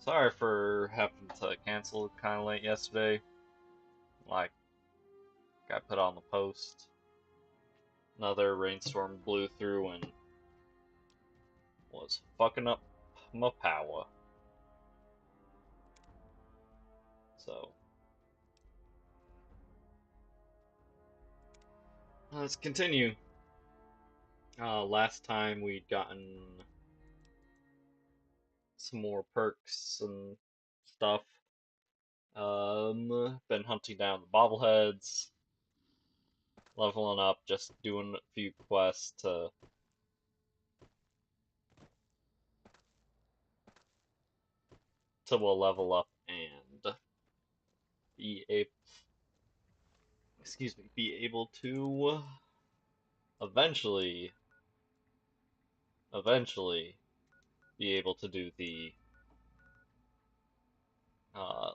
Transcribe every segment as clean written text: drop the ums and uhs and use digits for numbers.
Sorry for having to cancel kind of late yesterday. Like, got put on the post. Another rainstorm blew through and was fucking up my power. So, let's continue. Last time we'd gotten some more perks and stuff. Been hunting down the bobbleheads, leveling up, just doing a few quests to we'll level up and be able, be able to eventually, eventually be able to do the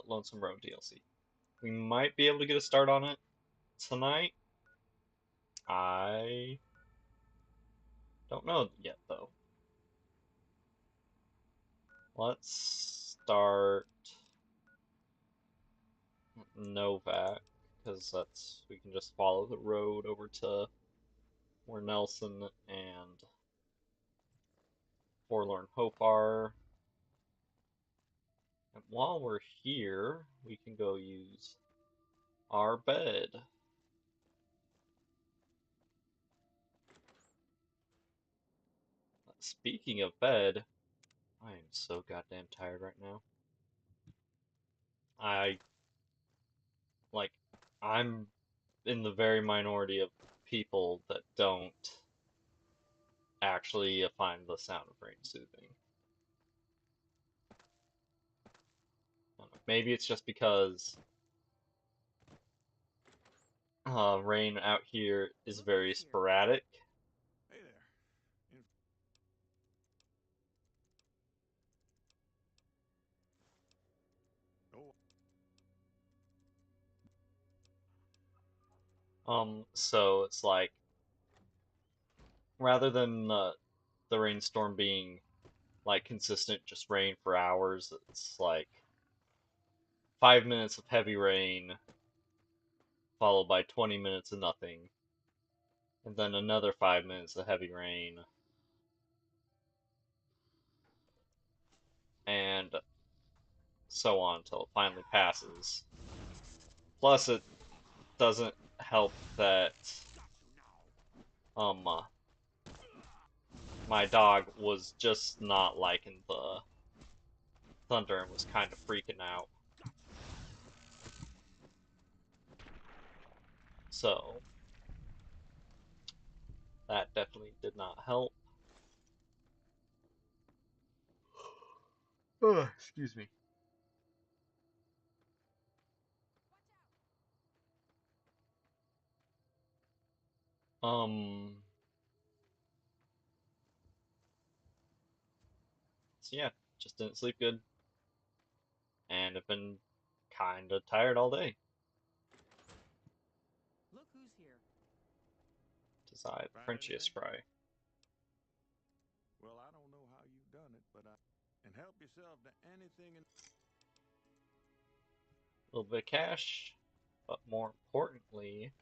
Lonesome Road DLC. We might be able to get a start on it tonight. I don't know yet, though. Let's start Novak, because we can just follow the road over to where Nelson and Forlorn Hope are. And while we're here, we can go use our bed. Speaking of bed, I am so goddamn tired right now. I, like, I'm in the very minority of people that don't actually find the sound of rain soothing. Maybe it's just because rain out here is very sporadic. Hey there. Oh, So it's like, rather than the rainstorm being like consistent, just rain for hours, it's like 5 minutes of heavy rain, followed by 20 minutes of nothing, and then another 5 minutes of heavy rain, and so on until it finally passes. Plus, it doesn't help that um uh, my dog was just not liking the thunder and was kind of freaking out. So that definitely did not help. Oh, excuse me. Um. So yeah, just didn't sleep good, and have been kind of tired all day. Look who's here. Decide find Frenchie anything? spray. Well, I don't know how you've done it, but and help yourself to anything. A little bit of cash, but more importantly,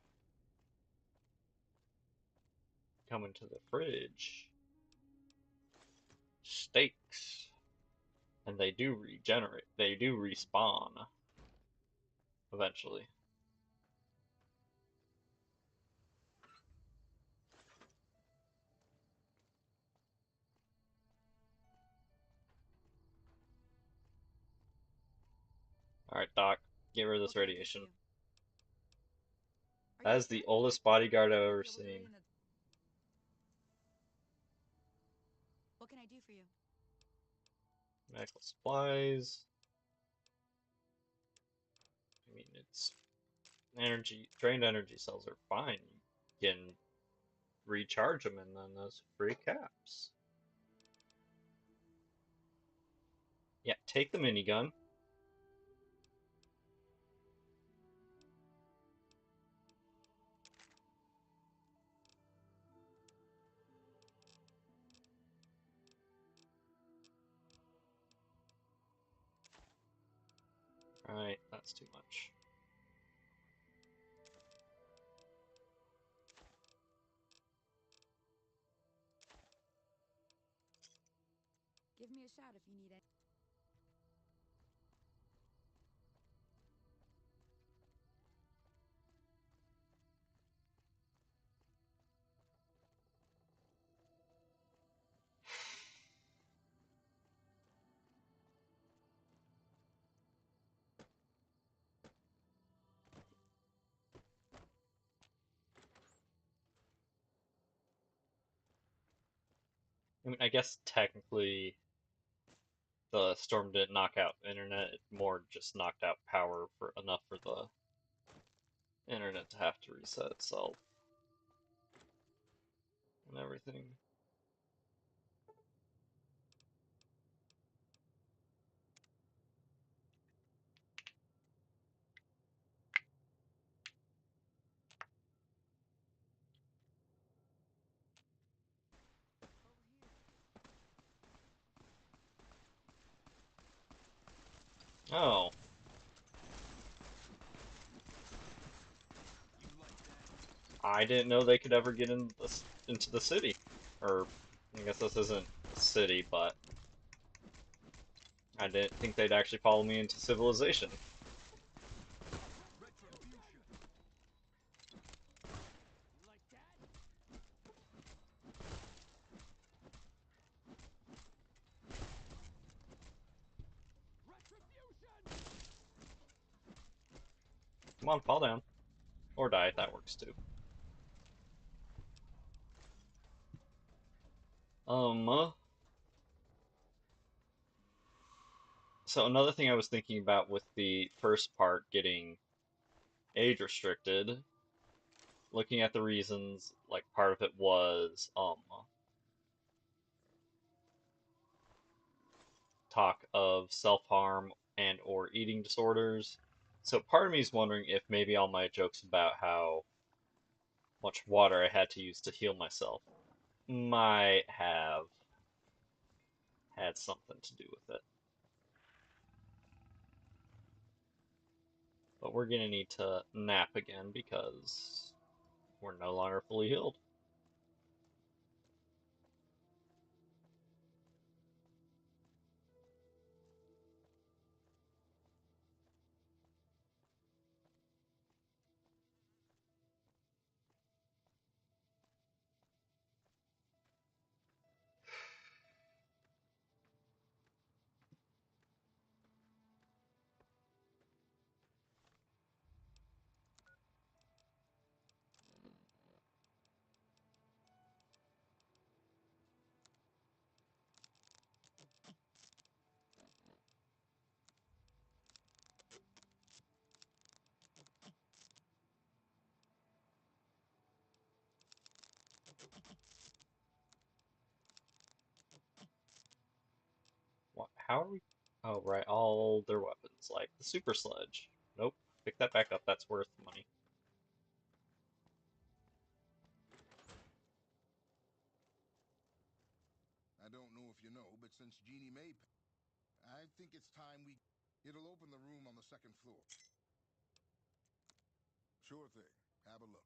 coming to the fridge, steaks, and they do regenerate. They do respawn eventually. All right, Doc, get rid of this What can I do for radiation. you? Are That you is the sure? oldest bodyguard I've Yeah, ever we're really seen. in the. What can I do for you? Medical supplies. I mean, it's energy. Drained energy cells are fine. You can recharge them and then those free caps. Yeah, take the minigun. Right, that's too much. Give me a shout if you need it. I mean, I guess technically the storm didn't knock out the internet, it more just knocked out power for enough for the internet to have to reset itself and everything. Oh, I didn't know they could ever get into the city. Or, I guess this isn't a city, but I didn't think they'd actually follow me into civilization. Come on, fall down. Or die, that works too. Um, so another thing I was thinking about with the first part getting age restricted, looking at the reasons, like part of it was talk of self-harm and or eating disorders. So part of me is wondering if maybe all my jokes about how much water I had to use to heal myself might have had something to do with it. But we're gonna need to nap again because we're no longer fully healed. What, how are we? Oh, right, all their weapons, like the super sledge. Nope, pick that back up, that's worth money. I don't know if you know, but since Jeannie May, I think it's time we... It'll open the room on the second floor. Sure thing. Have a look.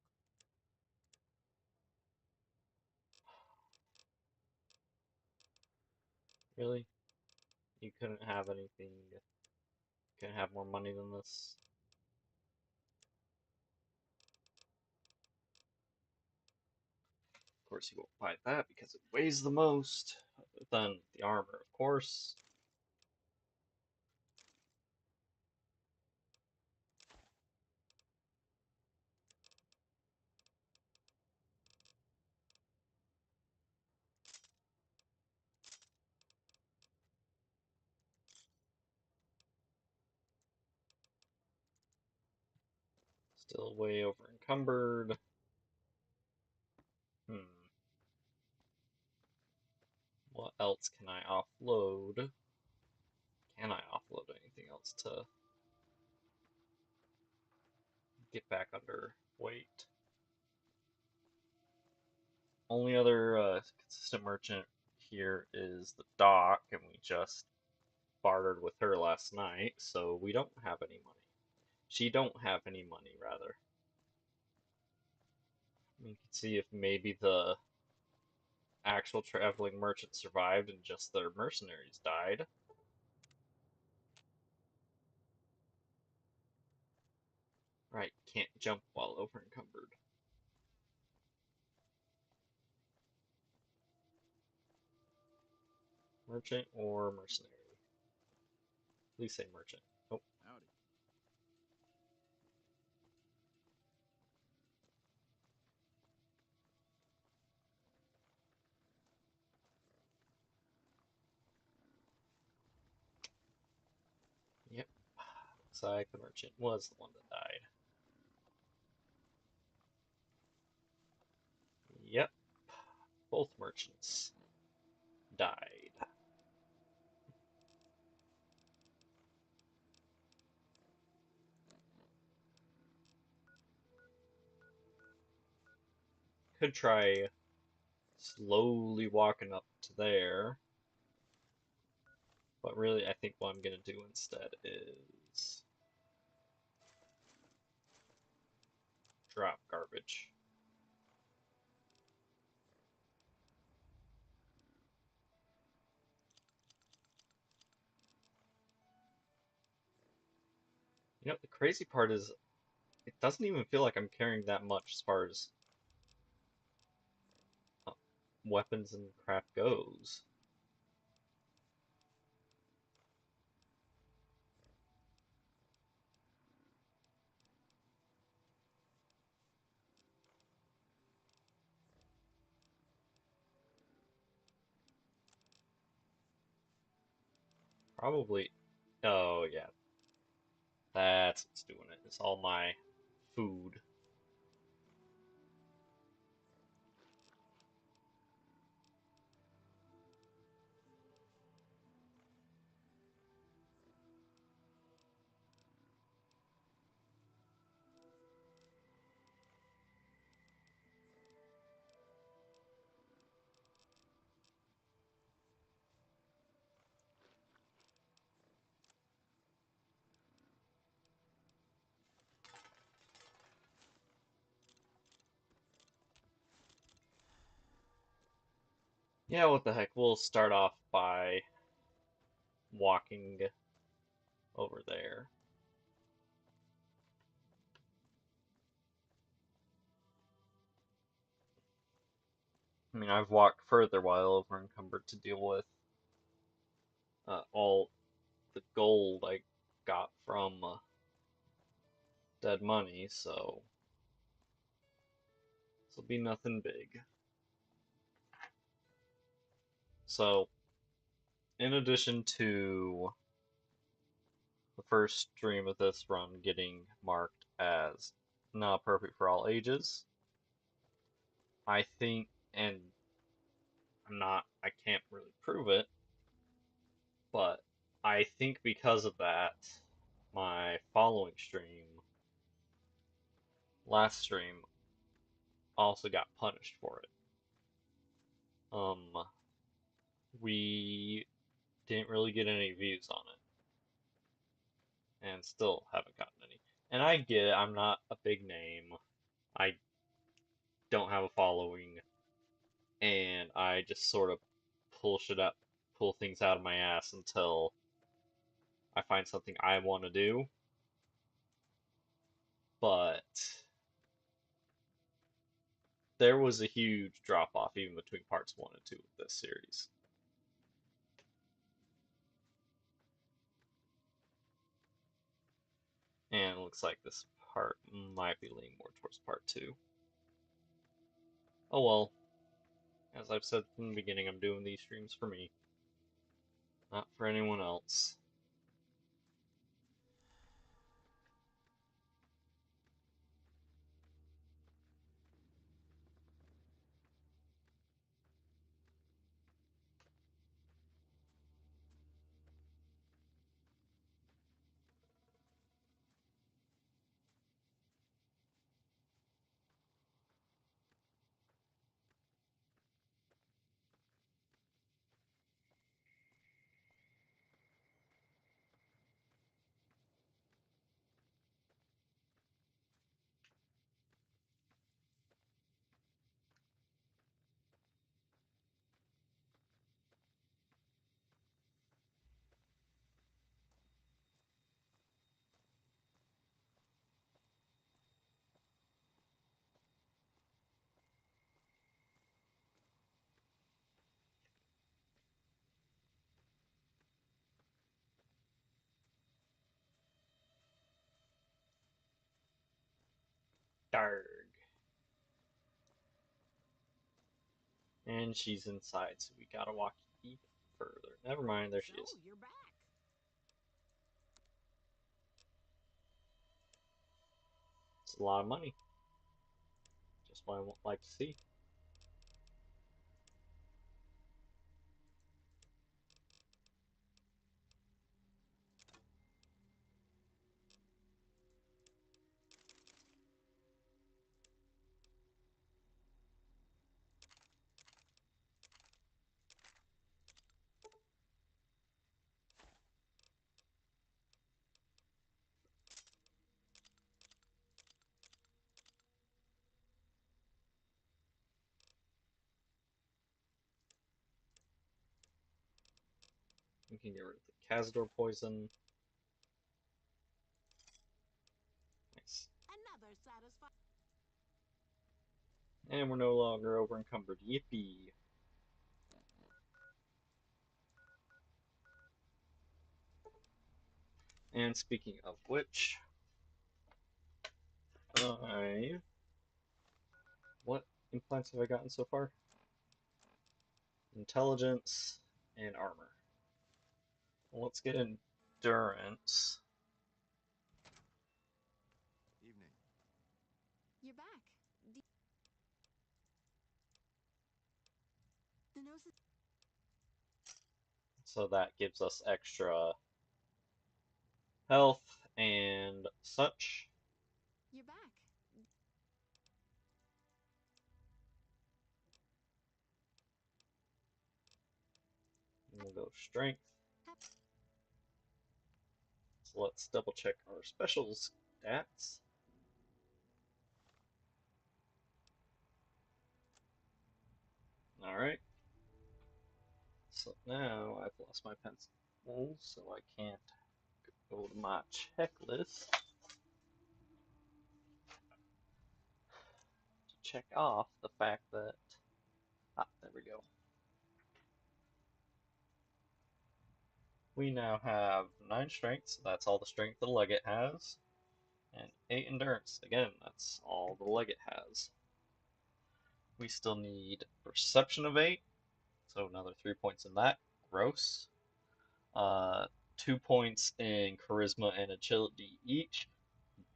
Really? You couldn't have anything, couldn't have more money than this? Of course, you won't buy that because it weighs the most. Other than the armor, of course. Still way over encumbered. Hmm. What else can I offload? Can I offload anything else to get back under weight? Only other consistent merchant here is the dock, and we just bartered with her last night, so we don't have any money. She don't have any money, rather. We can see if maybe the actual traveling merchant survived and just their mercenaries died. Right, can't jump while over encumbered. Merchant or mercenary? Please say merchant. Oh, Howdy. yep. Looks like the merchant was the one that died. Yep, both merchants died. Could try slowly walking up to there, but really I think what I'm gonna do instead is drop garbage. You know, the crazy part is it doesn't even feel like I'm carrying that much as far as uh, weapons and crap goes. Probably. Oh, yeah. That's what's doing it. It's all my food. Yeah, what the heck. We'll start off by walking over there. I mean, I've walked further while over encumbered to deal with all the gold I got from dead money, so this will be nothing big. So, in addition to the first stream of this run getting marked as not appropriate for all ages, I think, and I can't really prove it, but I think because of that, my following stream, last stream, also got punished for it. We didn't really get any views on it, and still haven't gotten any. And I get it, I'm not a big name, I don't have a following, and I just sort of pull things out of my ass until I find something I want to do. But there was a huge drop off even between parts 1 and 2 of this series. And it looks like this part might be leaning more towards part 2. Oh well, as I've said from the beginning, I'm doing these streams for me, not for anyone else. Darg. And she's inside, so we gotta walk even further. Never mind, there she is. So, you're back. It's a lot of money. Just what I would like to see. We can get rid of the Cazador poison. Nice. Another satisfying. And we're no longer over encumbered. Yippee. And speaking of which, what implants have I gotten so far? Intelligence and armor. Well, let's get endurance. Evening. You're back. The nose is So that gives us extra health and such. You're back. And we'll go strength. Hep- So let's double check our special stats. Alright. So now I've lost my pencil, so I can't go to my checklist to check off the fact that. There we go. We now have 9 strength, so that's all the strength the Legate has, and 8 endurance. Again, that's all the Legate has. We still need perception of 8, so another 3 points in that. Gross. 2 points in charisma and agility each.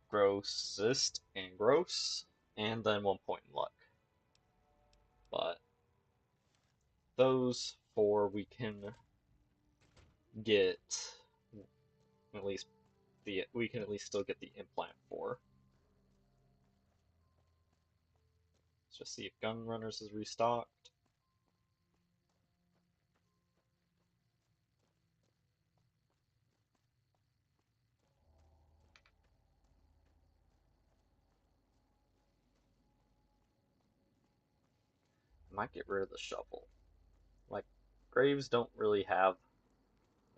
Grossest and gross, and then 1 point in luck. But those 4 we can get at least we can at least still get the implant for. Let's just see if Gun Runners is restocked. I might get rid of the shovel. Like, graves don't really have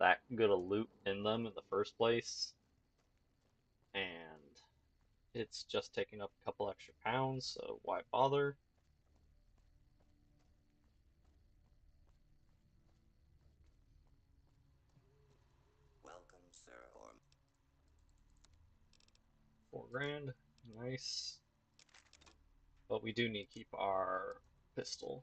that good a loot in them in the first place, and it's just taking up a couple extra pounds, so why bother? Welcome, sir. Or 4 grand, nice. But we do need to keep our pistol.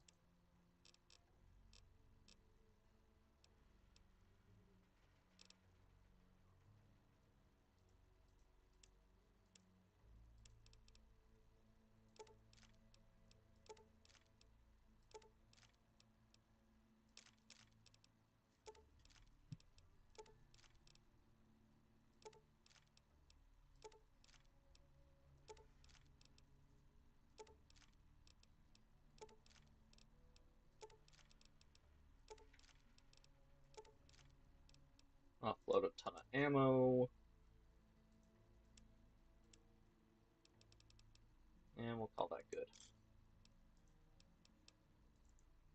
Offload a ton of ammo. And we'll call that good.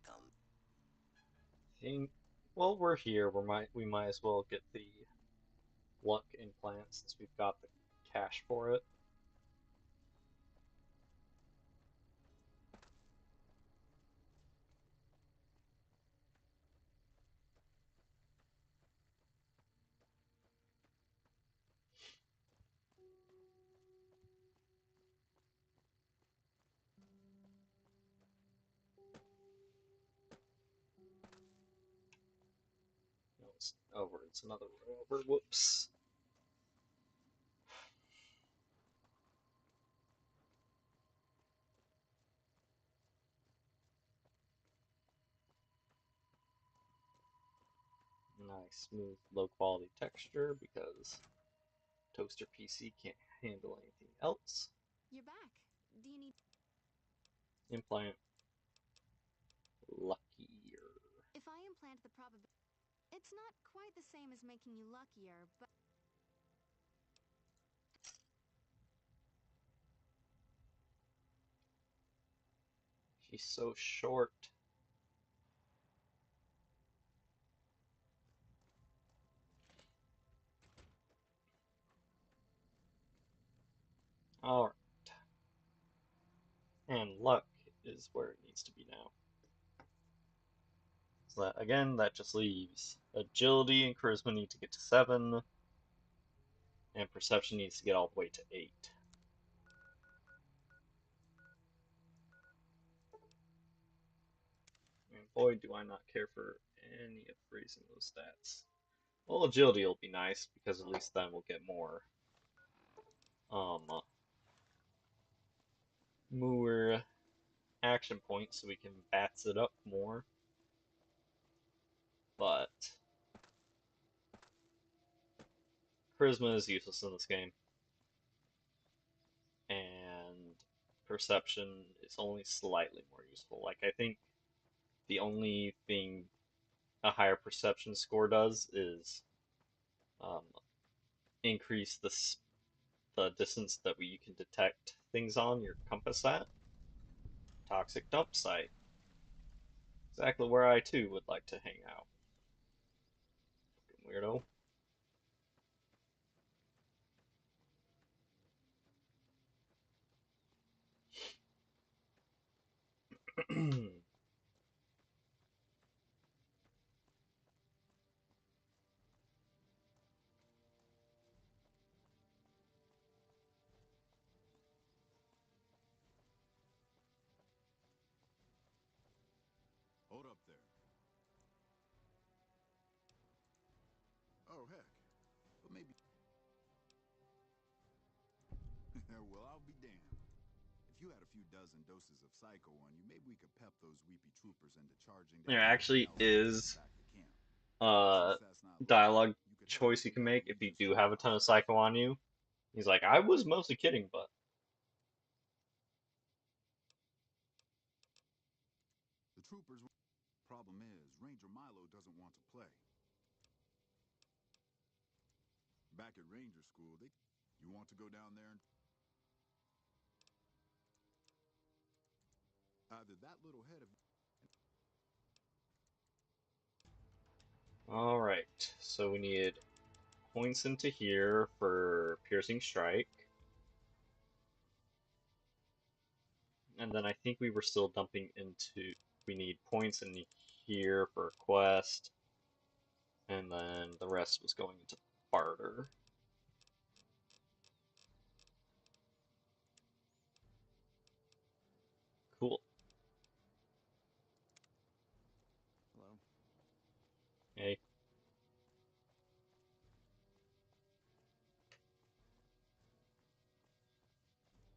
come. Think, well, we're here. We might as well get the luck implant since we've got the cash for it. it's over. It's another row over. Whoops. Nice, smooth, low quality texture because Toaster PC can't handle anything else. You're back. Do you need... Implant luckier. If I implant the probability... It's not quite the same as making you luckier, but... She's so short. Alright. And luck is where it needs to be now. So that, again, that just leaves agility and charisma need to get to 7, and perception needs to get all the way to 8. And boy, do I not care for any of raising those stats. Well, agility will be nice because at least then we'll get um more action points so we can bats it up more. But charisma is useless in this game, and perception is only slightly more useful. Like, I think the only thing a higher perception score does is um, increase the distance that you can detect things on your compass at. Toxic dump site. Exactly where I too would like to hang out. Fucking weirdo. Hold up there. Oh, heck. Well, maybe... Well, I'll be damned. If you had a few dozen doses of Psycho on you, maybe we could pep those weepy troopers into charging There that Captain actually Nelson is back to camp. a Since that's not local, dialogue you could head choice up you and can grab make a if you Reaver's do have a ton of Firehouse psycho first. on you. He's like, I was mostly kidding, but The troopers... Problem is, Ranger Milo doesn't want to play. Back at Ranger School, they... You want to go down there and... Either that little head of... alright. So we need points into here for piercing strike. And then I think we were still dumping into, we need points in here for a quest. And then the rest was going into barter. Cool. Hello. Hey.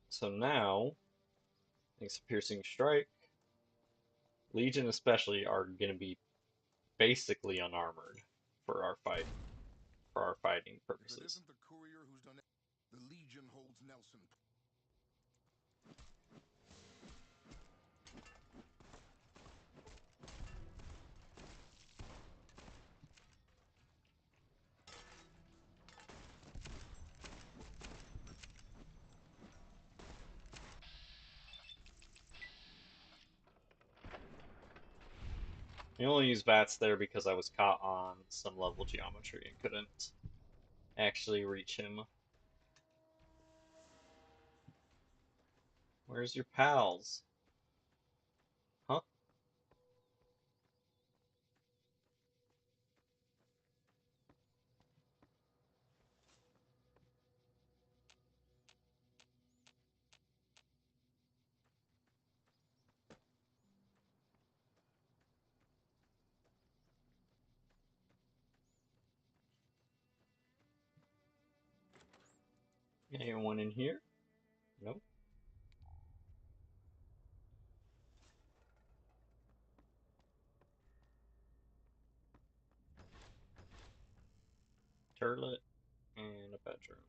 So now, thanks to piercing strike, Legion especially are going to be basically unarmored for our fighting If it purposes. isn't the courier who's done it, the Legion holds Nelson. I only use bats there because I was caught on some level geometry and couldn't actually reach him. Where's your pals? Huh? Anyone in here? Nope. Turlet and a bedroom.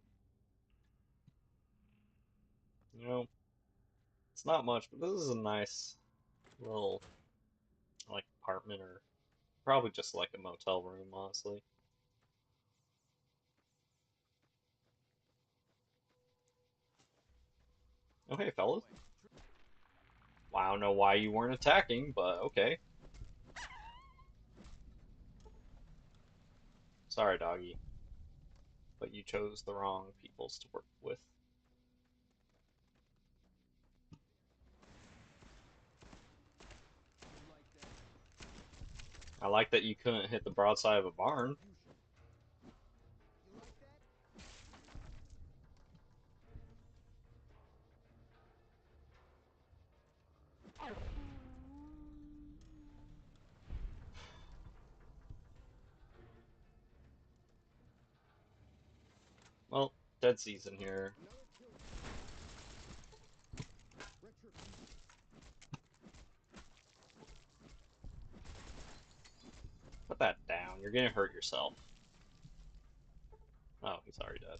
You know, it's not much, but this is a nice little like apartment or probably just like a motel room, honestly. Oh hey fellas. Wow, I don't know why you weren't attacking, but okay. Sorry, doggy. But you chose the wrong peoples to work with. I like that you couldn't hit the broadside of a barn. You like that? Well, dead season here. Another kill. Retribution. Put that down. You're gonna hurt yourself. Oh, he's already dead.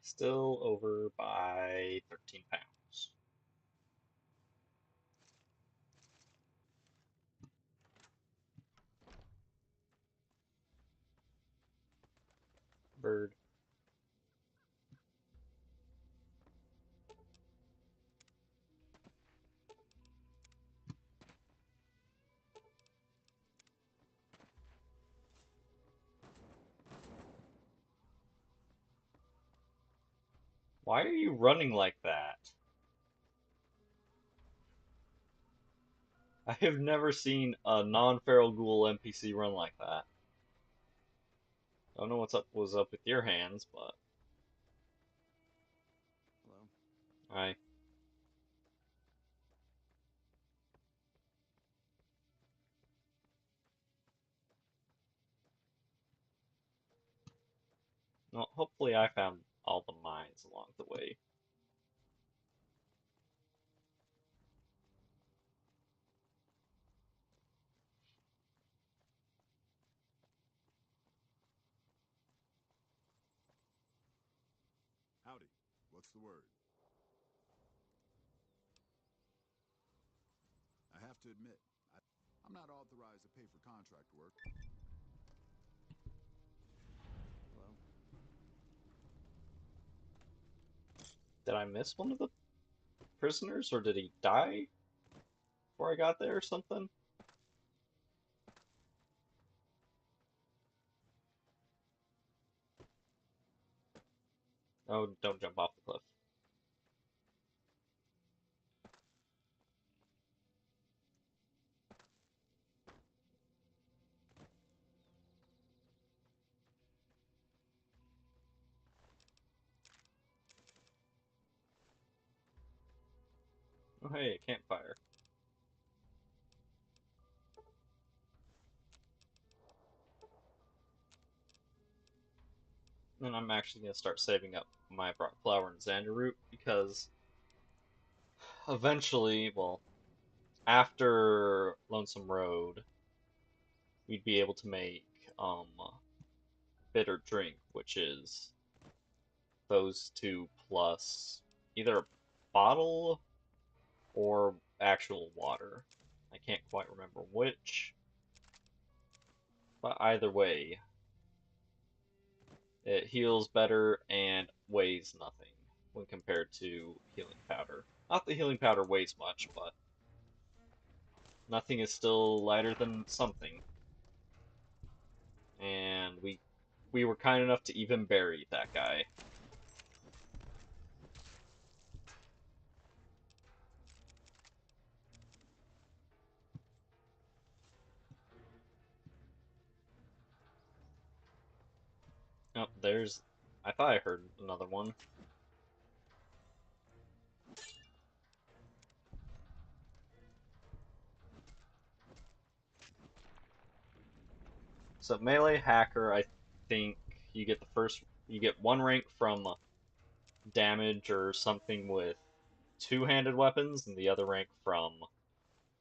Still over by 13 pounds. Bird. Why are you running like that? I have never seen a non-feral ghoul NPC run like that. I don't know was up with your hands, but Hello? I well, hopefully I found all the mines along the way. Howdy. What's the word? I have to admit, I'm not authorized to pay for contract work. Hello? Did I miss one of the prisoners, or did he die before I got there or something? Oh, don't jump off the cliff. Oh, hey, a campfire. And I'm actually going to start saving up my brought flour and xander root because eventually, well, after Lonesome Road, we'd be able to make bitter drink, which is those two plus either a bottle or actual water. I can't quite remember which, but either way, it heals better and weighs nothing when compared to healing powder. Not that healing powder weighs much, but nothing is still lighter than something. And we were kind enough to even bury that guy. Oh, there's. I thought I heard another one. So melee hacker, I think you get one rank from damage or something with two-handed weapons, and the other rank from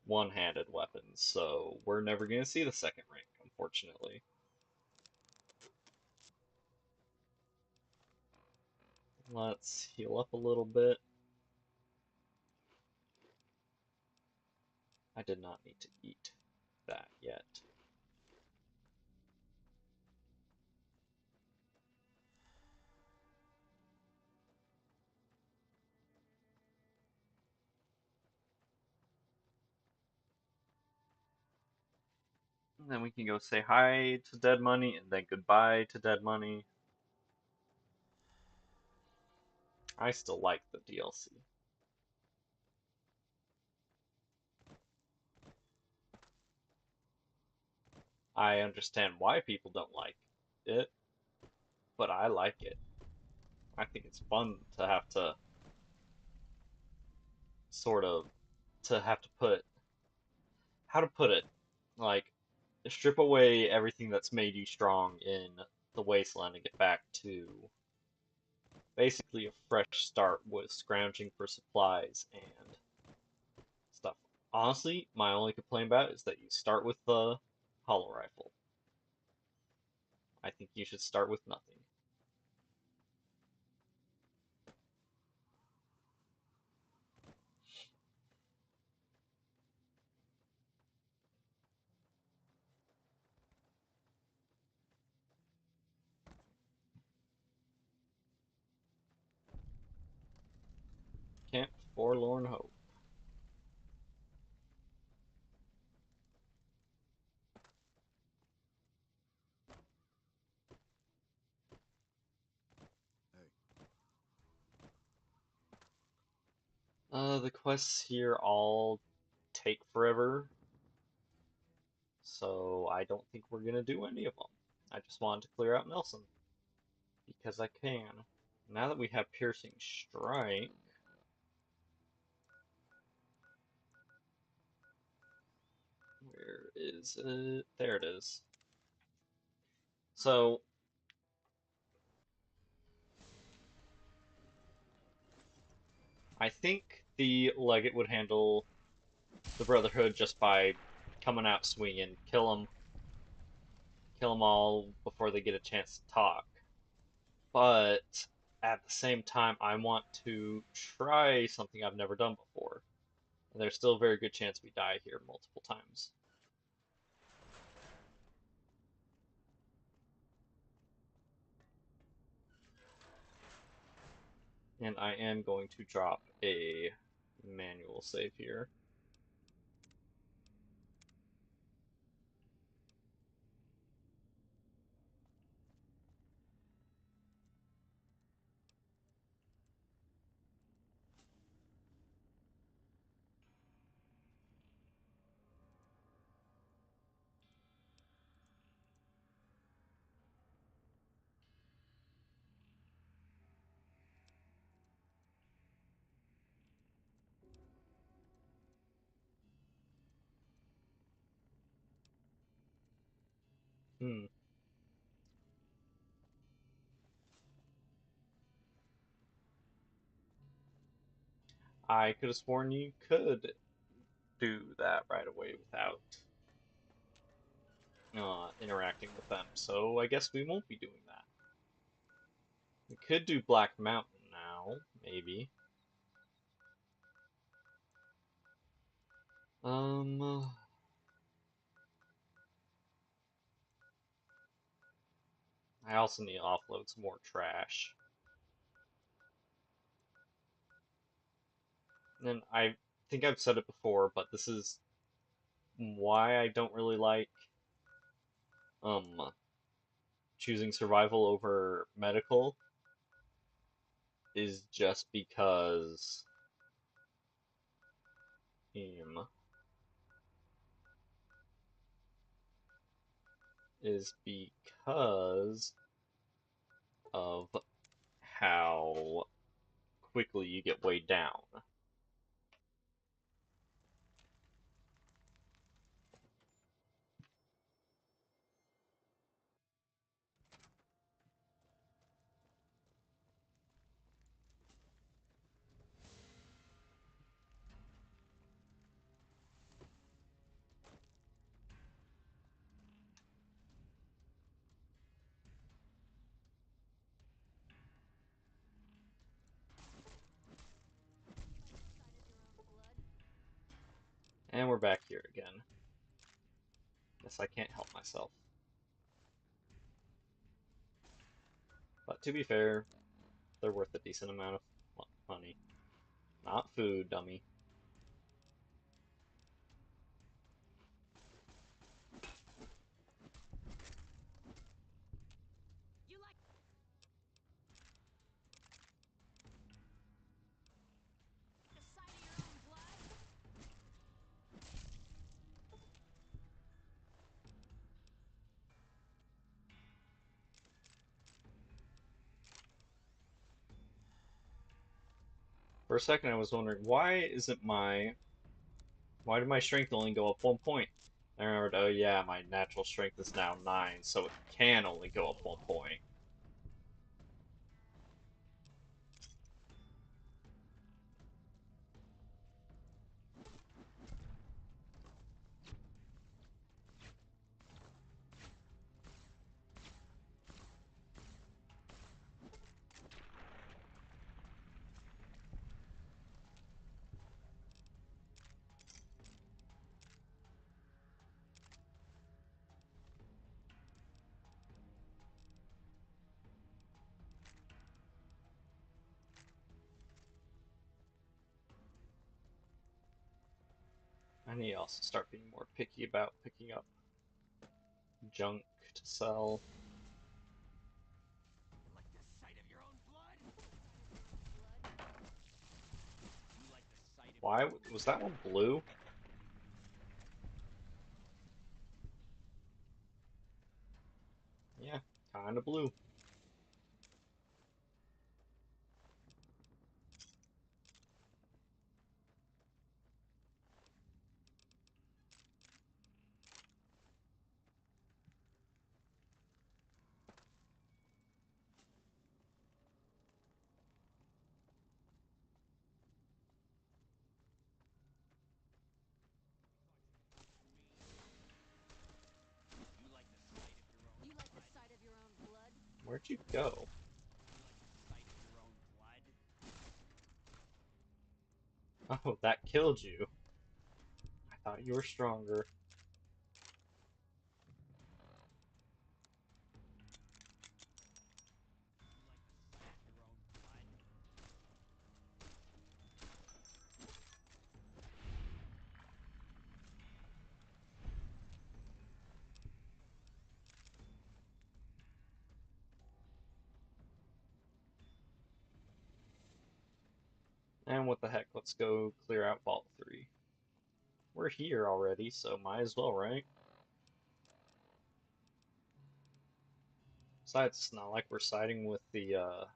one-handed weapons. So we're never gonna see the second rank, unfortunately. Let's heal up a little bit. I did not need to eat that yet. And then we can go say hi to Dead Money and then goodbye to Dead Money. I still like the DLC. I understand why people don't like it, but I like it. I think it's fun to have to sort of to have to put how to put it like strip away everything that's made you strong in the wasteland and get back to basically a fresh start with scrounging for supplies and stuff. Honestly, my only complaint about it is that you start with the hollow rifle. I think you should start with nothing. Camp Forlorn Hope. Hey, The quests here all take forever, so I don't think we're gonna do any of them. I just wanted to clear out Nelson because I can. Now that we have Piercing Strike, where is it? There it is. So I think the Legate would handle the Brotherhood just by coming out swinging, kill them all before they get a chance to talk. But at the same time, I want to try something I've never done before. And there's still a very good chance we die here multiple times. And I am going to drop a manual save here. Hmm. I could have sworn you could do that right away without interacting with them, so I guess we won't be doing that. We could do Black Mountain now, maybe. Um, I also need to offload some more trash. And I think I've said it before, but this is why I don't really like um choosing survival over medical is just because um is because of how quickly you get weighed down. And we're back here again. Guess I can't help myself. But to be fair, they're worth a decent amount of money. Not food, dummy. You like the sight of your own blood? For a second, I was wondering why did my strength only go up 1 point? I remembered, oh yeah, my natural strength is now 9, so it can only go up 1 point. I need to also start being more picky about picking up junk to sell. You like the sight of your own blood? You like the sight of your Why own was that one blue? Yeah, kinda blue. You like the sight of your own You like the blood? sight of your own blood? Where'd you go? You like the sight of your own blood? Oh, that killed you. I thought you were stronger. You like the sight of your own blood? And what the heck, let's go clear out Vault 3. We're here already, so might as well, right? Besides, it's not like we're siding with the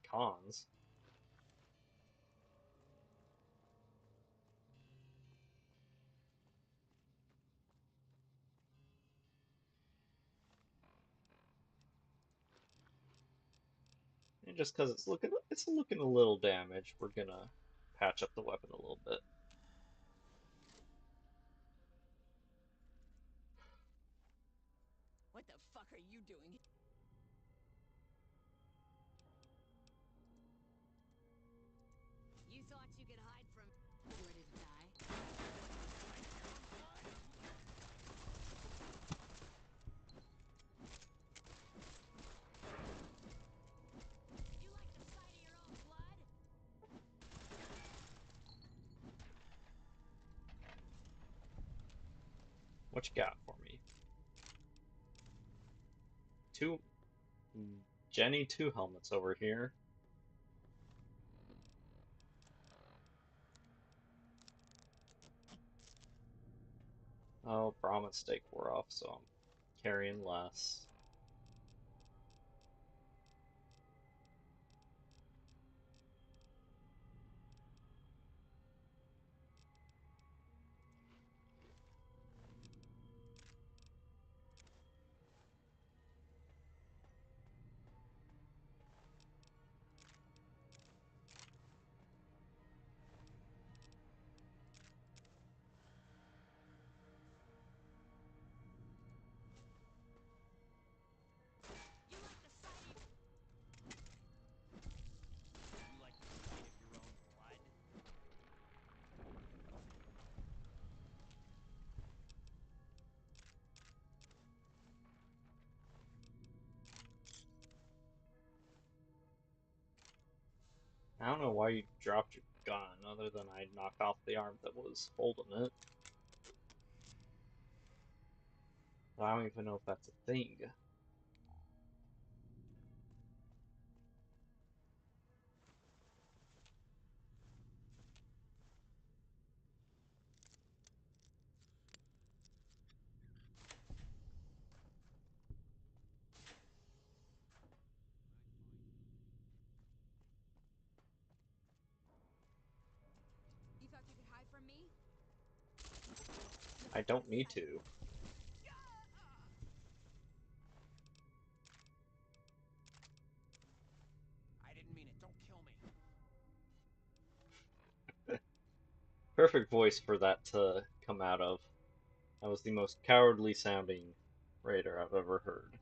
cons. And just because it's looking a little damaged, we're gonna patch up the weapon a little bit. What the fuck are you doing? You thought you could hide from... You ready to die? You like the sight of your own blood? What you got for me? Two Jenny 2 helmets over here. Oh, Brahma stake wore off, so I'm carrying less. I don't know why you dropped your gun, other than I knocked off the arm that was holding it. I don't even know if that's a thing. You thought you could hide from me? I don't need to. I didn't mean it. Don't kill me. Perfect voice for that to come out of. That was the most cowardly sounding raider I've ever heard.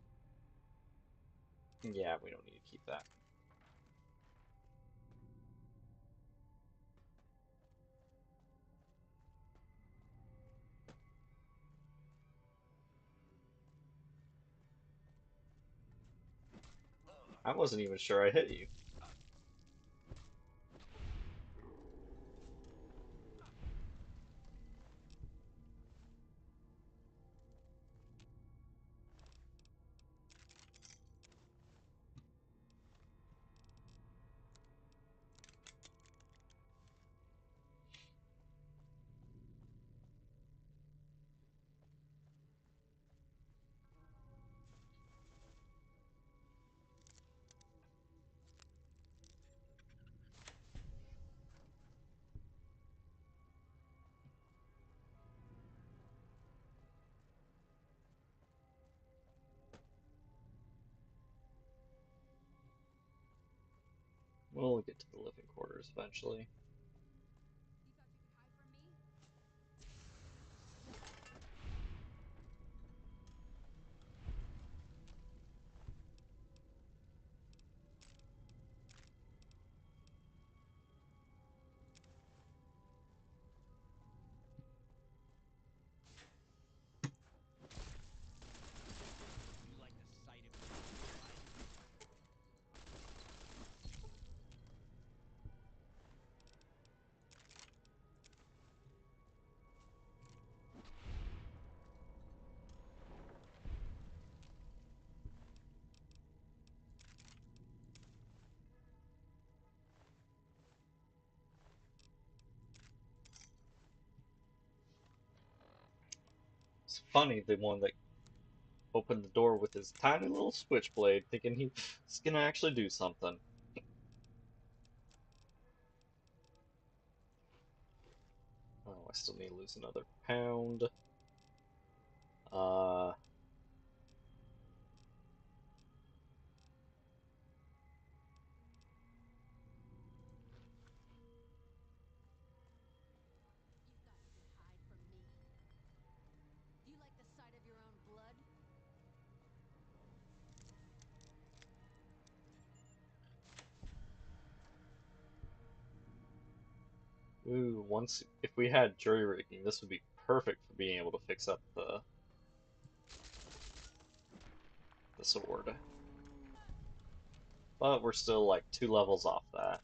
Yeah, we don't need to keep that. I wasn't even sure I hit you. We'll get to the living quarters eventually. You thought you could hide from me? You like the sight of your own blood? It's funny, the one that opened the door with his tiny little switchblade, thinking he's gonna actually do something. Oh, I still need to lose another pound. Uh, You thought you could hide from me? Do you like the sight of your own blood? ooh, once if we had jury rigging, this would be perfect for being able to fix up the sword. But we're still like 2 levels off that.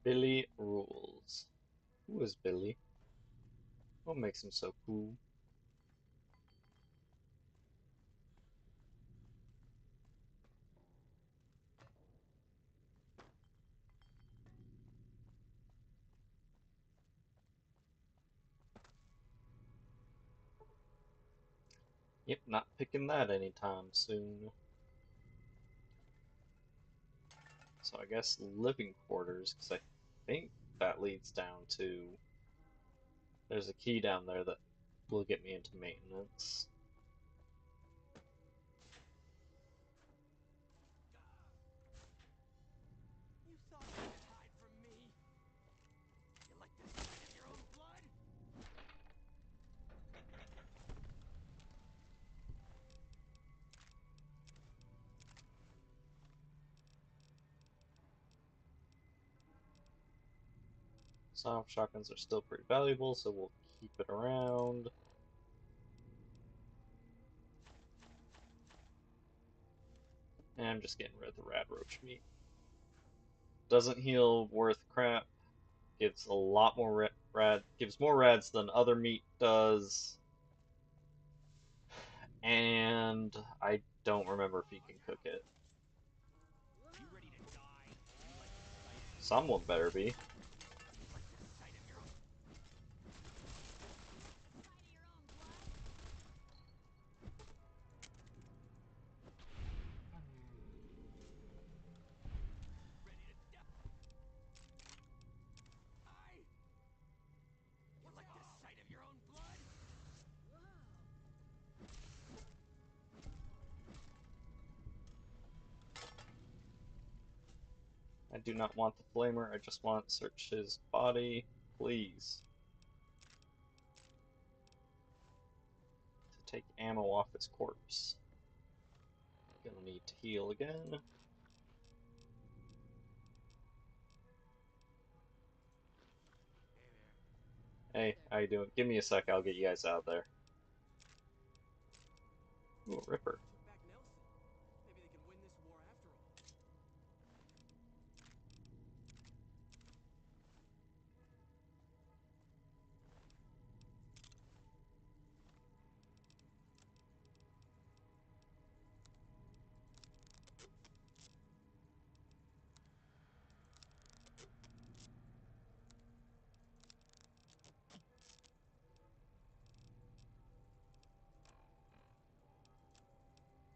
Billy rules. Who is Billy? What makes him so cool? Yep, not picking that anytime soon. So I guess living quarters, because I think that leads down to... There's a key down there that will get me into maintenance. You thought you could hide from me? You like the sight of your own blood? Soft shotguns are still pretty valuable, so we'll keep it around. And I'm just getting rid of the rad roach meat. Doesn't heal worth crap. Gives a lot more gives more rads than other meat does. And I don't remember if you can cook it. You ready to die? You like the sight of Someone better be. you like the sight of your own Sight of your own blood? ready to die? You like the sight of your own blood? I do not want the flamer, I just want to search his body, please. To take ammo off his corpse. Gonna need to heal again. Hey, how you doing? Give me a sec, I'll get you guys out of there. Ooh, a Ripper. Took back Nelson. Maybe they can win this war after all.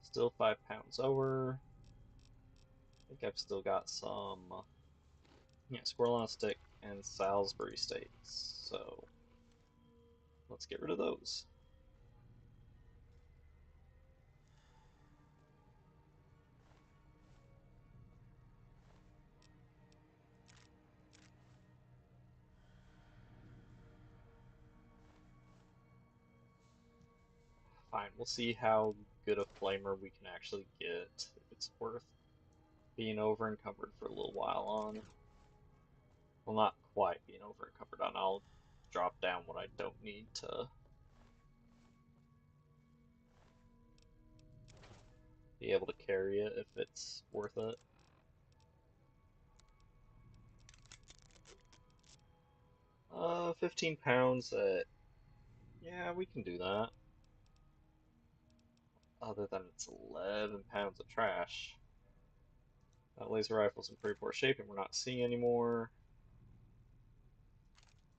Still 5 pounds over. I think I've still got some, yeah, squirrel on a stick and Salisbury steaks, so let's get rid of those. Fine, we'll see how good a flamer we can actually get, if it's worth being over encumbered for a little while on. Well, not quite being over encumbered on. I'll drop down what I don't need to be able to carry it if it's worth it. 15 pounds at, yeah, we can do that. Other than it's 11 pounds of trash. That laser rifle's in pretty poor shape and we're not seeing anymore.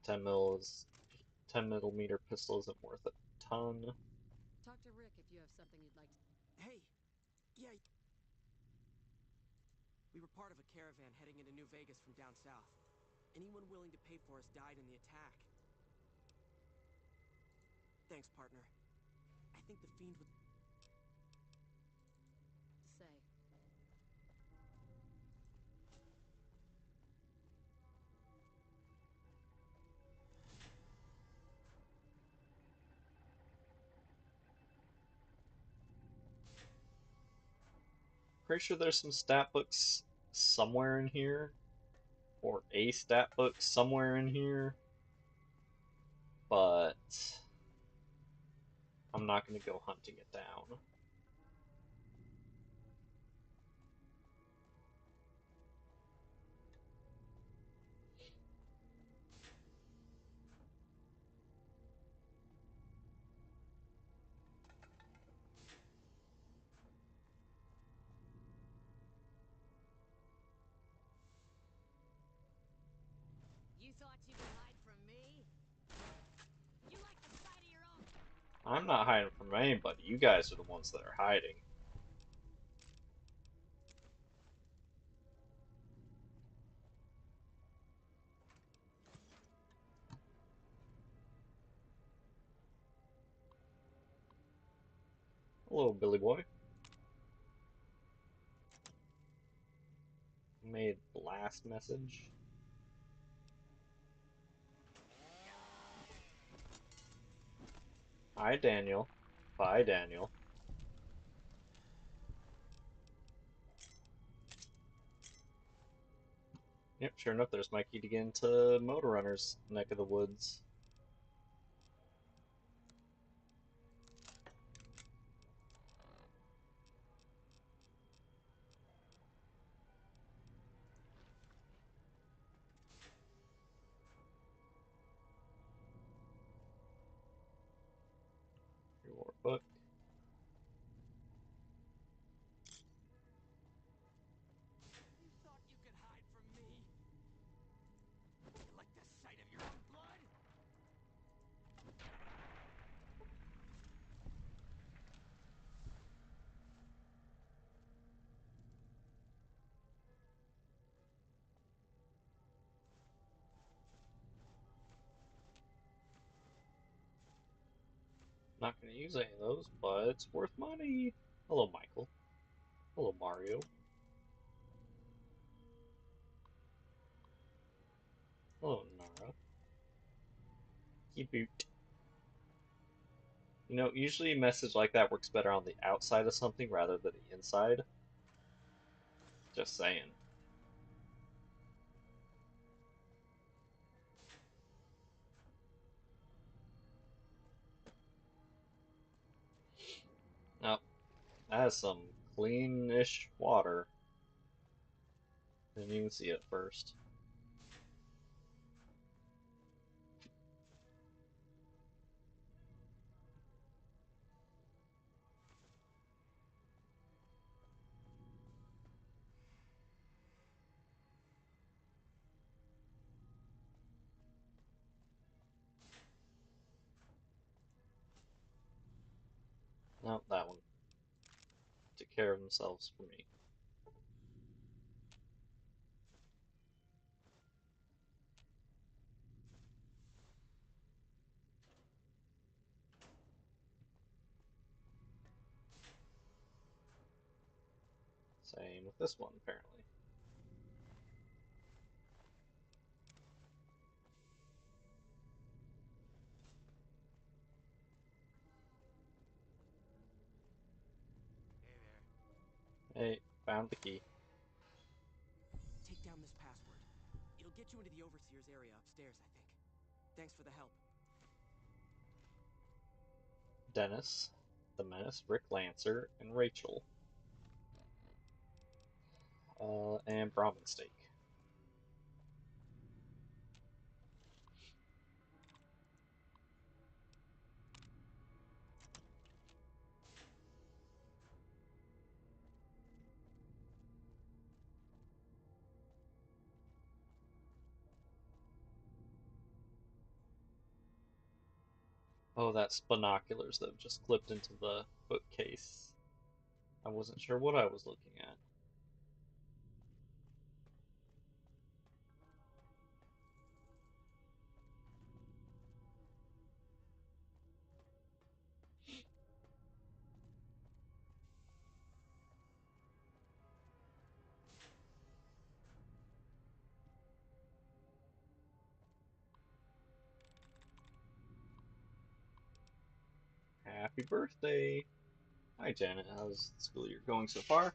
10 millimeter pistol isn't worth a ton. Talk to Rick if you have something you'd like to... Hey, yeah. We were part of a caravan heading into New Vegas from down south. Anyone willing to pay for us died in the attack. Thanks, partner. I think the fiend would... say. Pretty sure there's some stat books somewhere in here, or a stat book somewhere in here, but I'm not going to go hunting it down. You thought you could hide from me? You like the sight of your own... I'm not hiding from anybody. You guys are the ones that are hiding. Hello, Billy boy. Made blast message. Hi, Daniel. Bye, Daniel. Yep, sure enough, there's my key to get into Motor Runner's neck of the woods. Reward book. You thought you could hide from me? You like the sight of your own blood? Not gonna use any of those, but it's worth money. Hello, Michael. Hello, Mario. Hello, Nara. Keep boot. You know, usually a message like that works better on the outside of something rather than the inside. Just saying. Now, that is some cleanish water. Didn't even see it first. Nope, that one. Took care of themselves for me. Same with this one, apparently. Hey there. Hey, found the key. Take down this password. It'll get you into the Overseer's area upstairs, I think. Thanks for the help. Dennis, the Menace, Rick Lancer, and Rachel. And Brahmin Steak. Oh, that's binoculars that have just clipped into the bookcase. I wasn't sure what I was looking at. Happy birthday! Hi, Janet. How's the school year going so far?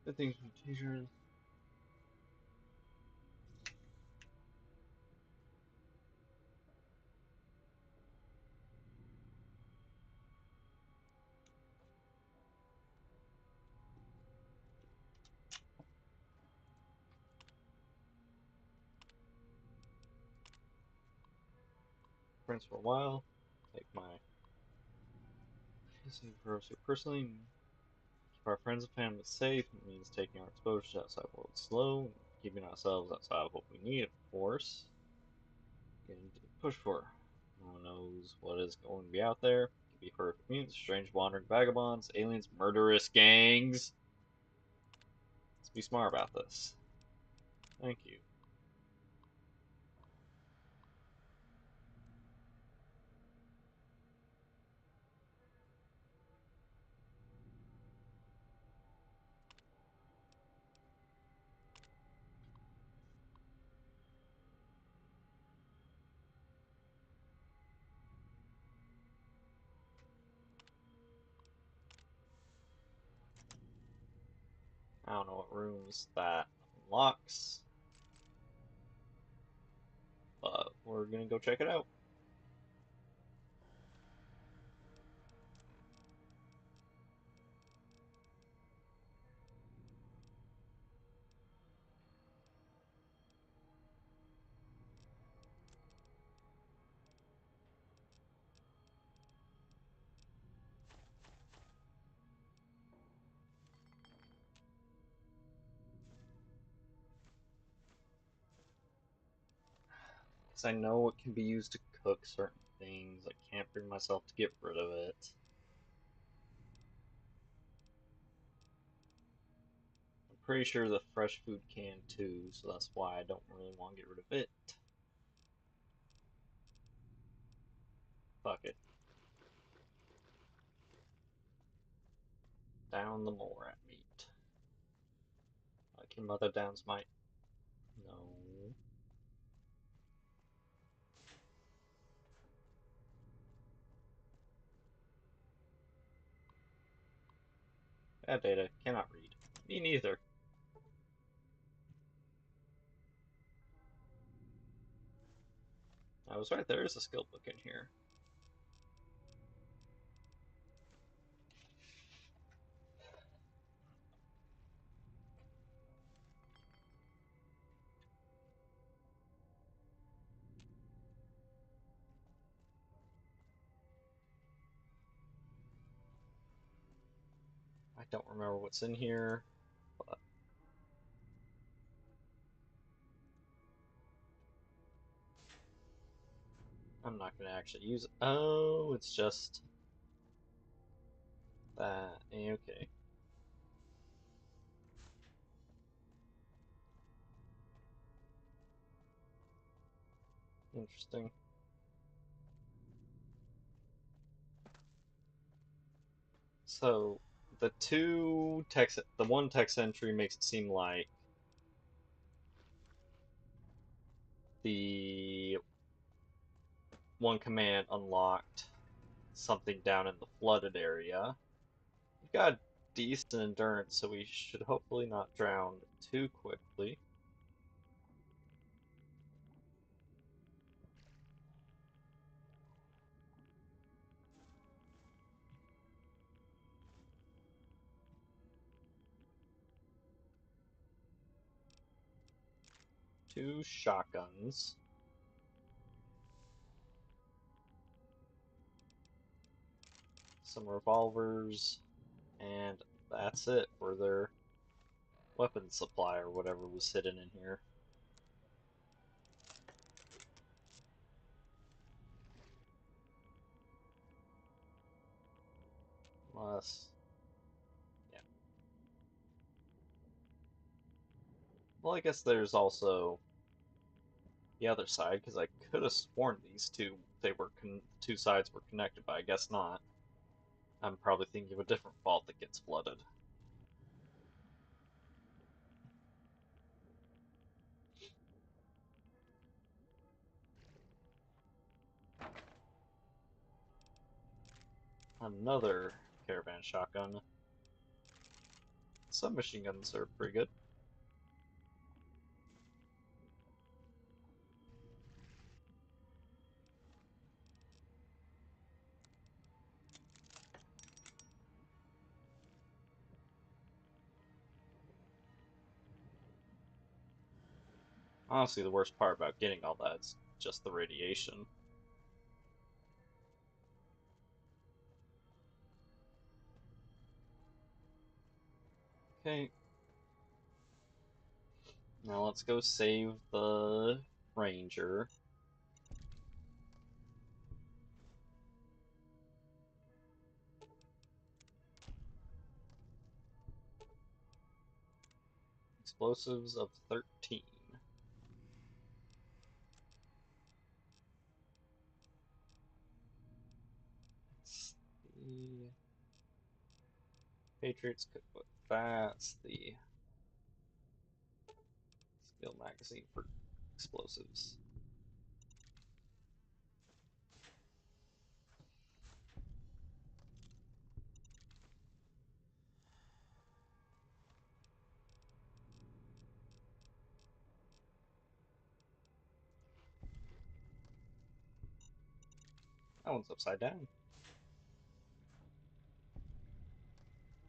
Good things from teachers. Friends for a while. Take my personally. Keep our friends and family safe. It means taking our exposure to outside world slow, and keeping ourselves outside of what we need, of course. Getting to push for. No one knows what is going to be out there. It could be horrific mutants, strange wandering vagabonds, aliens, murderous gangs. Let's be smart about this. Thank you. I don't know what rooms that unlocks. we're gonna go check it out. Because I know it can be used to cook certain things. I can't bring myself to get rid of it. I'm pretty sure the fresh food can too, so that's why I don't really want to get rid of it. Fuck it. Down the mole rat meat. Like your mother downs might. No. Bad data. Cannot read. Me neither. I was right, there is a skill book in here. I don't remember what's in here, but I'm not going to actually use it. Oh, it's just that. Okay. Interesting. So, the one text entry makes it seem like the one command unlocked something down in the flooded area. We've got decent endurance, so we should hopefully not drown too quickly. Two shotguns, some revolvers, and that's it for their weapon supply or whatever was hidden in here. Unless, yeah. Well, I guess there's also the other side, because I could have sworn the two sides were connected, but I guess not. I'm probably thinking of a different vault that gets flooded. Another caravan shotgun. Submachine guns are pretty good. Honestly, the worst part about getting all that is just the radiation. Okay, now let's go save the ranger. Explosives of 13. Let's see. Patriots Cookbook. That's the skill magazine for explosives. That one's upside down.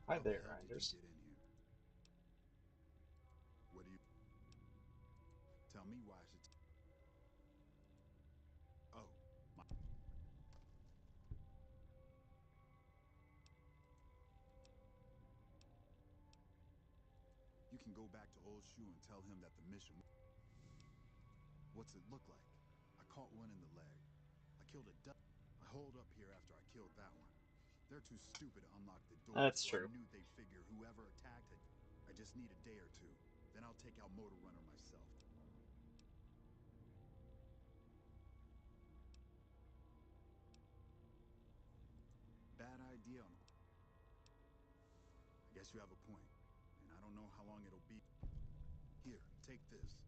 Hi How the there, hell did he Anders. get in here? What do you... Tell me why I should... Oh, my... You can go back to Old Shoe and tell him that the mission... What's it look like? I caught one in the leg. I killed a duck. I holed up here after I killed that one. They're too stupid to unlock the door, That's so I true. knew they'd figure whoever attacked it. I just need a day or two. Then I'll take out Motor Runner myself. Bad idea. I guess you have a point. And I don't know how long it'll be. Here, take this.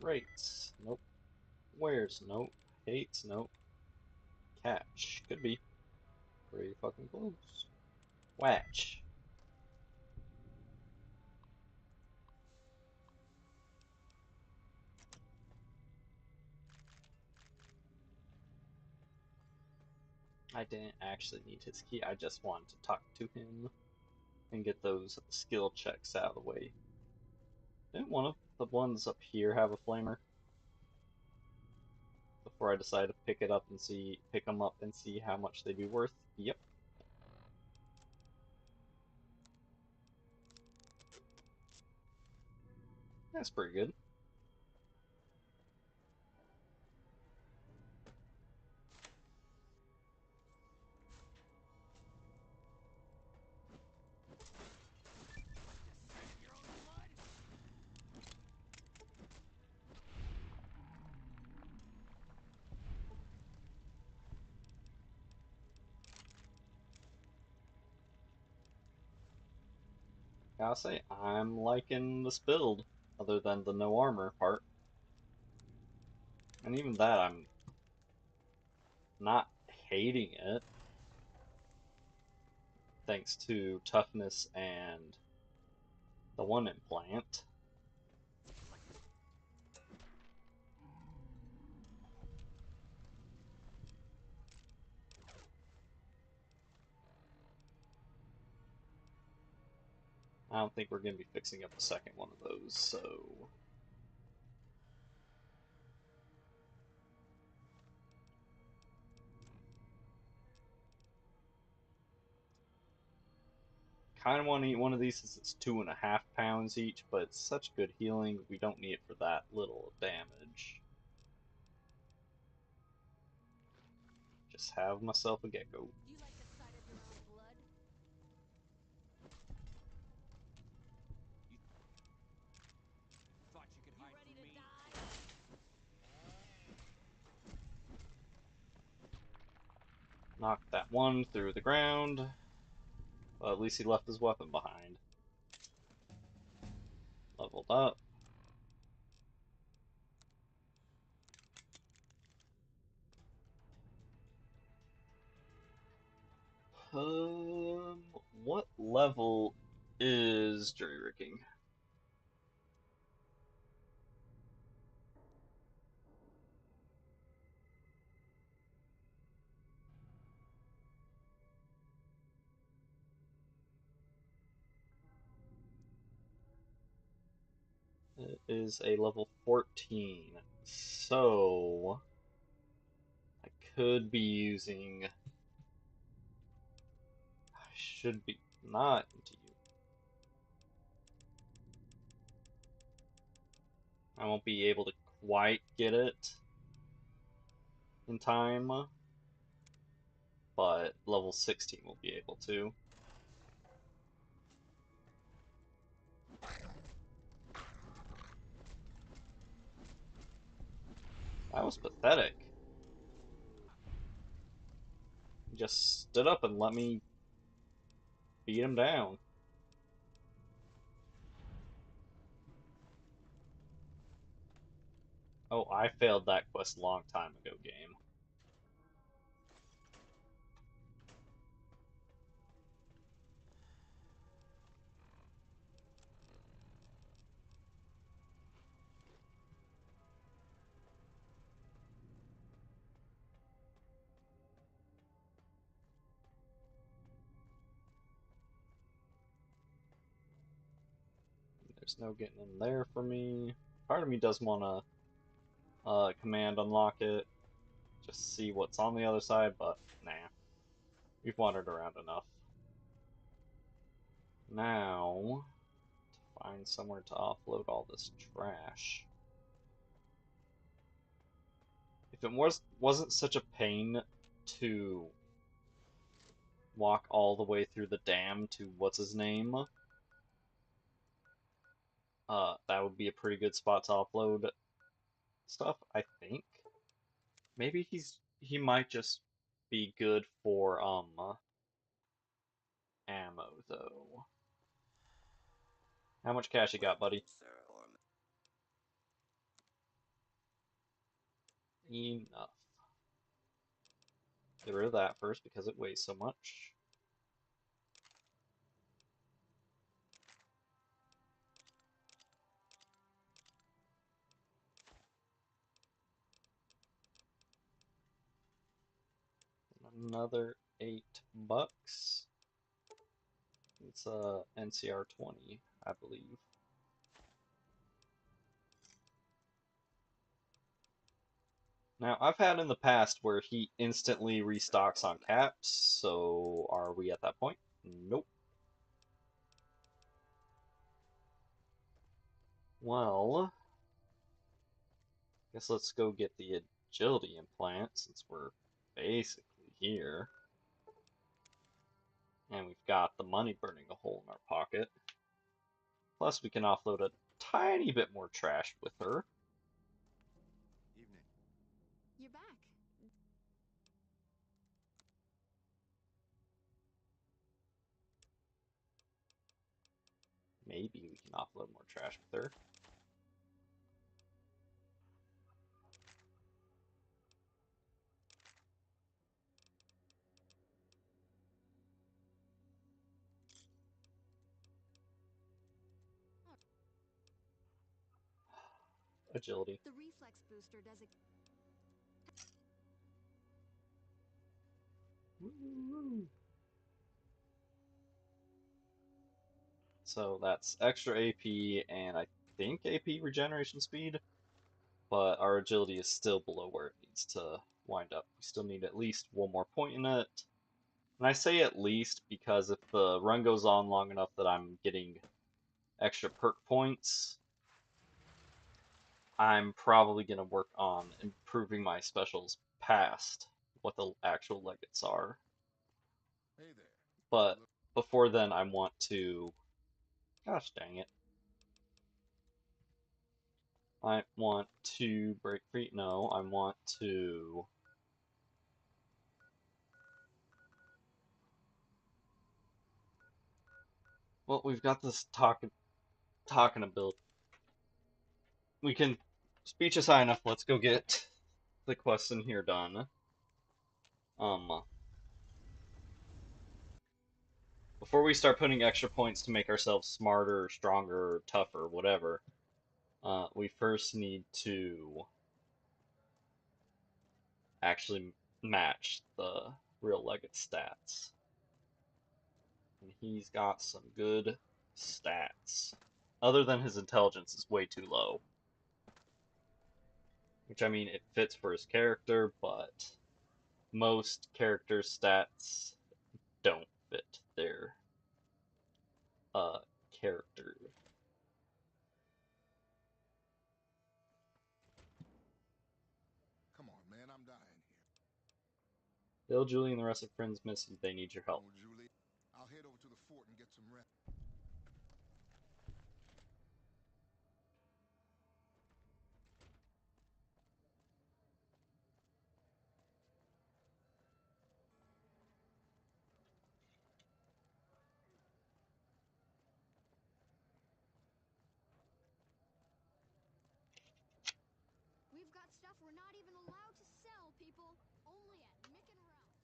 Rates. Nope. Where's nope. Hates nope. Catch. Could be. Pretty fucking close. Watch. I didn't actually need his key. I just wanted to talk to him and get those skill checks out of the way. Didn't one of the ones up here have a flamer? Before I decide to pick them up and see how much they'd be worth. Yep. That's pretty good. Gotta say, I'm liking this build, other than the no armor part. And even that, I'm not hating it, thanks to toughness and the one implant. I don't think we're going to be fixing up a second one of those, so... Kind of want to eat one of these since it's 2.5 pounds each, but it's such good healing, we don't need it for that little damage. Just have myself a gecko. Do you like the sight of your own blood? Thought you could You hide ready from to me? die? Knocked that one through the ground. Well, at least he left his weapon behind. Leveled up. What level is jury rigging? It is a level 14. So I could be using. I should be not into you. I won't be able to quite get it in time, but level 16 will be able to. That was pathetic. He just stood up and let me beat him down. Oh, I failed that quest a long time ago, game. There's no getting in there for me. Part of me does want to command unlock it, just see what's on the other side, but nah. We've wandered around enough. Now, to find somewhere to offload all this trash. If it wasn't such a pain to walk all the way through the dam to what's his name, that would be a pretty good spot to offload stuff, I think. Maybe he might just be good for ammo though. How much cash you got, buddy? Enough. Get rid of that first because it weighs so much. Another $8. It's NCR 20, I believe. Now, I've had in the past where he instantly restocks on caps, so are we at that point? Nope. Well, guess let's go get the agility implant since we're basically here. And we've got the money burning a hole in our pocket. Plus, we can offload a tiny bit more trash with her. Evening. You're back. Maybe we can offload more trash with her. Agility. The reflex booster does it. Woo. So that's extra AP and I think AP regeneration speed, but our agility is still below where it needs to wind up. We still need at least one more point in it. And I say at least because if the run goes on long enough that I'm getting extra perk points, I'm probably going to work on improving my specials past what the actual legates are. Hey there. But before then, I want to. Gosh dang it. I want to break free. No, I want to. Well, we've got this talking ability. We can speech is high enough. Let's go get the quests in here done. Um, before we start putting extra points to make ourselves smarter, stronger, tougher, whatever, we first need to actually match the real Legate stats. And he's got some good stats. Other than his intelligence is way too low. Which, I mean, it fits for his character, but most characters' stats don't fit their character. Come on, man, I'm dying here. Bill, Julie, and the rest of friends miss you. They need your help. Oh, Julie, I'll head over to the fort and get some rest. We've got stuff we're not even allowed to sell, people. Only at Mick and Ralph's.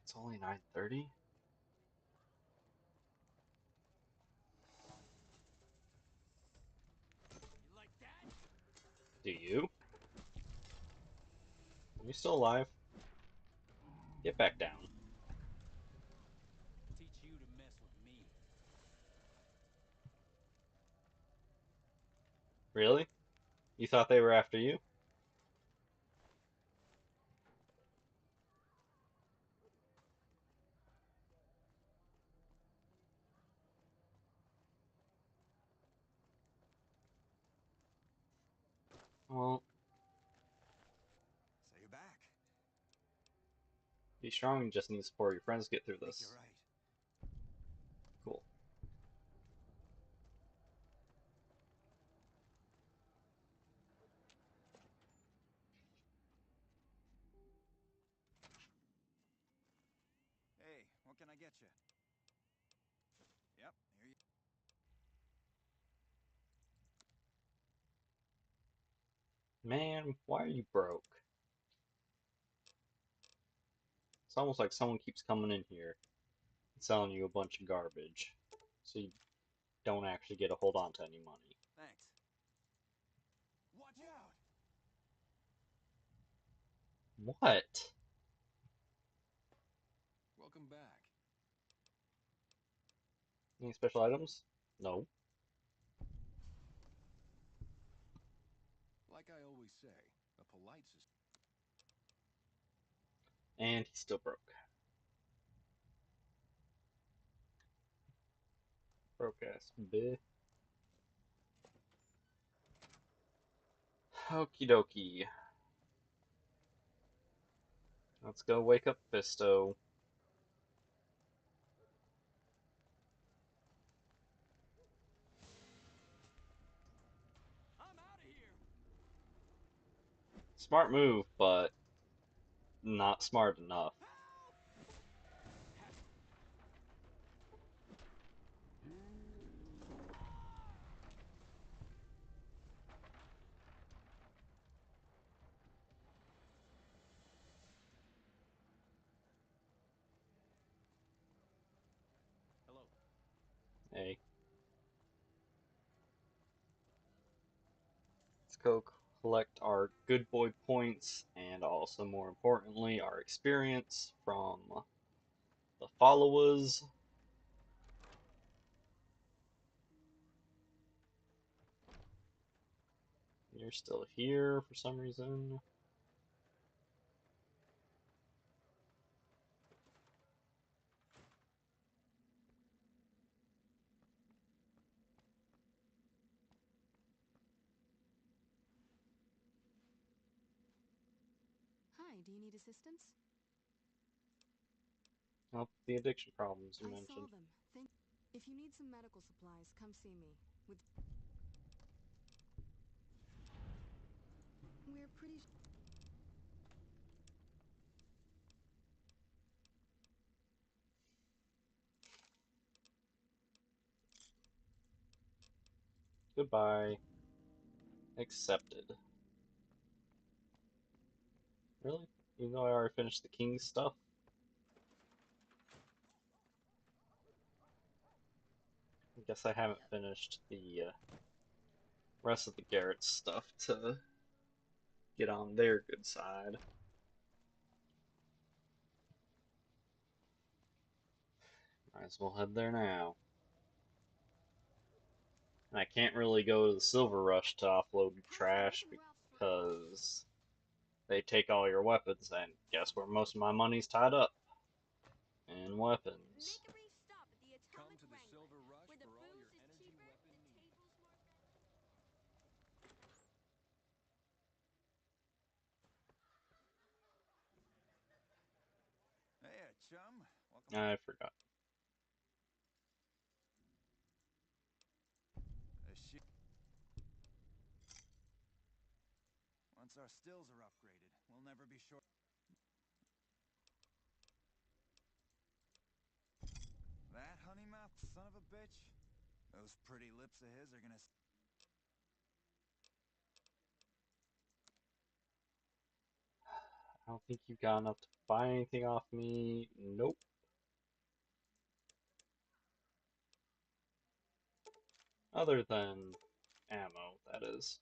It's only 9:30. You like that? Do you? Are you still alive? Get back down. Teach you to mess with me. Really? You thought they were after you? Well, So you're back. be strong and just need support. Your friends get through I think you're this. right. Cool. Hey, what can I get you? Yep, here you. Man, why are you broke? It's almost like someone keeps coming in here and selling you a bunch of garbage, so you don't actually get a hold on to any money. Thanks. Watch out! What? Welcome back. Any special items? No. Like I always say, a polite society. And he's still broke. Broke ass bitch. Okie dokie. Let's go wake up Fisto. I'm out of here. Smart move, but not smart enough. Help! Hello. Hey, let's go collect our good boy points and also, more importantly, our experience from the followers. You're still here for some reason. Hi, do you need assistance? Help the addiction problems you I mentioned. saw them. Thank. If you need some medical supplies, come see me. We're pretty. Goodbye. Accepted. Really? Even though I already finished the king's stuff? I guess I haven't finished the rest of the Garrett stuff to get on their good side. Might as well head there now. And I can't really go to the Silver Rush to offload How's it trash looking, Ralph? because they take all your weapons, and guess where most of my money's tied up? In weapons. Make a brief stop at the Come Atomic to the Wrangler, Silver Rush where the for all your booze is energy cheaper, weapon the needs. tables more festive. Hey, chum. Welcome. I forgot. A shi Once our stills are upgraded, we'll never be short. That honey mouth son of a bitch. Those pretty lips of his are gonna. I don't think you got enough to buy anything off me. Nope. Other than ammo, that is.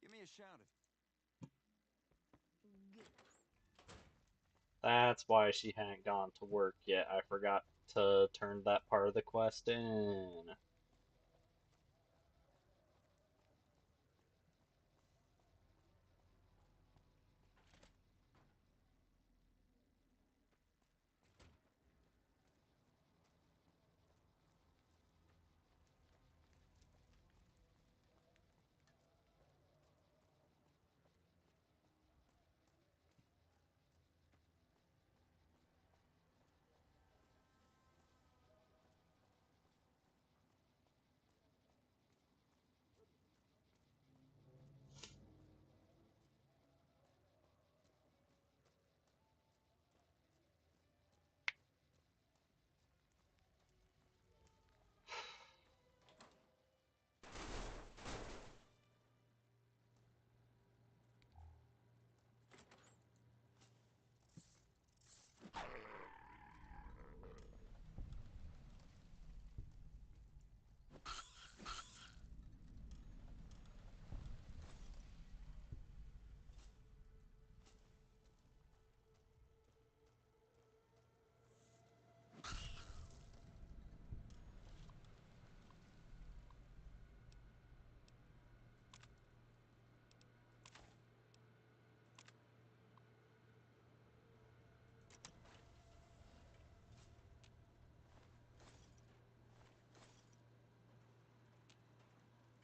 Give me a shout if. That's why she hadn't gone to work yet. I forgot to turn that part of the quest in.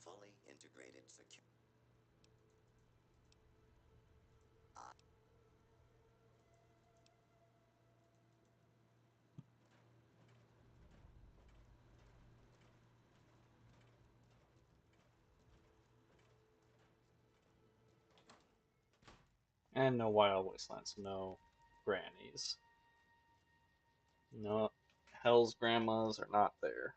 Fully integrated secure. And no wild wastelands, no grannies. No, Hell's grandmas are not there.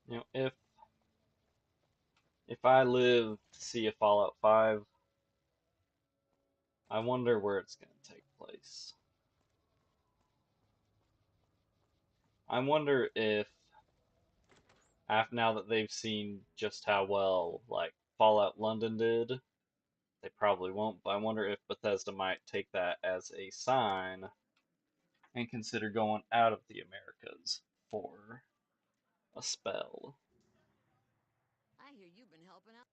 You know, if I live to see a Fallout 5, I wonder where it's going to take place. I wonder if, after now that they've seen just how well like Fallout London did, they probably won't, but I wonder if Bethesda might take that as a sign and consider going out of the Americas for a spell. I hear you've been helping out.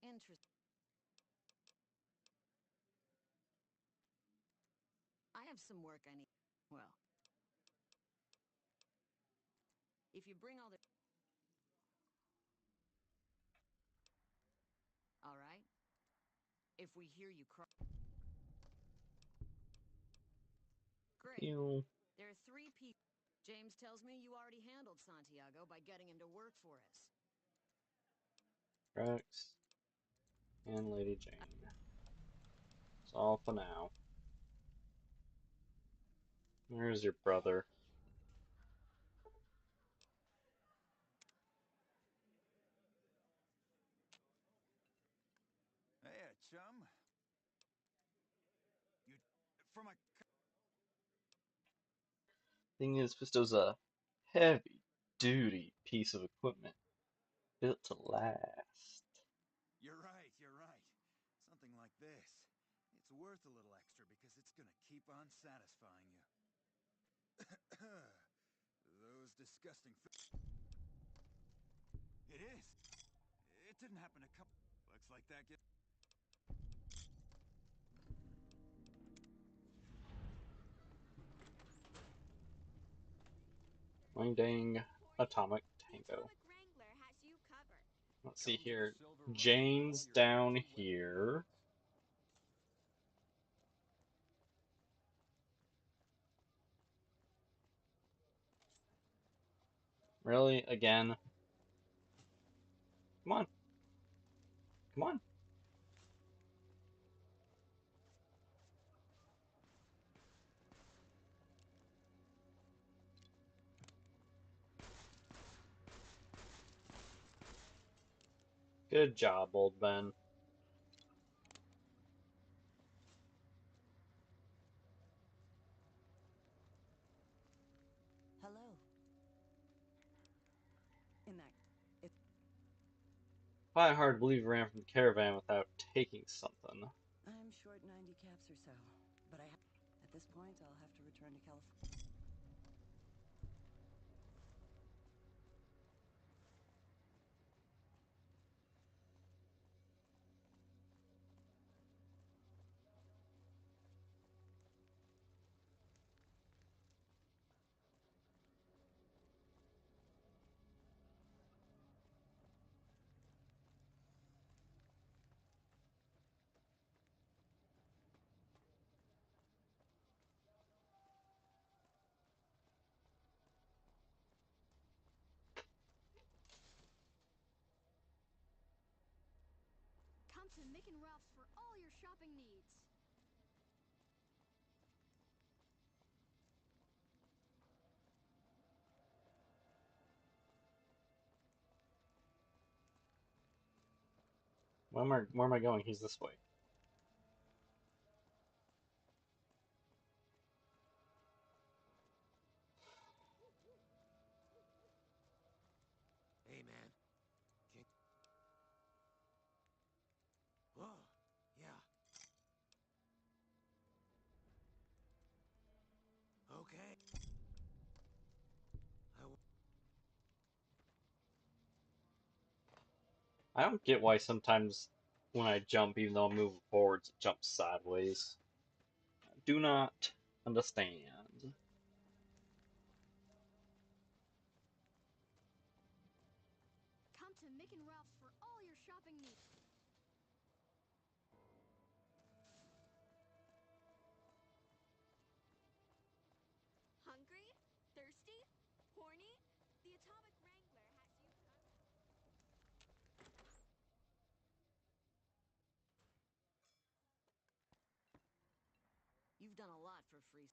Interesting. I have some work I need. Well, if you bring all the... All right? If we hear you cry... Great. You There are 3 people. James tells me you already handled Santiago by getting him to work for us. Rex and Lady Jane. It's all for now. There's your brother. Hey, chum. You from a Thing is, Fisto's a heavy duty piece of equipment built to last. You're right, you're right. Something like this. It's worth a little extra because it's gonna keep on satisfying you. Those disgusting It is. It didn't happen a couple... Looks like that get... Wang Dang Atomic The Tango. Atomic Wrangler has you covered. Let's see Come to the here. Silver Run for all Jane's your down energy weapon here. needs. Really? Again? Come on. Come on. Good job, old Ben. Hello. In that, it, Find it hard to believe you ran from the caravan without taking something. I'm short 90 caps or so, but at this point, I'll have to return to California. Come to Mick and Ralph's for all your shopping needs. Where am I going? He's this way. Hey, man. Can... Oh, yeah. Okay. I don't get why sometimes when I jump, even though I'm moving forwards, it jumps sideways. Do not understand. Come to Mick and Ralph's for all your shopping needs. Hungry? Thirsty? Horny? The Atomic Wrangler has you covered. You've done a lot for free.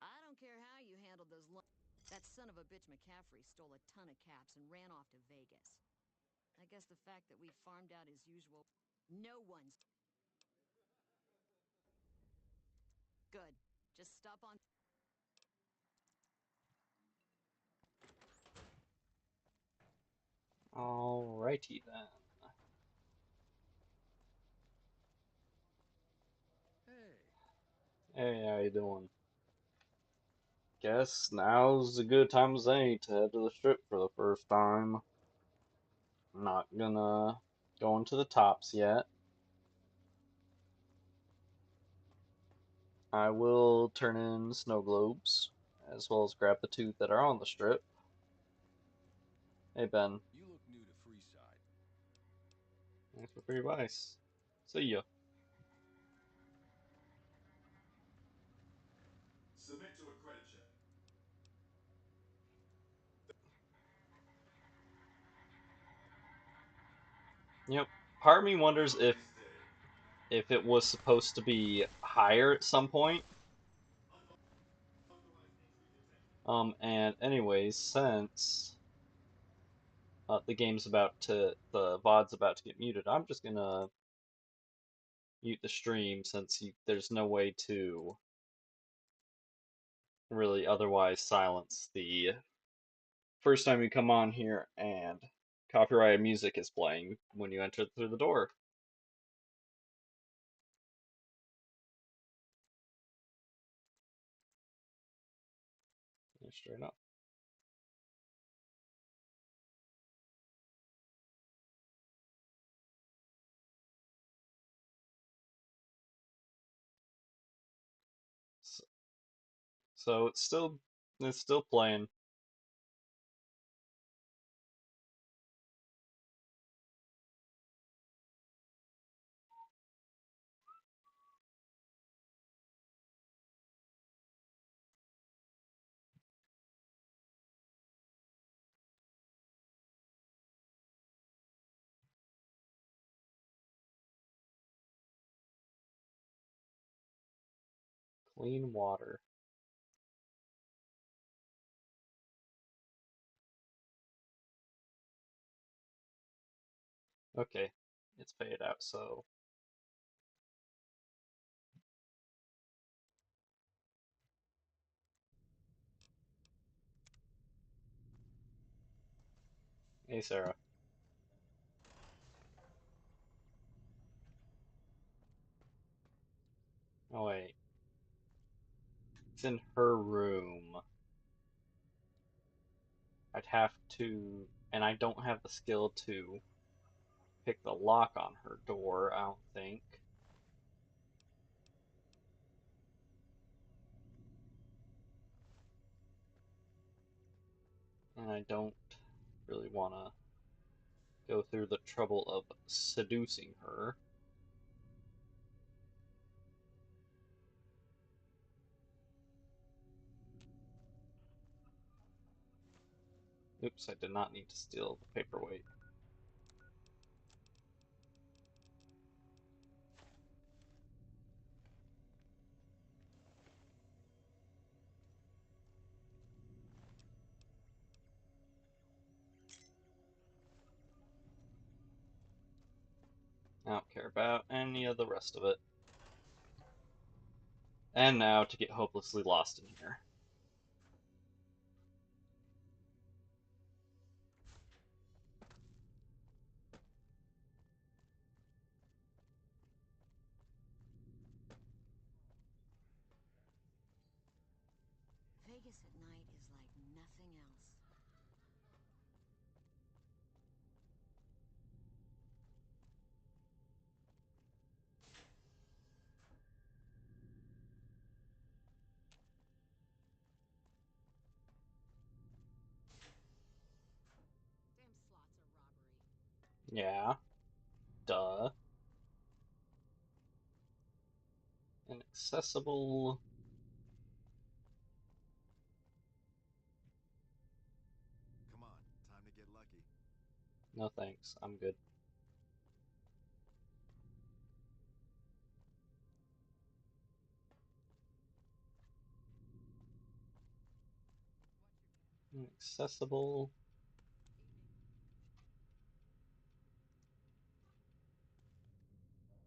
I don't care how you handled those. That son of a bitch McCaffrey stole a ton of caps and ran off to Vegas. I guess the fact that we farmed out his usual. No one's. Good. Just stop on. Alrighty then. Hey, Hey, how you doing? Guess now's a good time as any to head to the strip for the first time. I'm not gonna go into the tops yet. I will turn in snow globes, as well as grab the two that are on the strip. Hey Ben, you look new to Freeside. thanks for free advice. See ya. Submit to a credit check. Yep. Part of me wonders Have a nice day. if it was supposed to be higher at some point. Unauthorized entry detected. And anyways, since the VOD's about to get muted, I'm just gonna mute the stream since there's no way to really otherwise silence the first time you come on here and copyrighted music is playing when you enter through the door. Straight up. So, so it's still playing. Clean water. Okay, it's faded out, so hey Sarah. Oh wait, it's in her room. I'd have to, and I don't have the skill to pick the lock on her door, I don't think. And I don't really want to go through the trouble of seducing her. Oops, I did not need to steal the paperweight. I don't care about any of the rest of it. And now to get hopelessly lost in here. Vegas at night is like nothing else. Damn slots are robbery. Yeah, duh. Inaccessible. Come on, time to get lucky. No thanks, I'm good. Inaccessible.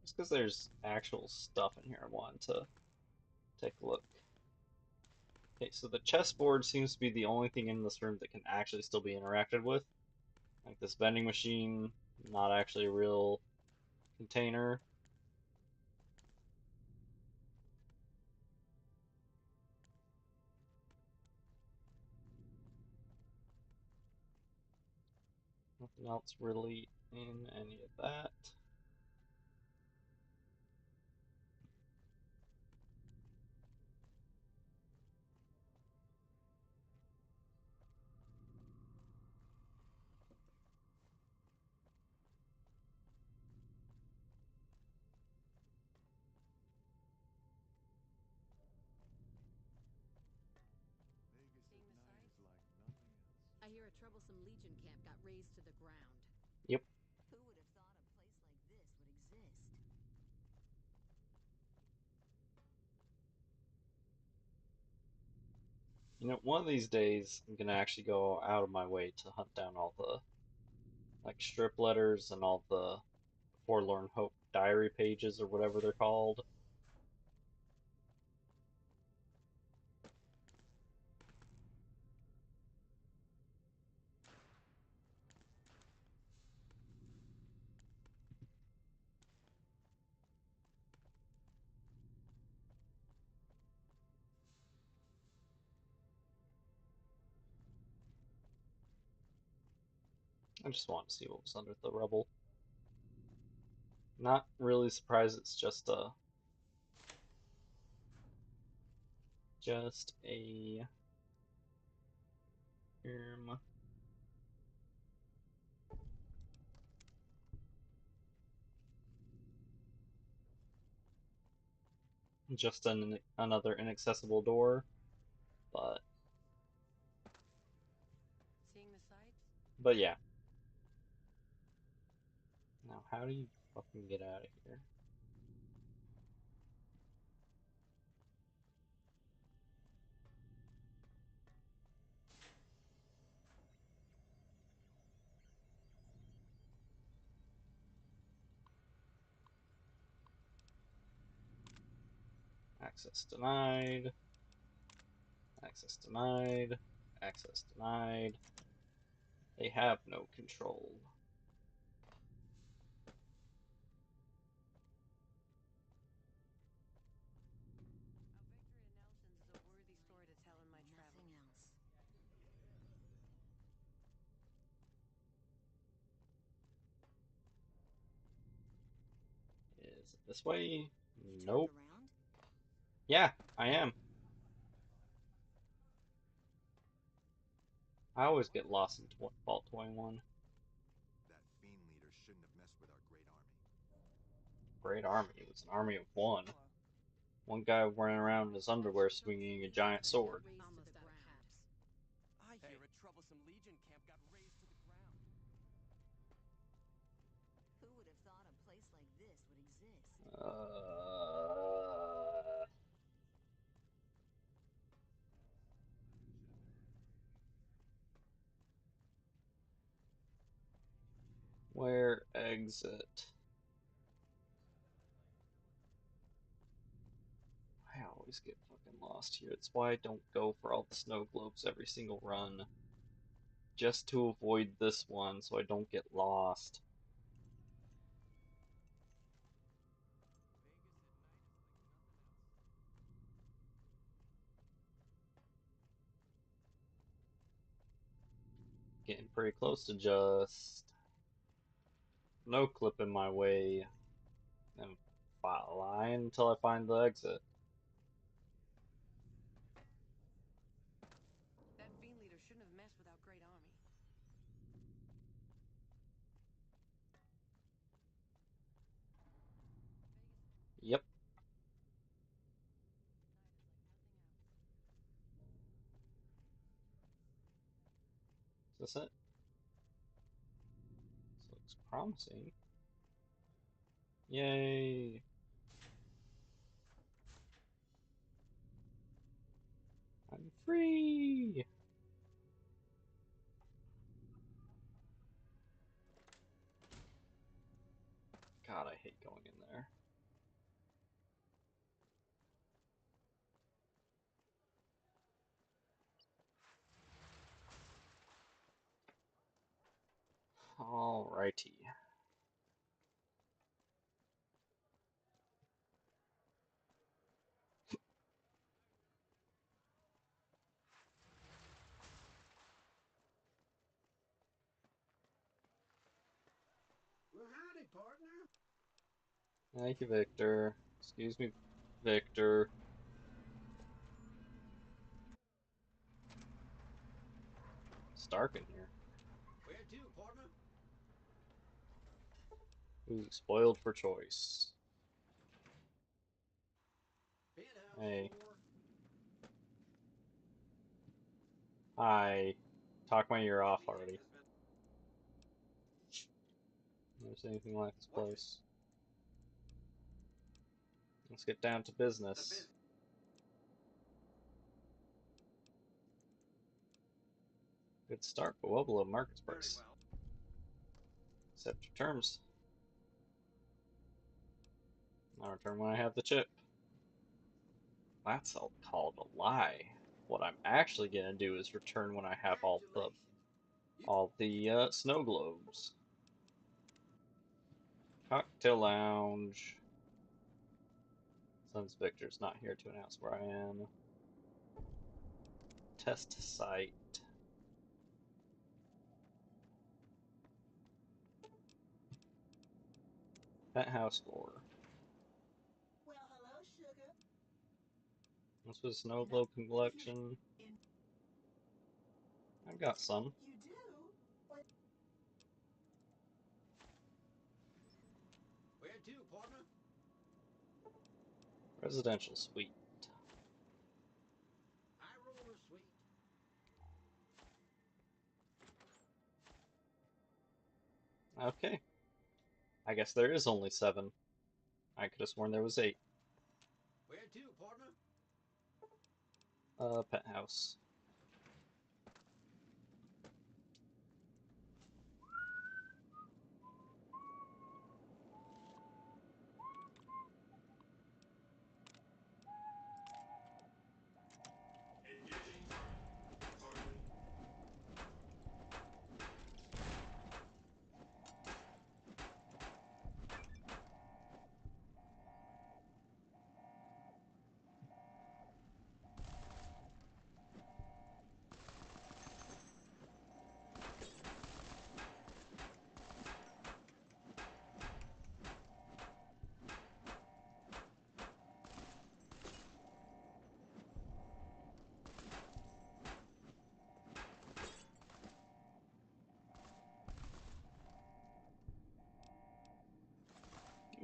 Just because there's actual stuff in here I wanted to take a look. Okay, so the chessboard seems to be the only thing in this room that can actually still be interacted with. Like this vending machine, not actually a real container. Nothing else really in any of that. Vegas Seeing at the night is sights? like nothing else. I hear a troublesome Legion camp got razed to the ground. Yep. Who would have thought a place like this would exist? You know, one of these days I'm gonna actually go out of my way to hunt down all the like strip letters and all the Forlorn Hope diary pages or whatever they're called. I just want to see what was under the rubble. Not really surprised it's just a just another inaccessible door, but Seeing the sights? yeah. Now how do you fucking get out of here? Access denied. Access denied. Access denied. They have no control. Our victory in Nelson's is a worthy story to tell in my travels. Nothing else. Is it this way? You turned Nope. around? Yeah, I am. I always get lost in Vault 21. That fiend leader shouldn't have messed with our great army. Great army. It was an army of one. Hello. One guy running around in his underwear swinging a giant sword. Almost out of caps. I hear a troublesome Legion camp got razed to the ground. Who would have thought a place like this would exist? Where exit? I always get fucking lost here. It's why I don't go for all the snow globes every single run. Just to avoid this one so I don't get lost. Vegas at night is like nothing else. Getting pretty close to just no clip in my way and fly until I find the exit. That fiend leader shouldn't have messed with our great army. Yep. Is this it? This looks promising. Yay. I'm free. God, I hate going in there. Alrighty. Well, howdy, partner. Thank you, Victor. Excuse me, Victor. It's dark in here. Where to, partner? Ooh, spoiled for choice. Penthouse Hey. floor. Hi. Talk my ear off Meeting already. has been. There's anything like this Watch it. place. Let's get down to The business. biz. Good start, but well below market Very price. well. Accept your terms. I'll return when I have the chip. That's all called a lie. What I'm actually gonna do is return when I have Congratulations. all the snow globes. Cocktail lounge. Since Victor's not here to announce where I am. Test site. Penthouse floor. Well, hello, sugar. This was snow globe collection. I've got some. You do? What? Where to, partner? Residential suite. High roller suite. Okay. I guess there is only 7. I could have sworn there was 8. Where to, partner? Penthouse.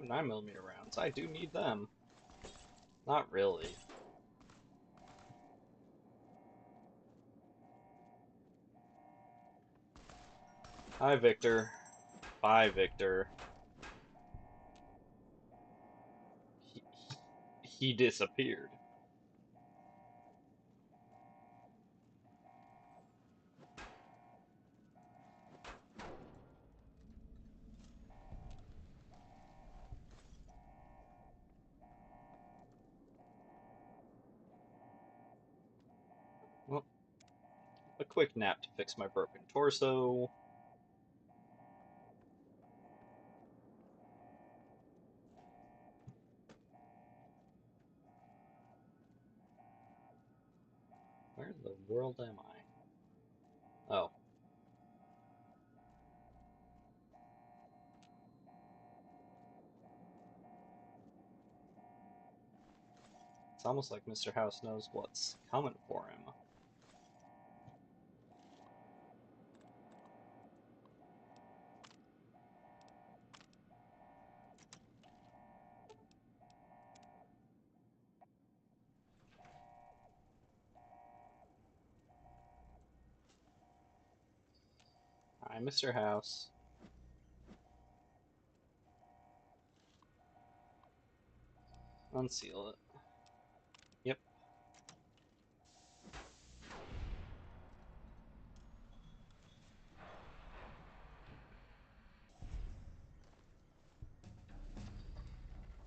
Ooh, 9mm rounds. I do need them. Not really. Hi, Victor. Bye, Victor. He disappeared. Well, a quick nap to fix my broken torso. Where in the world am I? Oh. It's almost like Mr. House knows what's coming for him. Hi, Mr. House. Unseal it. Yep.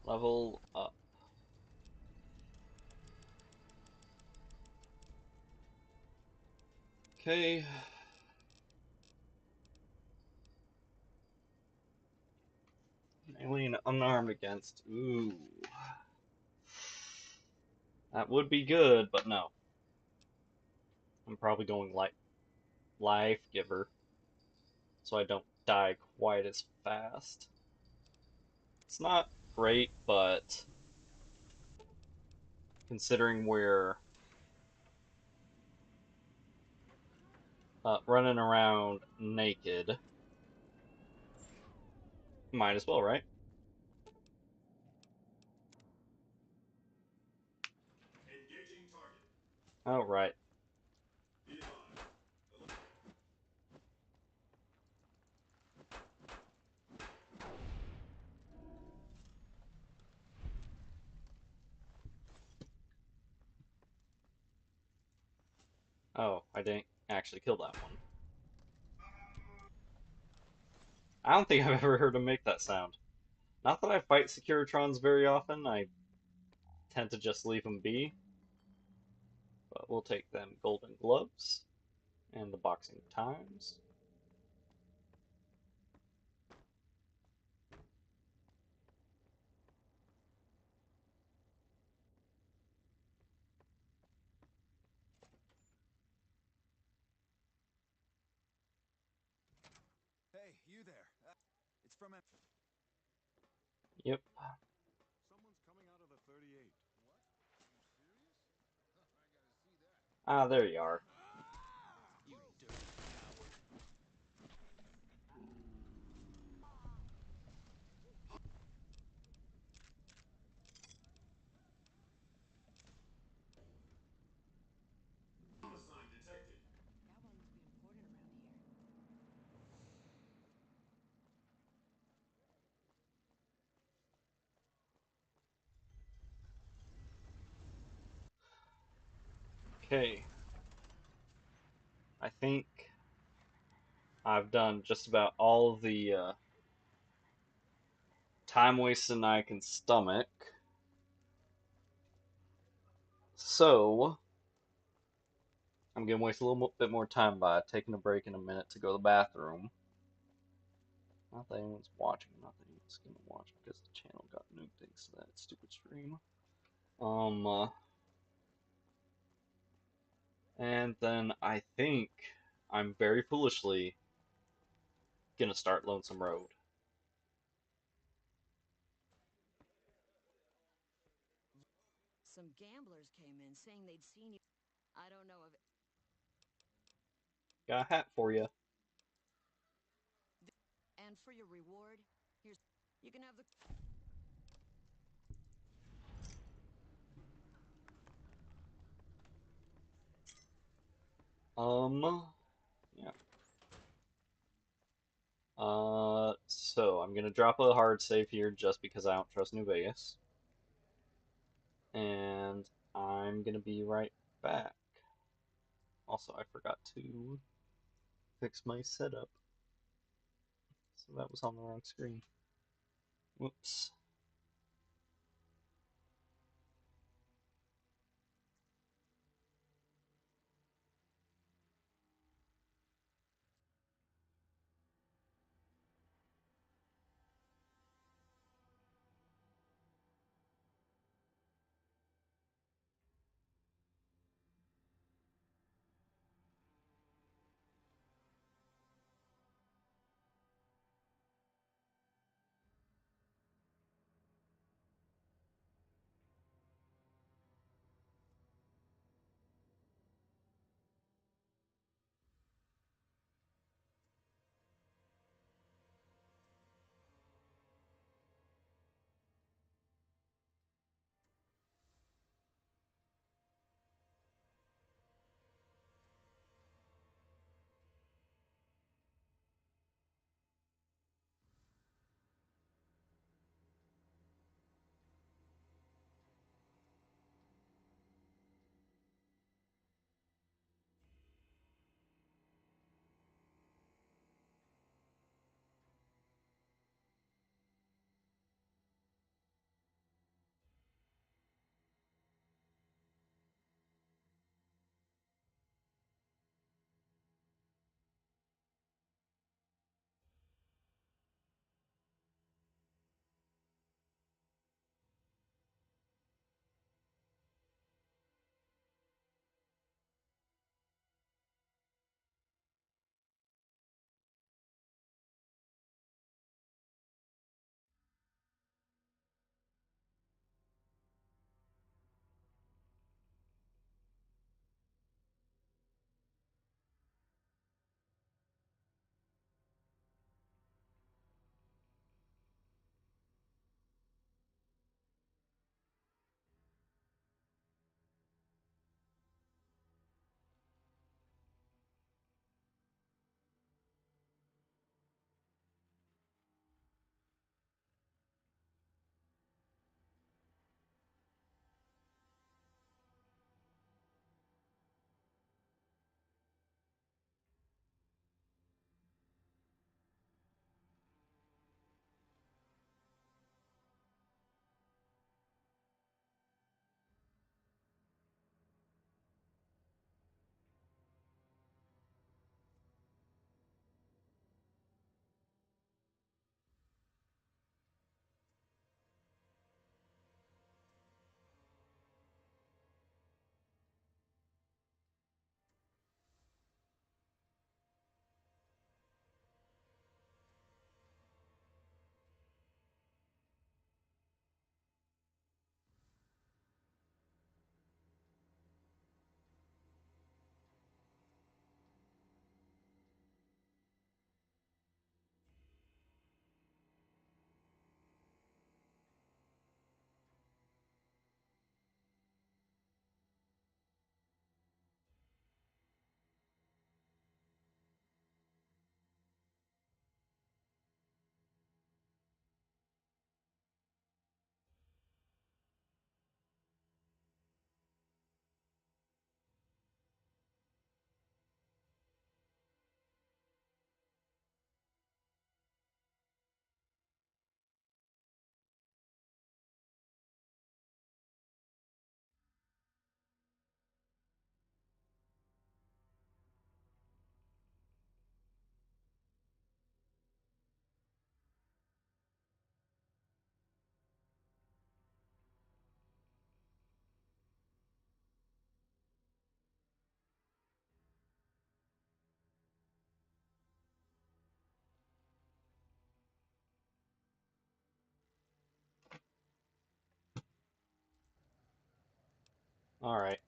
Level up. Okay. Alien unarmed against. Ooh. That would be good, but no. I'm probably going life giver, so I don't die quite as fast. It's not great, but considering we're running around naked, might as well, right? Engaging target. Oh, right. Be advised. Oh, I didn't actually kill that one. I don't think I've ever heard him make that sound. Not that I fight Securitrons very often, I tend to just leave them be. But we'll take them golden gloves and the boxing times. Hey, you there. It's from a... Yep. Someone's coming out of the 38. What? Are you serious? I gotta see that. Ah, there you are. You dirty coward. Homicide detected. That one must be important around here. Okay. I think I've done just about all of the time wasting I can stomach. So, I'm gonna waste a little bit more time by taking a break in a minute to go to the bathroom. Not that anyone's watching, not that anyone's gonna watch because the channel got nuked thanks to that stupid stream. Um, and then I think I'm very foolishly gonna start Lonesome Road. Some gamblers came in saying they'd seen you. I don't know if. Got a hat for you. And for your reward, here's. You can have the. Yeah. So I'm gonna drop a hard save here just because I don't trust New Vegas. And I'm gonna be right back. Also, I forgot to fix my setup. So that was on the wrong screen. Whoops. Alright.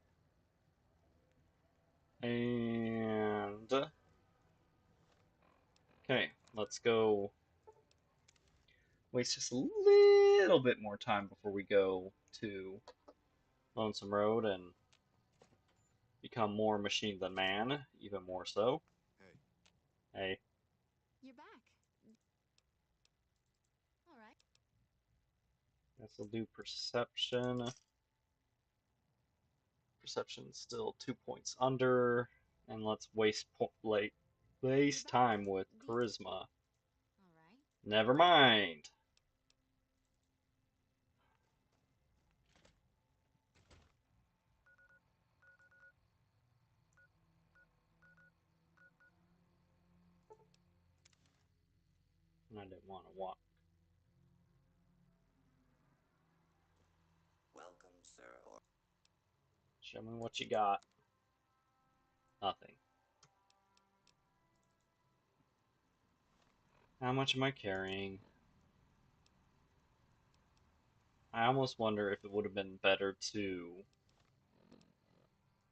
And okay, let's go waste just a little bit more time before we go to Lonesome Road and become more machine than man, even more so. Hey, Hey, You're back. All right. guess I'll do perception. Perception's still 2 points under, and let's waste You're back. time with charisma. All right. Never mind. I didn't want to walk. Welcome, sir. Or Show me what you got. Nothing. How much am I carrying? I almost wonder if it would have been better to,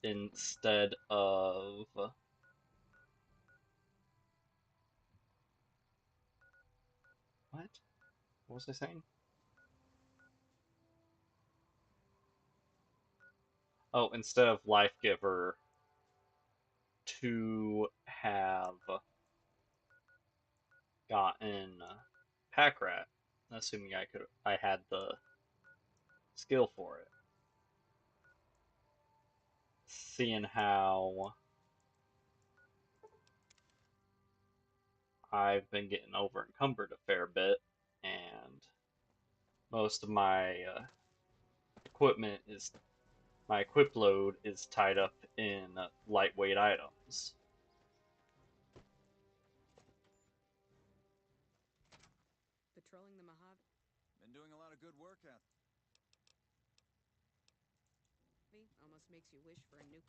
instead of what? What was I saying? Oh, instead of Life Giver, to have gotten Pack Rat, assuming I had the skill for it. Seeing how I've been getting over encumbered a fair bit, and most of my equipment is my equip load is tied up in lightweight items. Patrolling the Mojave been doing a lot of good work out. almost makes you wish for a new...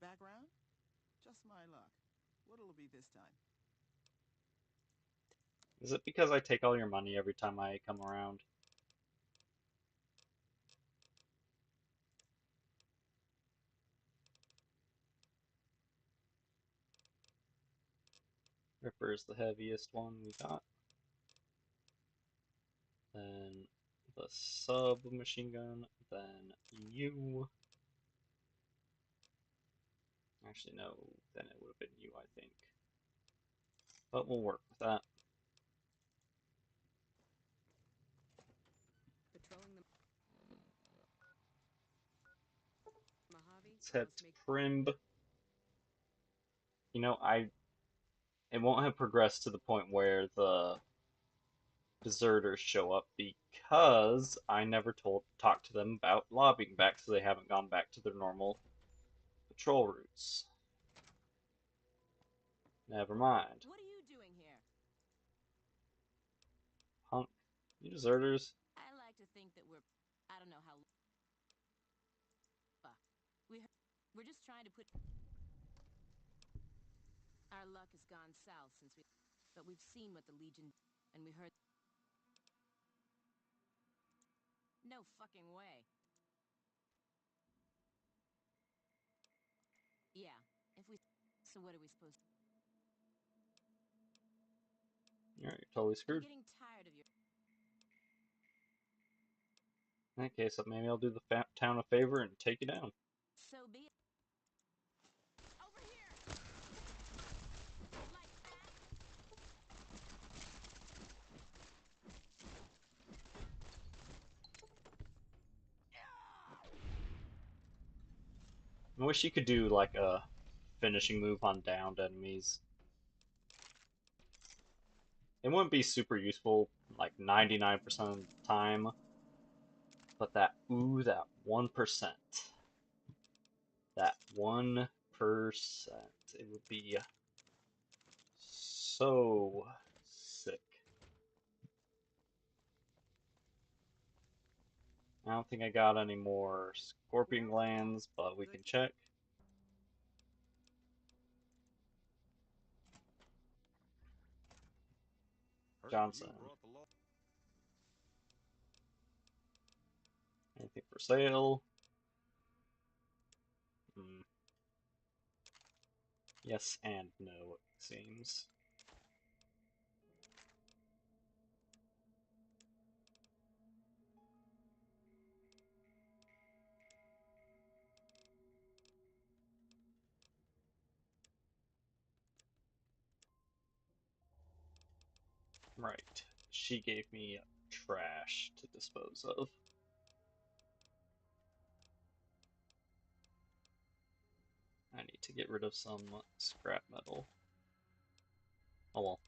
Background? Just my luck. What'll it be this time? Is it because I take all your money every time I come around? Ripper is the heaviest one we got. Then the submachine gun, then you. Actually, no, then it would have been you, I think. But we'll work with that. Patrolling the Mojave Let's head almost to makes... Primb. You know, it won't have progressed to the point where the deserters show up because I never talked to them about lobbying back, so they haven't gone back to their normal patrol routes. Never mind. What are you doing here? Punk. You deserters. I like to think that we're... I don't know how... We're just trying to put... Our luck has gone south since we... But we've seen what the Legion... And we heard... No fucking way. Yeah, if we... So what are we supposed to... Alright, you're totally I'm screwed. getting tired of your... In that case, maybe I'll do the town a favor and take you down. So be it. Over here! Like that? I wish you could do like a finishing move on downed enemies. It wouldn't be super useful like 99% of the time, but that 1%. That 1%. It would be so sick. I don't think I got any more scorpion glands, but we can check. Johnson. Anything for sale? Yes and no, it seems. Right. She gave me trash to dispose of. I need to get rid of some scrap metal. Oh well.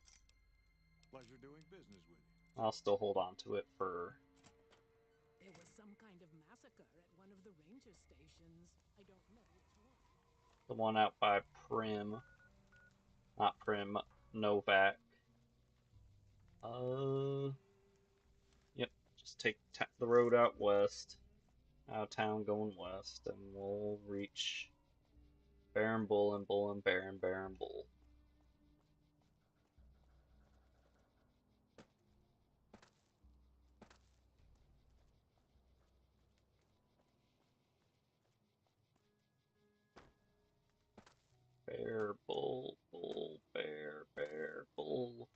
Pleasure doing business with you. I'll still hold on to it for There was some kind of massacre at one of the ranger stations. I don't know which one. the one out by Prim. Not Prim, Novak. Yep. Just take the road out west. Out of town going west, and we'll reach Baron Bull and Bull and Baron Bull. Bear, bull, bull, bear, bull.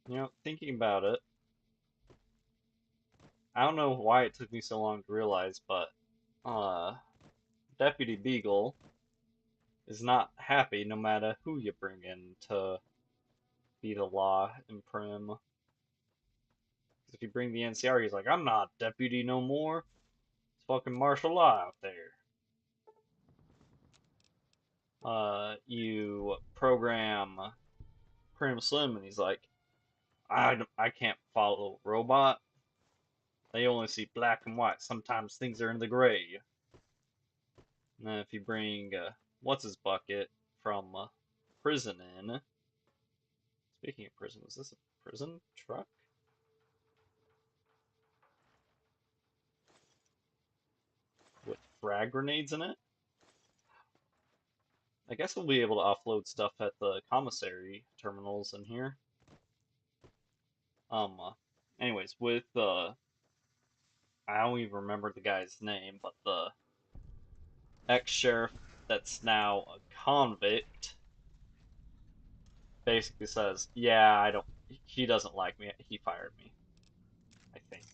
You know, thinking about it, I don't know why it took me so long to realize, but uh, Deputy Beagle is not happy no matter who you bring in to be the law in Prim. 'Cause if you bring the NCR, he's like, I'm not deputy no more. It's fucking martial law out there. You program Prim Slim, and he's like, I can't follow robot. They only see black and white. Sometimes things are in the gray. And then if you bring what's his bucket from prison in. Speaking of prison, is this a prison truck with frag grenades in it? I guess we'll be able to offload stuff at the commissary terminals in here. Um. Uh, Anyways, with I don't even remember the guy's name, but the ex-sheriff that's now a convict basically says, "Yeah, I don't. He doesn't like me. He fired me. I think."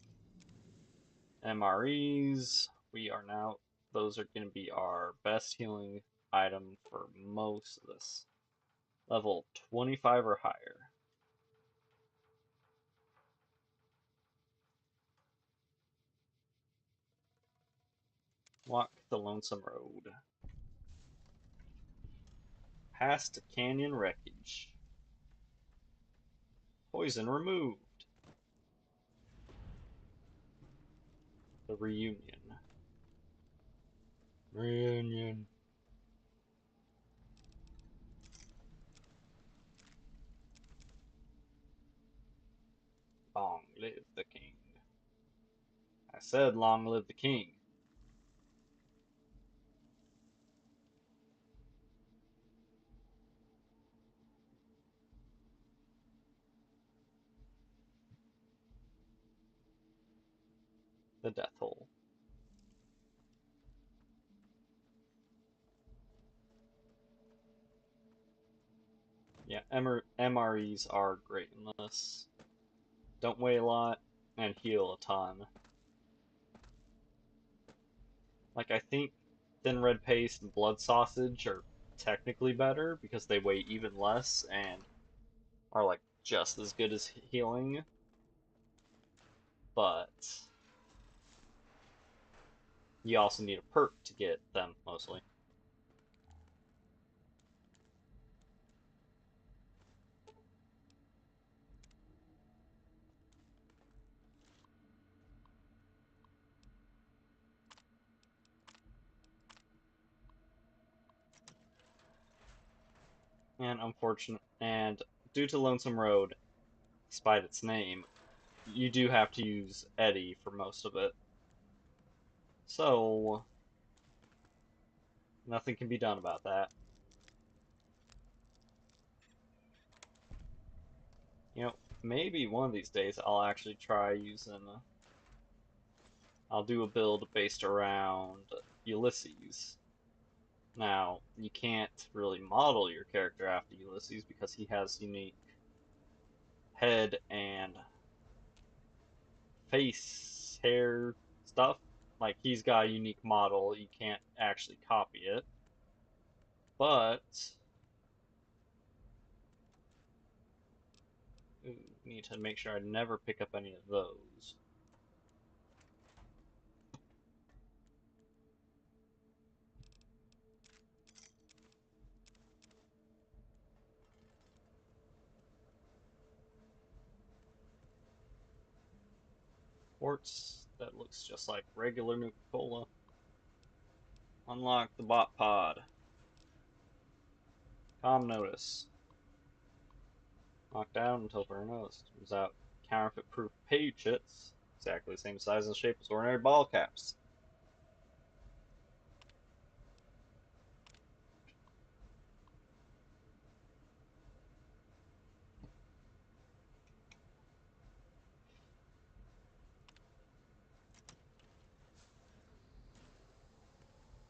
MREs. We are now. Those are going to be our best healing item for most of this. Level 25 or higher. Walk the lonesome road. Past canyon wreckage. Poison removed. The reunion. Reunion. Long live the king. I said long live the king. The death hole. Yeah, MREs are great in this. Don't weigh a lot and heal a ton. Like, I think thin red paste and blood sausage are technically better because they weigh even less and are like just as good as healing, but you also need a perk to get them mostly. And due to Lonesome Road, despite its name, you do have to use Eddie for most of it. So nothing can be done about that. You know, maybe one of these days I'll actually try using I'll do a build based around Ulysses. Now, you can't really model your character after Ulysses because he has unique head and face, hair stuff. Like, he's got a unique model. You can't actually copy it. But, ooh, need to make sure I never pick up any of those. Quartz that looks just like regular Nuka-Cola. Unlock the bot pod. Com notice. Locked down until further notice. Turns out counterfeit proof page hits. Exactly the same size and shape as ordinary ball caps.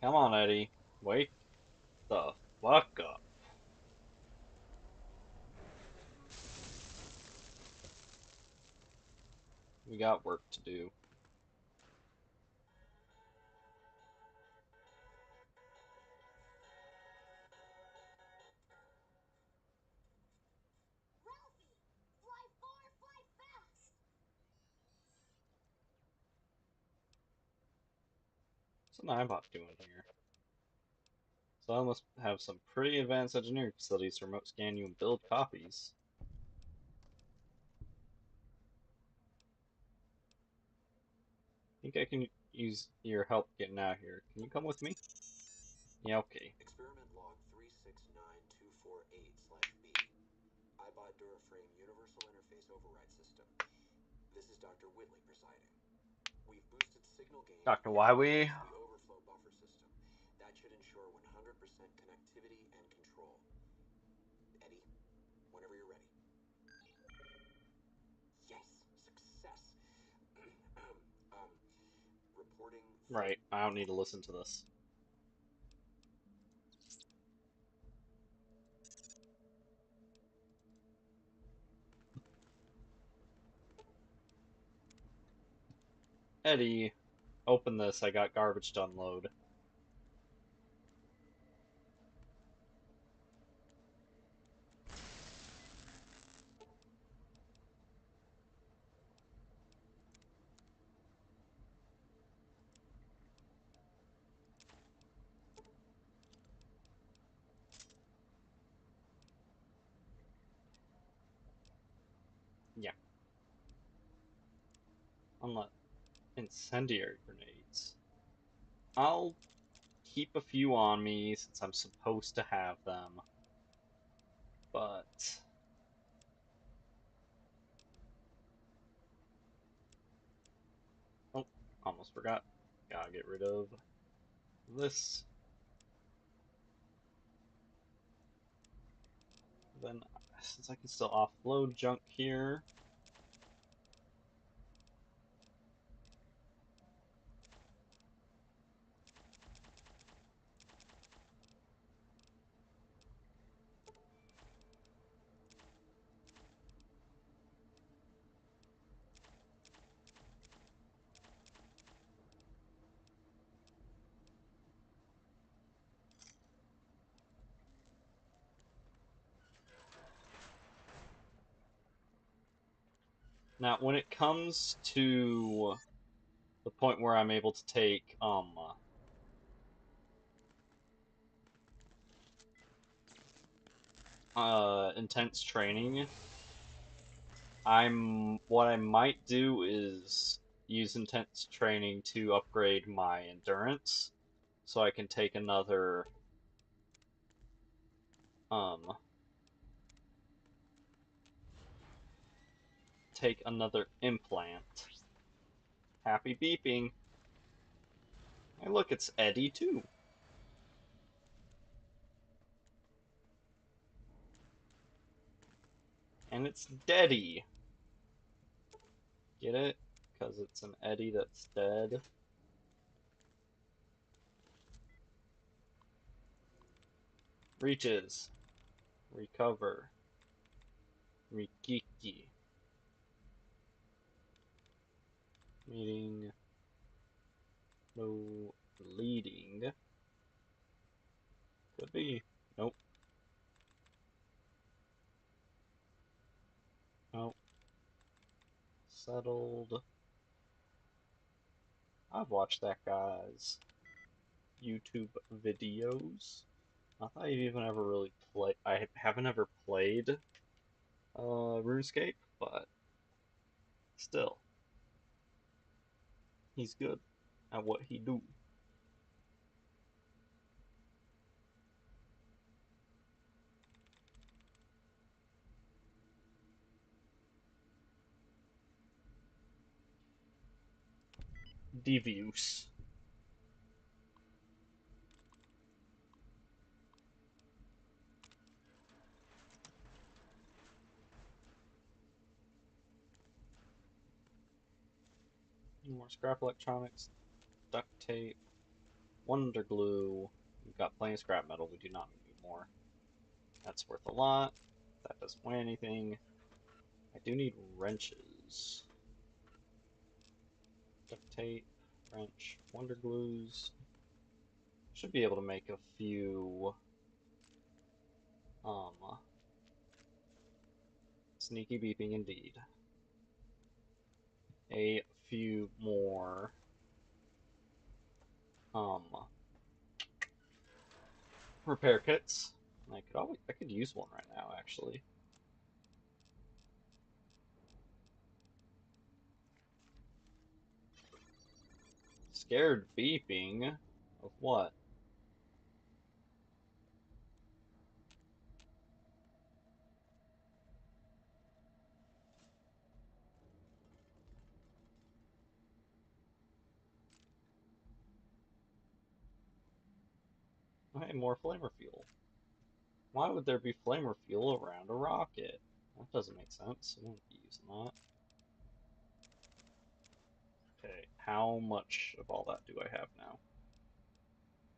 Come on, Eddie. Wake the fuck up. We got work to do. Ralphie! Fly far, fly fast! What's an iBot doing here? So I must have some pretty advanced engineering facilities to remote scan you and build copies. I think I can use your help getting out of here. Can you come with me? Yeah, okay. Experiment log 369248/B. iBot Duraframe Universal Interface Override System. This is Dr. Whitley presiding. We've boosted signal gain Dr. and Wiley. enhanced the overflow buffer system. That should ensure 100% connectivity and control. Eddie, whenever you're ready. Yes, success. Reporting. Right, I don't need to listen to this. Eddie, open this. I got garbage to unload. Yeah. Unlock incendiary grenades. I'll keep a few on me since I'm supposed to have them. But oh, almost forgot. Gotta get rid of this. Then, since I can still offload junk here. Now, when it comes to the point where I'm able to take intense training, what I might do is use intense training to upgrade my endurance, so I can take another implant. Happy beeping. Hey, look, it's Eddie too. And it's Deady. Get it? Because it's an Eddie that's dead. Breaches. Recover. Rikiki. Meeting. No bleeding. Could be. Nope. Nope. Settled. I've watched that guy's YouTube videos. Not that I've even ever really played. I haven't ever played RuneScape, but still, he's good at what he do. Devious. More scrap electronics, duct tape, wonder glue. We've got plenty of scrap metal. We do not need more. That's worth a lot. That doesn't weigh anything. I do need wrenches. Duct tape, wrench, wonder glues. Should be able to make a few sneaky beeping indeed. A few more repair kits. I could use one right now actually. Scared beeping of what? Hey, more flamer fuel. Why would there be flamer fuel around a rocket? That doesn't make sense. I wouldn't be using that. Okay, how much of all that do I have now?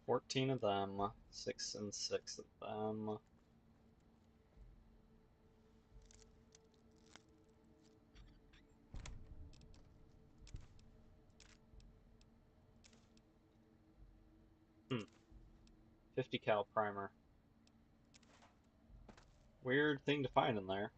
14 of them, 6 and 6 of them. Hmm. 50 cal primer. Weird thing to find in there.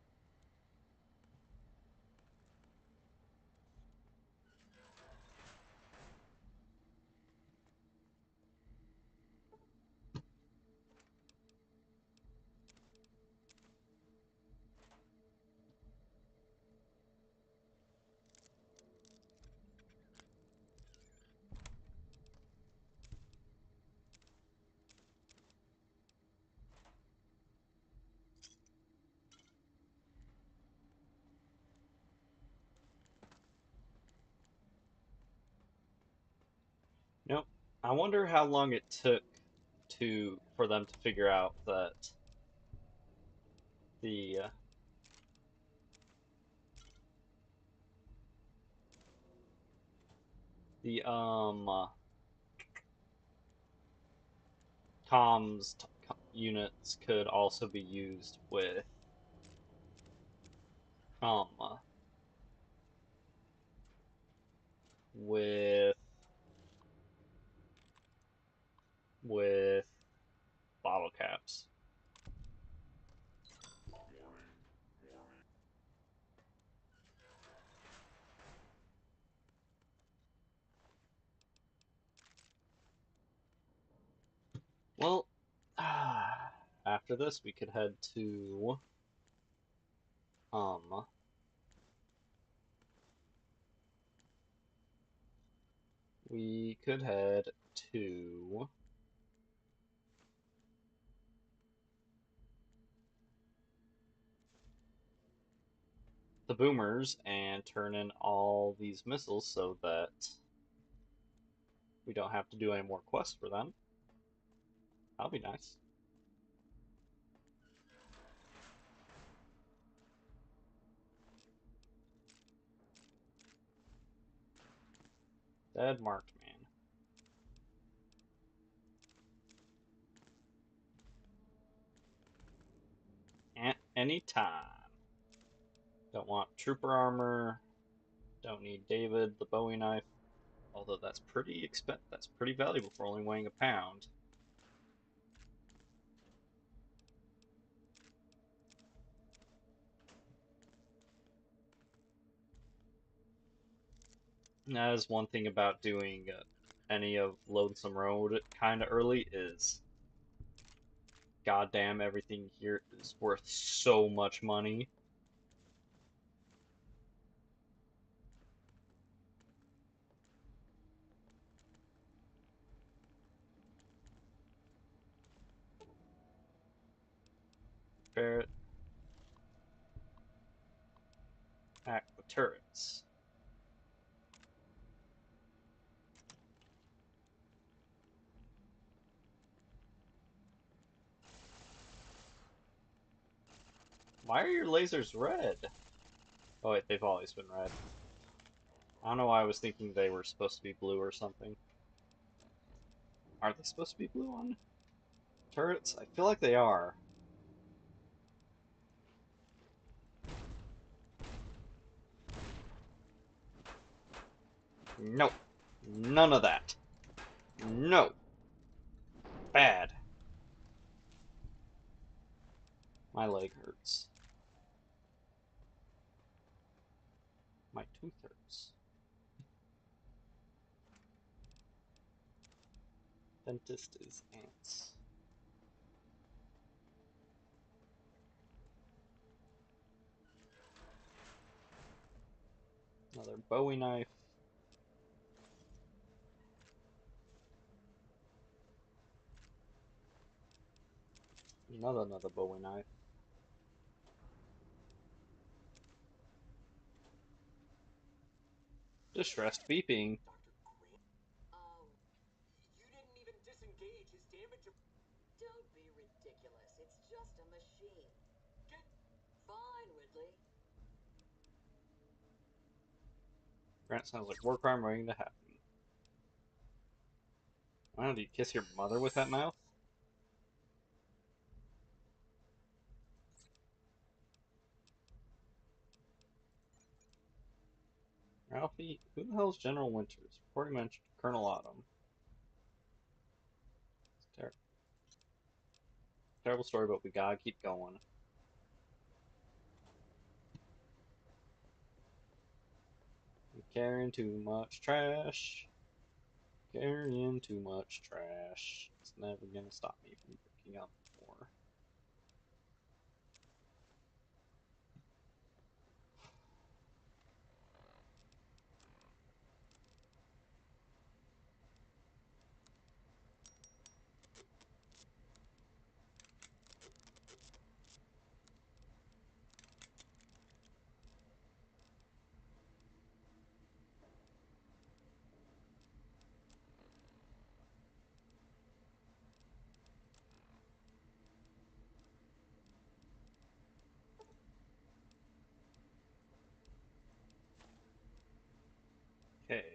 Nope. I wonder how long it took for them to figure out that the the comms units could also be used um with with bottle caps. Well, after this we could head to um we could head to the boomers and turn in all these missiles so that we don't have to do any more quests for them. That'll be nice. Dead marked man. anytime. Don't want trooper armor. Don't need David, the Bowie knife. Although that's that's pretty valuable for only weighing a pound. That is one thing about doing any of Lonesome Road kind of early is goddamn everything here is worth so much money. Ferret. Act the turrets. Why are your lasers red? Oh wait, they've always been red. I don't know why I was thinking they were supposed to be blue or something. Are they supposed to be blue on turrets? I feel like they are. No. None of that. No. Bad. My leg hurts. My tooth hurts. Dentist is ants. Another Bowie knife. Another Bowie knife. Distressed beeping. You didn't even disengage his damage. Don't be ridiculous. It's just a machine. Get Fine, Whitley. Grant sounds like war crime waiting to happen. Why don't you kiss your mother with that mouth? Ralphie, who the hell is General Winters? Reporting mentioned Colonel Autumn. Ter Terrible story, but we gotta keep going. I'm carrying too much trash. Carrying too much trash. It's never gonna stop me from picking up more. Okay.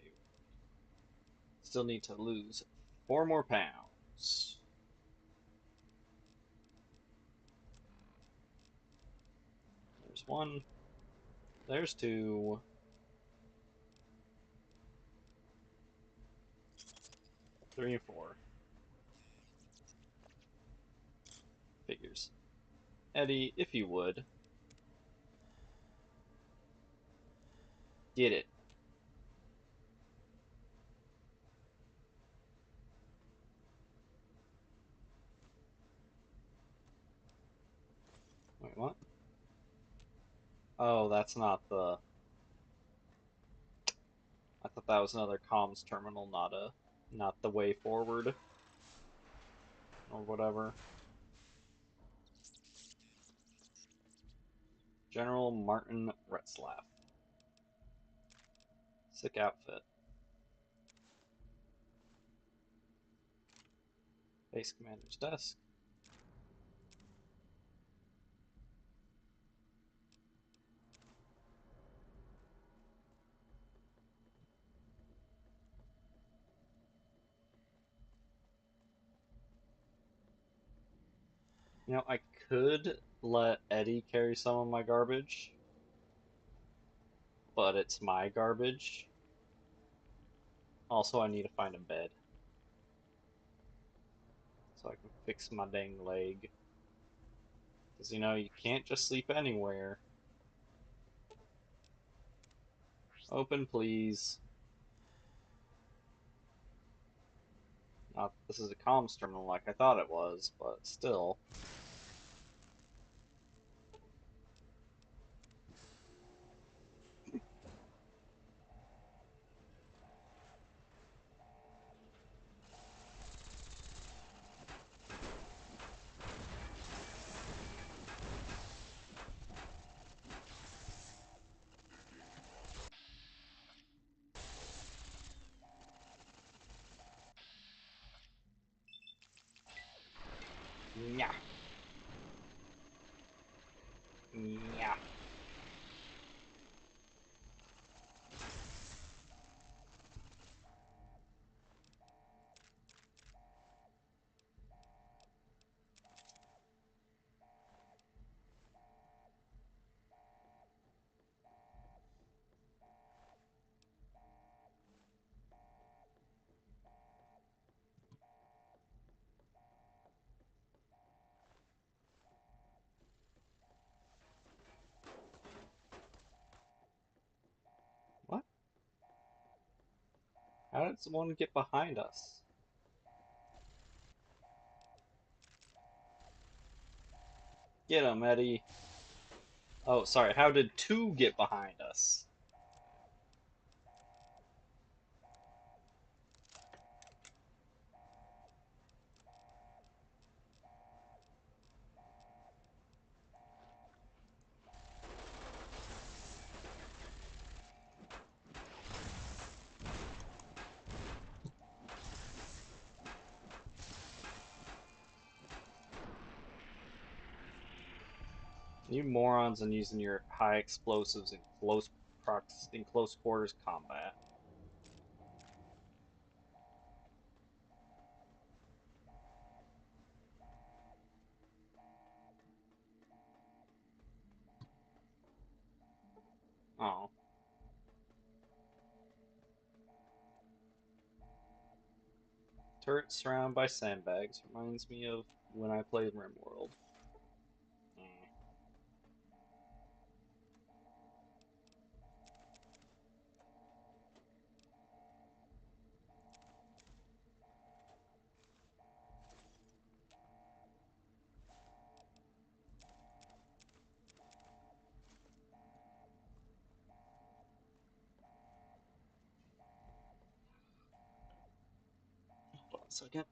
Still need to lose 4 more pounds. There's 1. There's 2. 3 and 4. Figures. Eddie, if you would. Get it. Wait, what? Oh, that's not the... I thought that was another comms terminal, not the way forward. Or whatever. General Martin Retzlaff. Sick outfit. Base commander's desk. You know, I could let Eddie carry some of my garbage, but it's my garbage. Also, I need to find a bed so I can fix my dang leg. Because, you know, you can't just sleep anywhere. Open, please. Not this is a comms terminal like I thought it was, but still. Yeah. Yeah. What? How did someone get behind us? Get him, Eddie. Oh, sorry. How did two get behind us? You morons and using your high explosives in close quarters combat. Oh. Turrets surrounded by sandbags reminds me of when I played RimWorld. Mm. Hold on a second.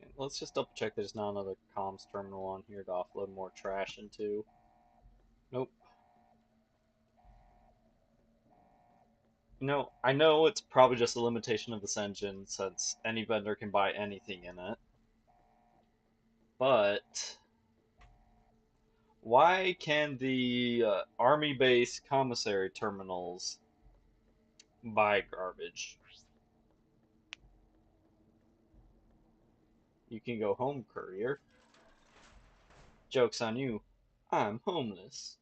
Okay, let's just double check there's not another comms terminal on here to offload more trash into. Nope. No, I know it's probably just a limitation of this engine since any vendor can buy anything in it. But why can the army base commissary terminals buy garbage? You can go home, courier. Joke's on you. I'm homeless.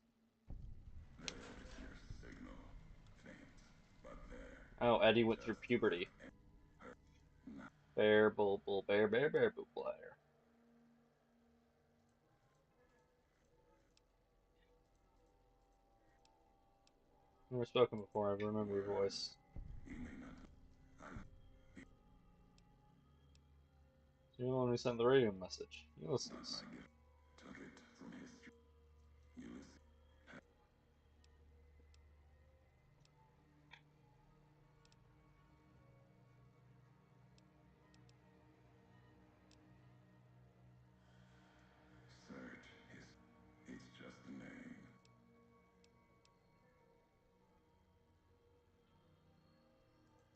Oh, Eddie went through puberty. Bear, bull, bull, bear, bear, bear, bull, bear. Never spoken before, I remember your voice. You're the one who sent the radio message. Ulysses.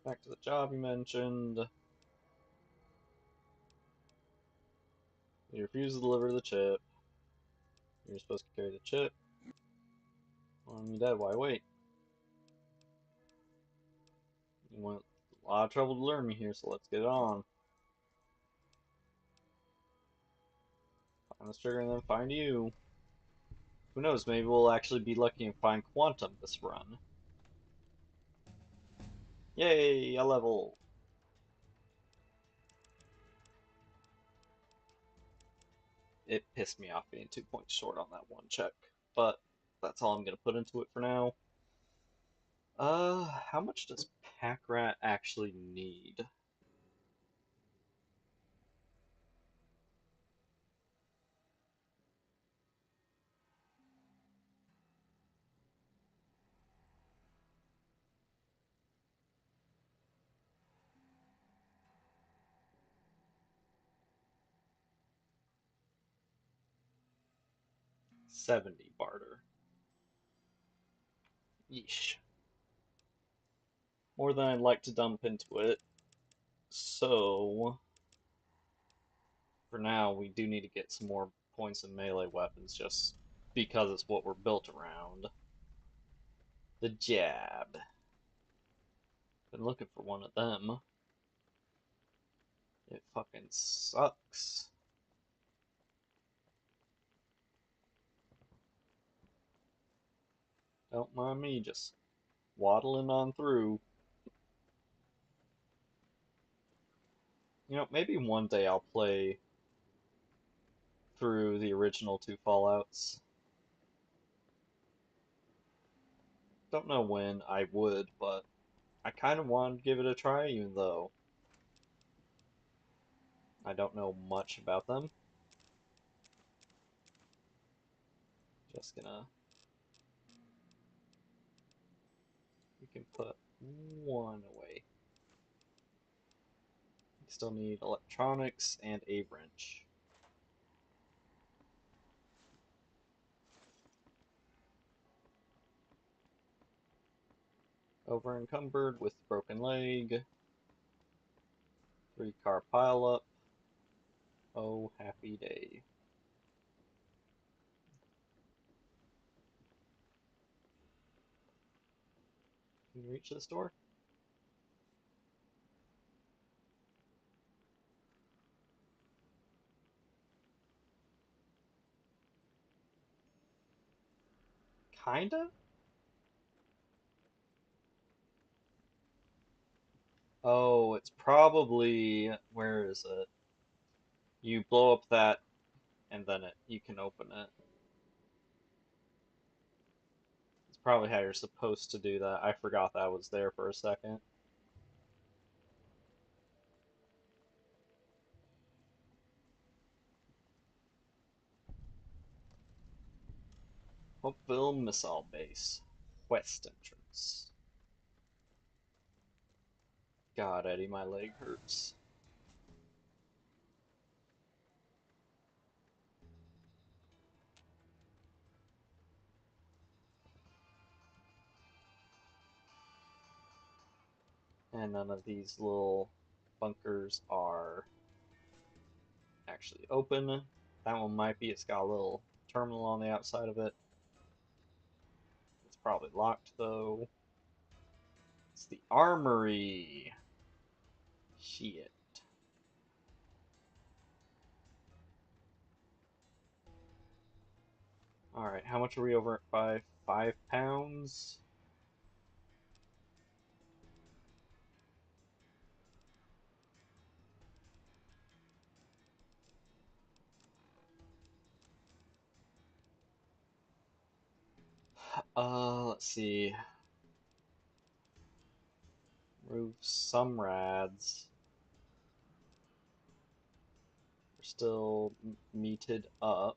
Back to the job you mentioned. You refuse to deliver the chip. You're supposed to carry the chip. Well, I'm dead. Why wait? You went a lot of trouble to lure me here, so let's get it on. Find the trigger and then find you. Who knows? Maybe we'll actually be lucky and find Quantum this run. Yay! A level. It pissed me off being 2 points short on that one check, but that's all I'm gonna put into it for now. How much does Pack Rat actually need? $70 barter. Yeesh. More than I'd like to dump into it. So, for now, we do need to get some more points in melee weapons just because it's what we're built around. The jab. Been looking for one of them. It fucking sucks. Don't mind me just waddling on through. You know, maybe one day I'll play through the original two Fallouts. Don't know when I would, but I kind of want to give it a try, even though I don't know much about them. Just gonna... We can put one away. We still need electronics and a wrench. Over encumbered with broken leg. 3-car pileup. Oh, happy day. Can you reach this door? Kinda? Oh, it's probably... Where is it? You blow up that, and then you can open it. It's probably how you're supposed to do that. I forgot that was there for a second. Hopeville Missile Base. West entrance. God, Eddie, my leg hurts. And none of these little bunkers are actually open. That one might be. It's got a little terminal on the outside of it. It's probably locked, though. It's the armory. Shit. Alright, how much are we over by? 5 pounds? Let's see. Remove some rads. We're still meated up.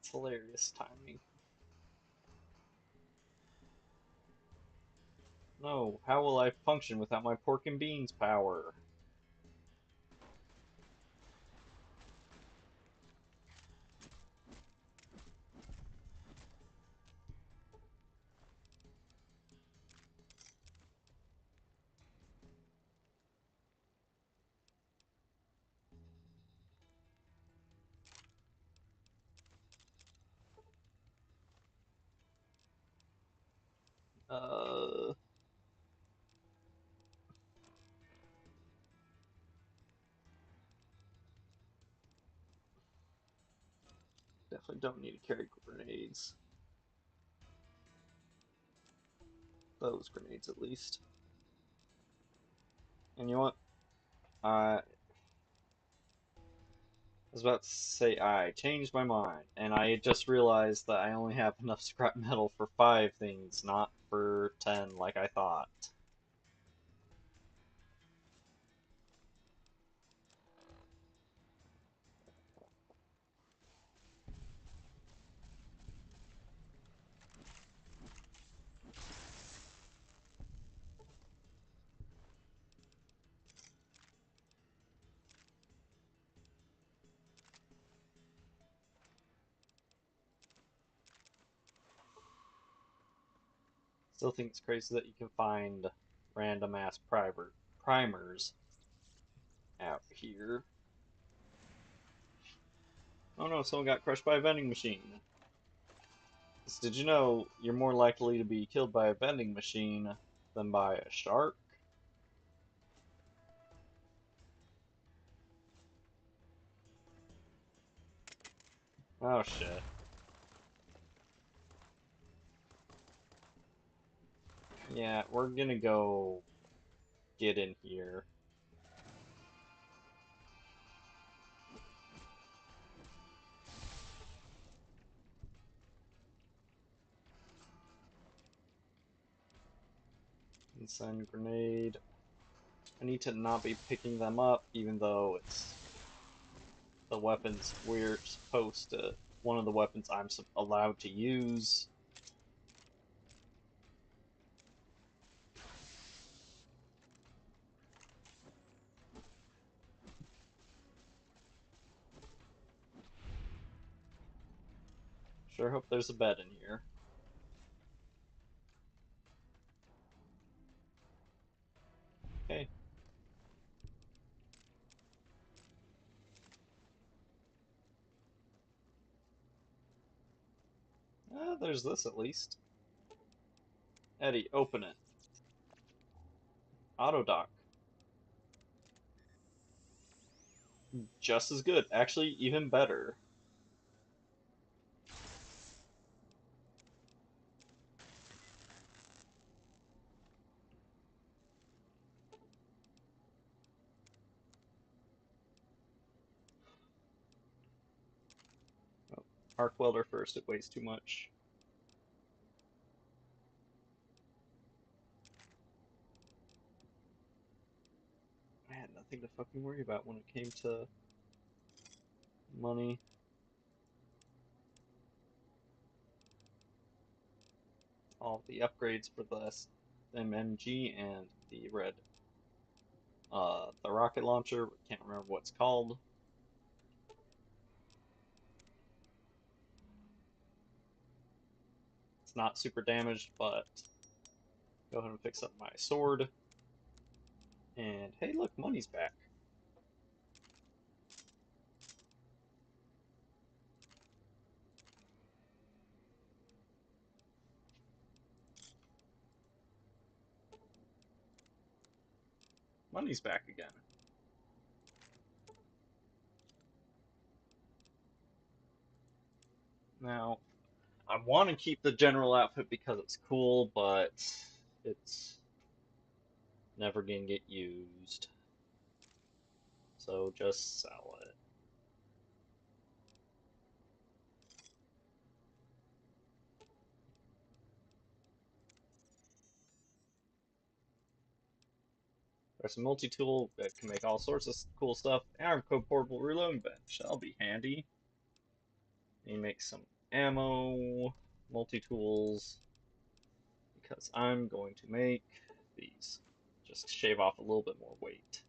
That's hilarious timing. No, how will I function without my pork and beans power? Uh, Definitely don't need to carry grenades. Those grenades, at least. And you know what? I was about to say I changed my mind, and I just realized that I only have enough scrap metal for 5 things, not for 10 like I thought. Still think it's crazy that you can find random ass primers out here. Oh no, someone got crushed by a vending machine. Did you know you're more likely to be killed by a vending machine than by a shark? Oh shit. Yeah, we're gonna go get in here. And send grenade. I need to not be picking them up, even though it's the weapons we're supposed to. One of the weapons I'm allowed to use. Sure hope there's a bed in here. Okay. There's this at least. Eddie, open it. Auto dock. Just as good. Actually, even better. Oh, arc welder first, it weighs too much. I had nothing to fucking worry about when it came to money. All the upgrades for the MMG and the red. The rocket launcher, can't remember what it's called. It's not super damaged, but go ahead and fix up my sword. And hey, look, money's back. Money's back again. Now, I want to keep the general outfit because it's cool, but it's never gonna get used. So just sell it. There's a multi-tool that can make all sorts of cool stuff. Arm code portable reloading bench. That'll be handy. Let me make some ammo, multi-tools, because I'm going to make these. Just shave off a little bit more weight.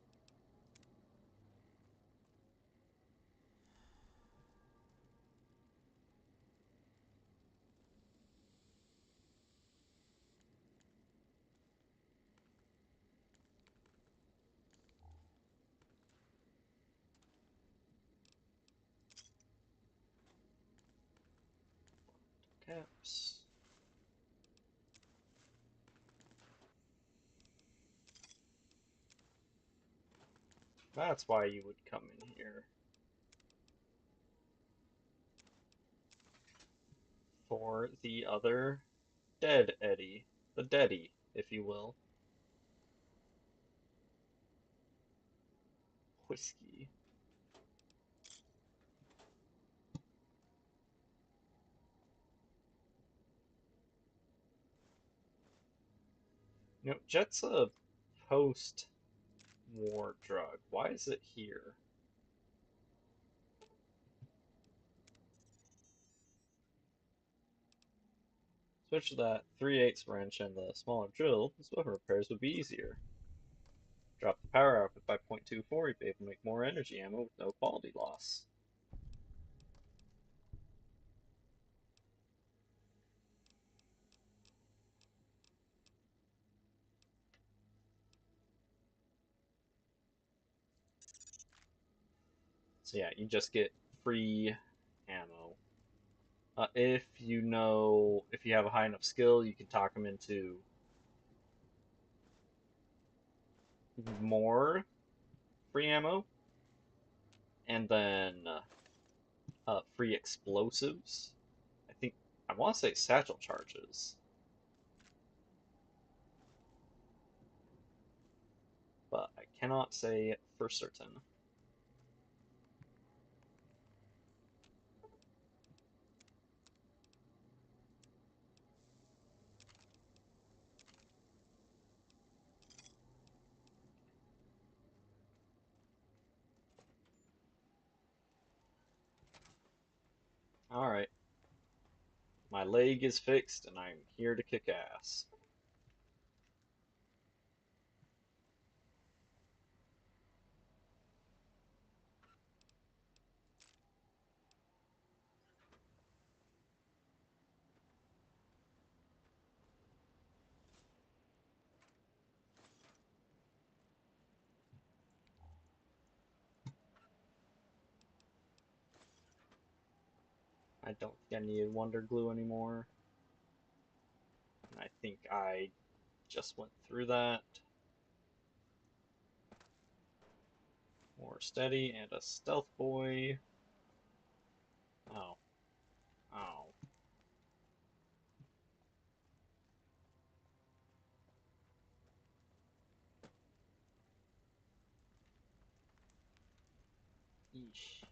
Caps. That's why you would come in here. For the other dead Eddie. The Deaddy, if you will. Whiskey. You know, Jet's a post-war drug. Why is it here? Switch to that 3/8 wrench and the smaller drill, his weapon repairs would be easier. Drop the power output by 0.24, you'd be able to make more energy ammo with no quality loss. So yeah, you just get free ammo. If you have a high enough skill, you can talk them into more free ammo, and then free explosives. I want to say satchel charges, but I cannot say for certain. Alright, my leg is fixed and I'm here to kick ass. I don't think I need Wonder Glue anymore. And I think I just went through that. More steady and a stealth boy. Oh. Oh. Eesh.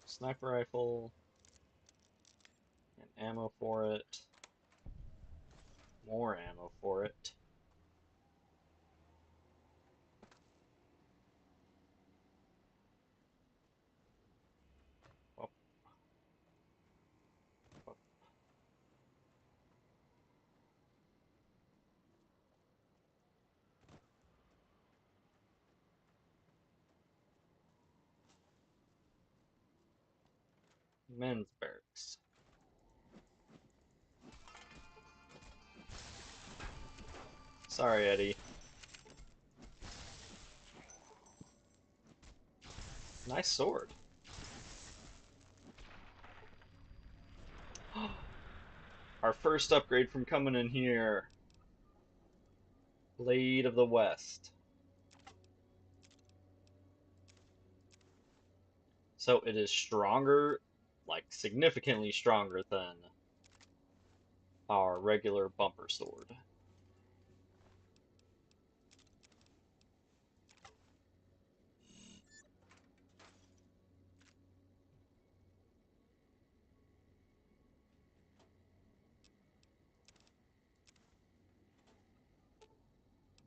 Sniper rifle. And ammo for it. More ammo for it. Up, up. Men's barracks. Sorry, Eddie. Nice sword. Our first upgrade from coming in here. Blade of the West. So it is stronger, like significantly stronger than our regular bumper sword.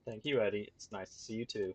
Thank you, Eddie. It's nice to see you too.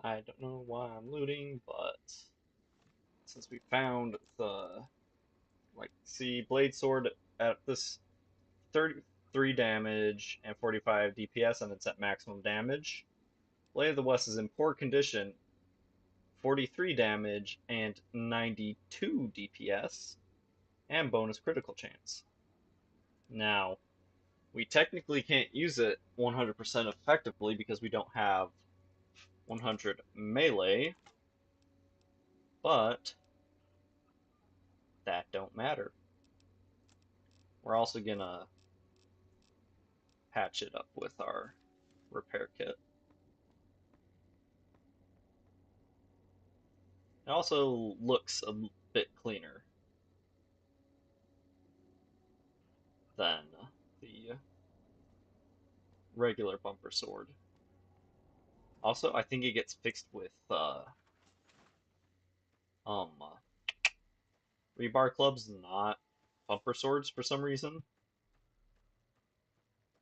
I don't know why I'm looting, but since we found the see blade sword at this 33 damage and 45 DPS, and it's at maximum damage. Blade of the West is in poor condition, 43 damage and 92 DPS, and bonus critical chance. Now, we technically can't use it 100% effectively because we don't have 100 melee, but that don't matter. We're also gonna patch it up with our repair kit. It also looks a bit cleaner than the regular bumper sword. Also, I think it gets fixed with um rebar clubs, not bumper swords for some reason.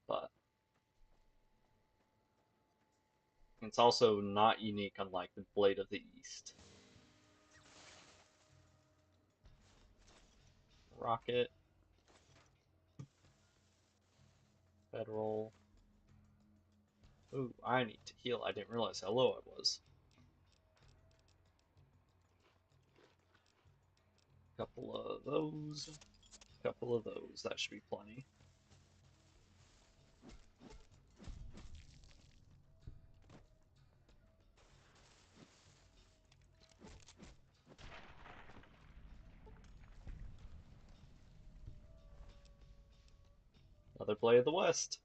But it's also not unique, unlike the Blade of the East. Rocket, Federal. Ooh, I need to heal. I didn't realize how low I was. Couple of those. Couple of those. That should be plenty. Another Blade of the West.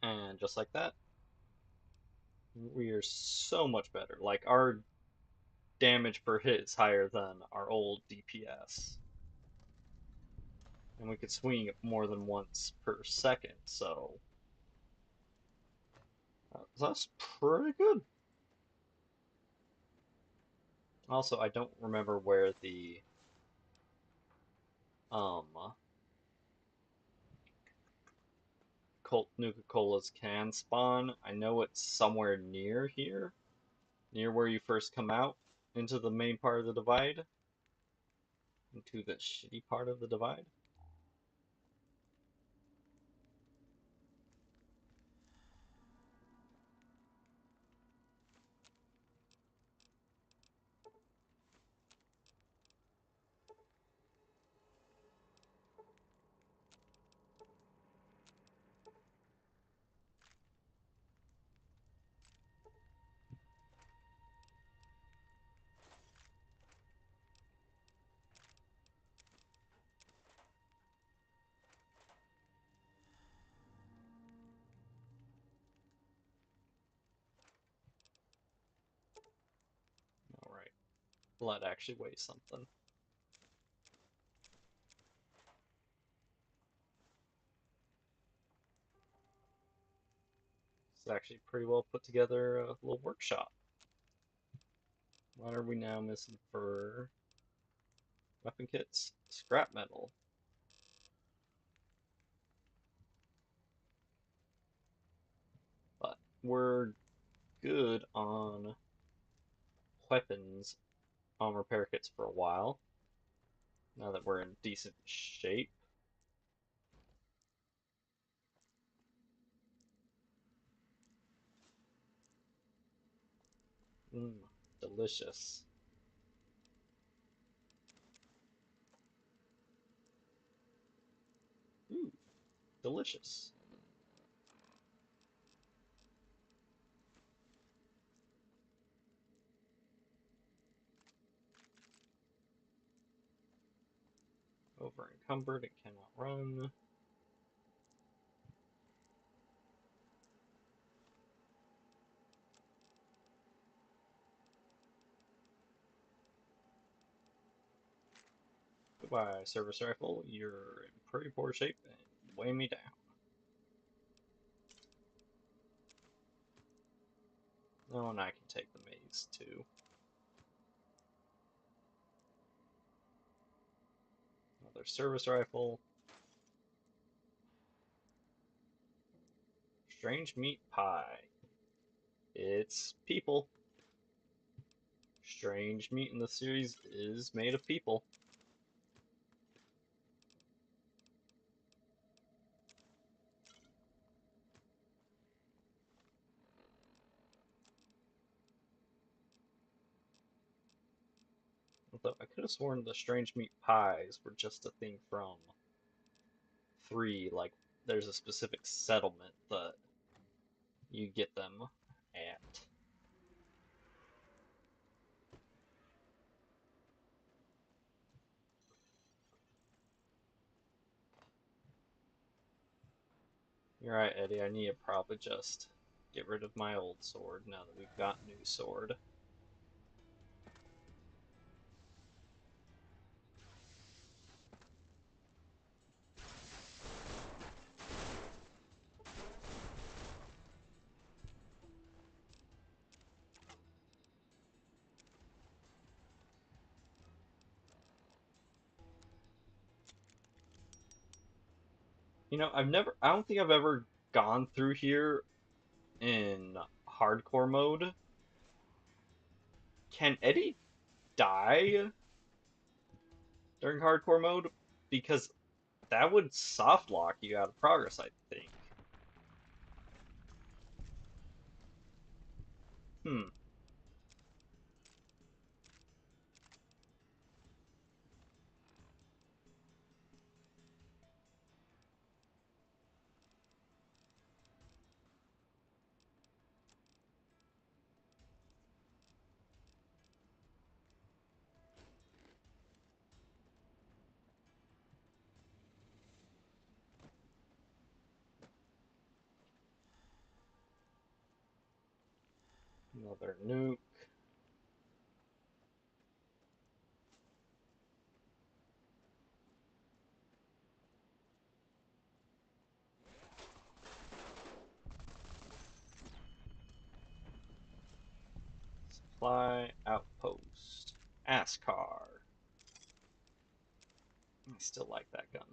And just like that, we are so much better. Like, our damage per hit is higher than our old DPS. And we could swing it more than once per second, so that's pretty good. Also, I don't remember where the um Colt Nuka-Colas can spawn. I know it's somewhere near here, near where you first come out into the main part of the divide, into the shitty part of the divide. All right, blood actually weighs something. It's actually pretty well put together little workshop. What are we now missing for weapon kits? Scrap metal. But we're good on weapons on repair kits for a while. Now that we're in decent shape. Mmm, delicious. Ooh, delicious. Over encumbered and cannot run. Goodbye, service rifle. You're in pretty poor shape and weigh me down. Oh, and I can take the maze too. Another service rifle. Strange meat pie. It's people. Strange meat in the series is made of people. Although I could have sworn the strange meat pies were just a thing from 3. Like, there's a specific settlement that you get them at. You're right, Eddie. I need to probably just get rid of my old sword now that we've got new sword. You know, I don't think I've ever gone through here in hardcore mode. Can Eddie die during hardcore mode? Because that would soft lock you out of progress, I think. Hmm. Another nuke. Supply outpost. Ascar. I still like that gun.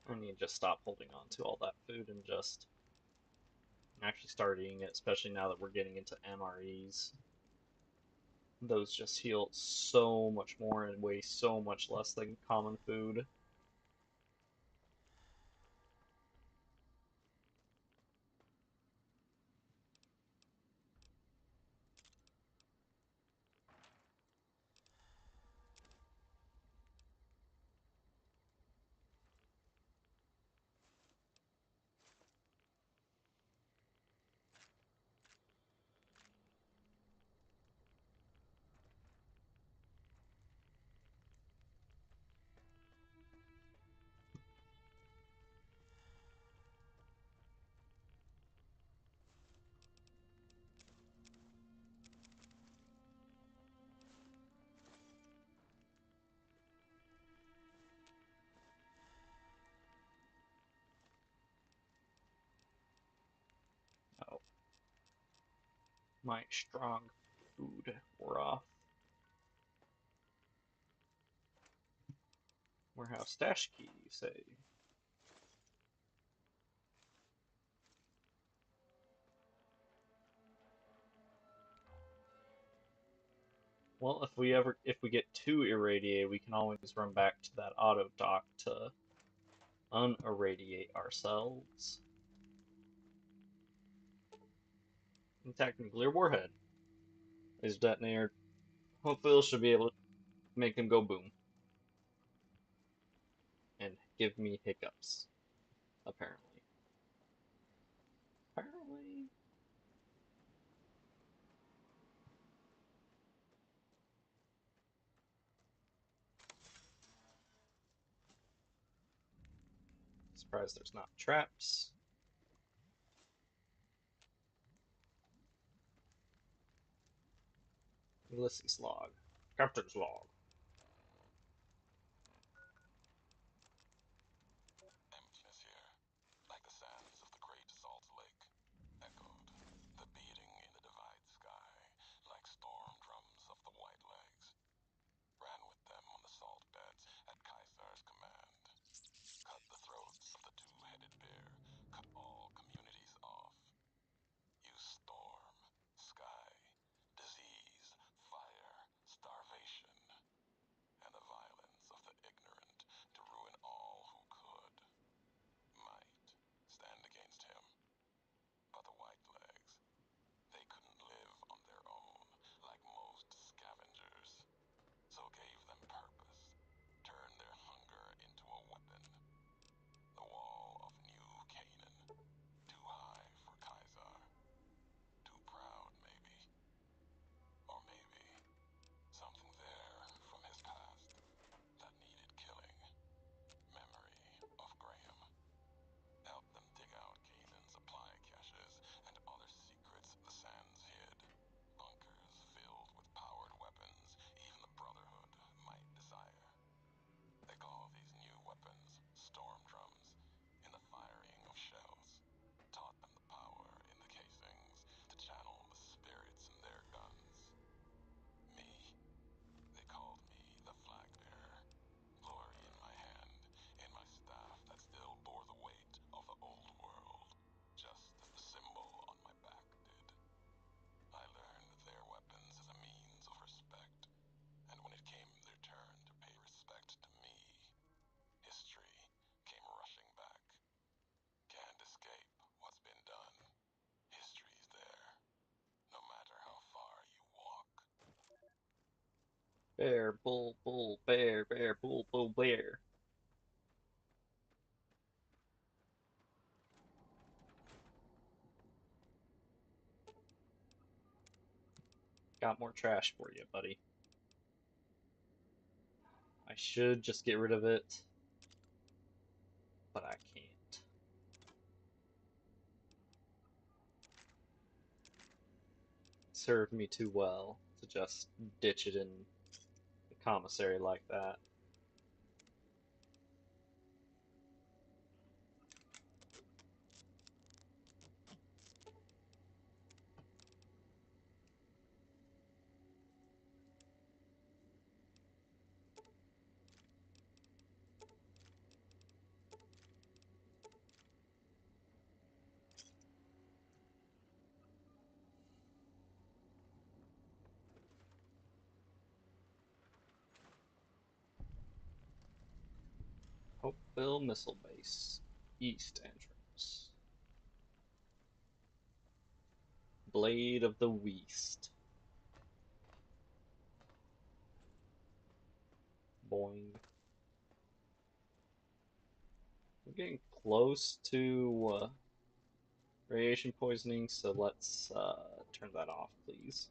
I need to just stop holding on to all that food and just actually start eating it, especially now that we're getting into MREs. Those just heal so much more and weigh so much less than common food. Oh, my strong food wore off. Warehouse stash key, you say? Well, if we get too irradiated, we can always run back to that auto dock to unirradiate ourselves. And technically, our warhead is detonated. Hopefully, it should be able to make them go boom and give me hiccups. Apparently. Apparently. Surprised there's not traps. Ulysses log. Captain's log. Emptiness here, like the sands of the great salt lake, echoed, the beating in the divide sky, like storm drums of the white legs. Ran with them on the salt beds at Caesar's command. Cut the throats of the two-headed bear, cut all communities off. Use storm, sky, disease, fire, starvation, and the violence of the ignorant to ruin all who could. Might stand against him. But the white legs, they couldn't live on their own like most scavengers, so gave them purpose, turned their hunger into a weapon. The wall of New Canaan, too high for Caesar, too proud maybe, or maybe something there from his past that needed killing. Memory of Graham. Help them dig out Kazan's supply caches and other secrets the sands hid. Bunkers filled with powered weapons even the Brotherhood might desire. They call these new weapons storm drums in the firing of shells. Taught them the power in the casings to channel the spirits in their guns. Me, they called me the flag bearer. Glory in my hand, in my staff that still bore the weight of the old world, just as the symbol on my back did. I learned their weapons as a means of respect, and when it came their turn to pay respect to me, history came rushing back. Can't escape what's been done. History's there, no matter how far you walk. Bear, bull, bull, bear, bear, bull, bull, bear. Got more trash for you, buddy. I should just get rid of it, but I can't. Served me too well to just ditch it in the commissary like that. Hopeville Missile Base, East Entrance. Blade of the West. Boing. We're getting close to radiation poisoning, so let's turn that off, please.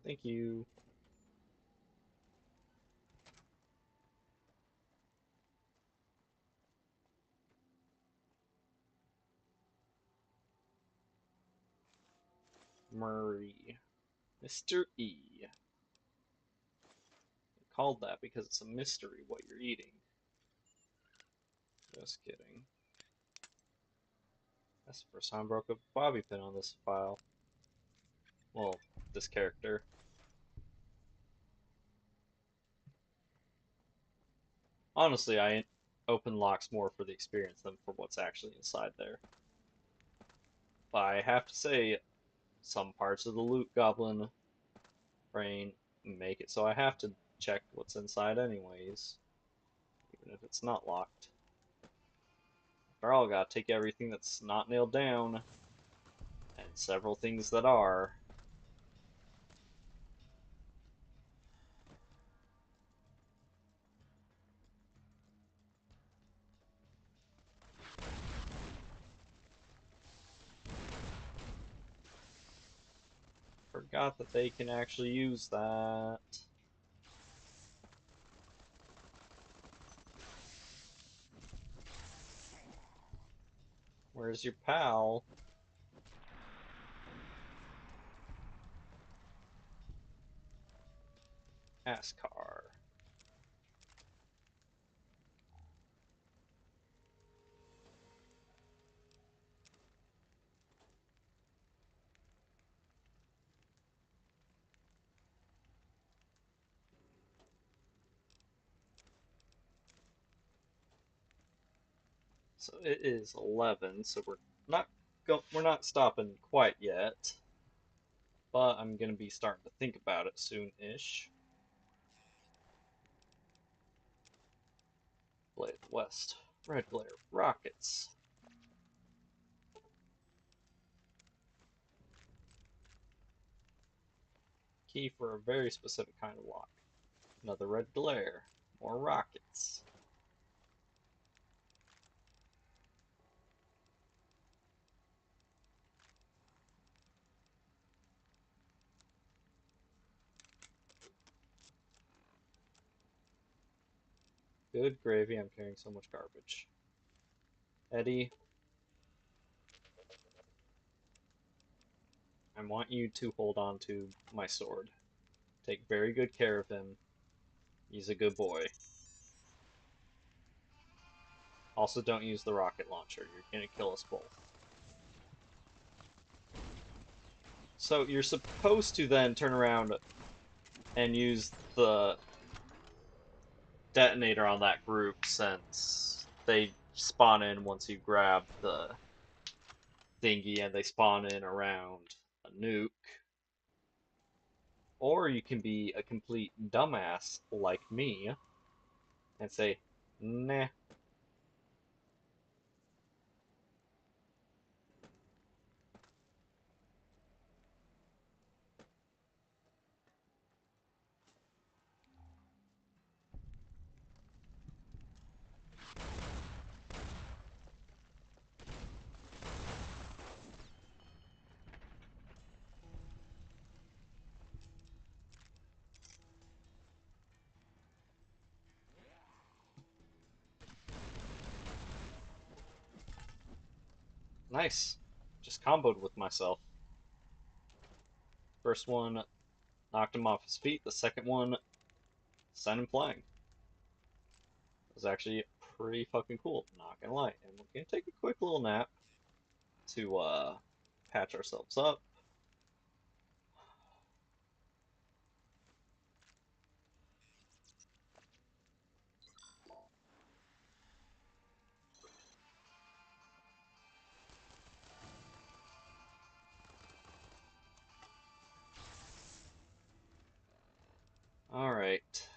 Thank you. Murray. Mr. E. They called that because it's a mystery what you're eating. Just kidding. That's the first time I broke a bobby pin on this file. Well, this character. Honestly, I open locks more for the experience than for what's actually inside there. But I have to say, some parts of the loot goblin brain make it so I have to check what's inside anyways, even if it's not locked. After all, gotta take everything that's not nailed down, and several things that are. Forgot that they can actually use that. Where's your pal? Ascar. So it is 11, so we're not stopping quite yet, but I'm gonna be starting to think about it soon-ish. Blade of the West, red glare, rockets. Key for a very specific kind of lock. Another red glare, more rockets. Good gravy, I'm carrying so much garbage. Eddie, I want you to hold on to my sword. Take very good care of him. He's a good boy. Also, don't use the rocket launcher. You're gonna kill us both. So you're supposed to then turn around and use the detonator on that group since they spawn in once you grab the thingy and they spawn in around a nuke. Or you can be a complete dumbass like me and say, nah. Nice. Just comboed with myself. First one knocked him off his feet. The second one sent him flying. It was actually pretty fucking cool, not gonna lie. And we're gonna take a quick little nap to patch ourselves up. Alright.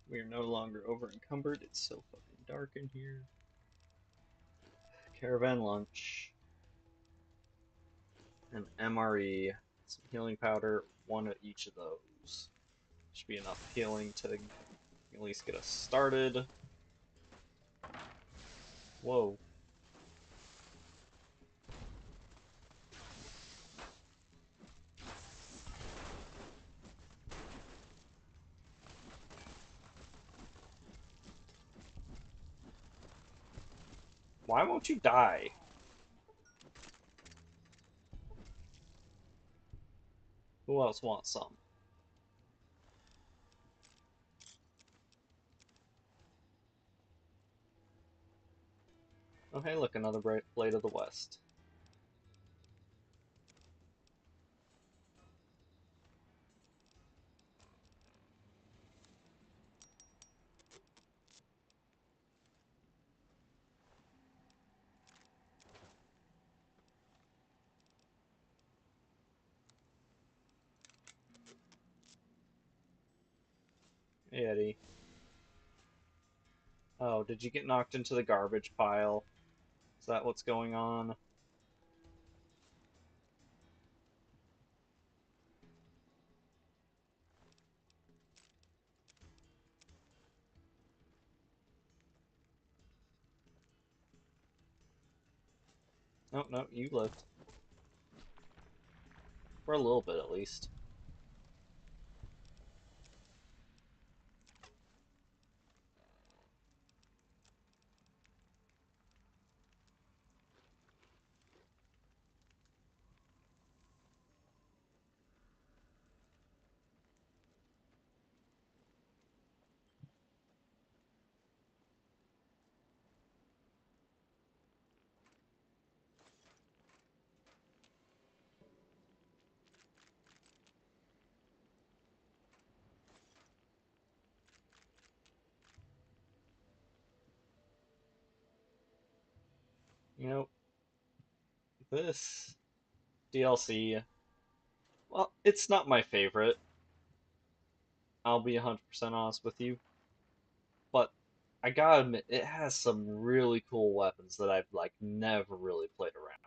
We are no longer over encumbered. It's so fucking dark in here. Caravan lunch. An MRE. Some healing powder. One of each of those. Should be enough healing to at least get us started. Whoa. Why won't you die? Who else wants some? Oh hey, look, another Blade of the West. Hey, Eddie. Oh, did you get knocked into the garbage pile? Is that what's going on? Oh, no, you lived. For a little bit, at least. You know, this DLC, well, it's not my favorite. I'll be 100% honest with you. But I gotta admit, it has some really cool weapons that I've, like, never really played around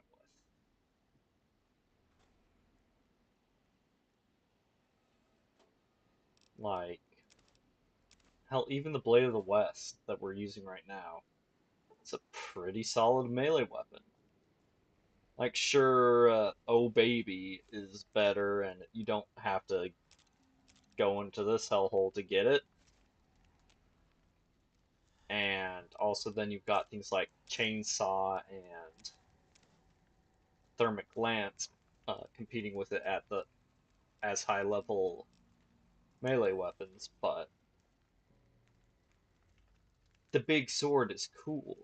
with. Like, hell, even the Blade of the West that we're using right now, it's a pretty solid melee weapon. Like, sure, Oh Baby is better, and you don't have to go into this hellhole to get it. And also, then you've got things like Chainsaw and Thermic Lance competing with it at the as high level melee weapons, but the big sword is cool.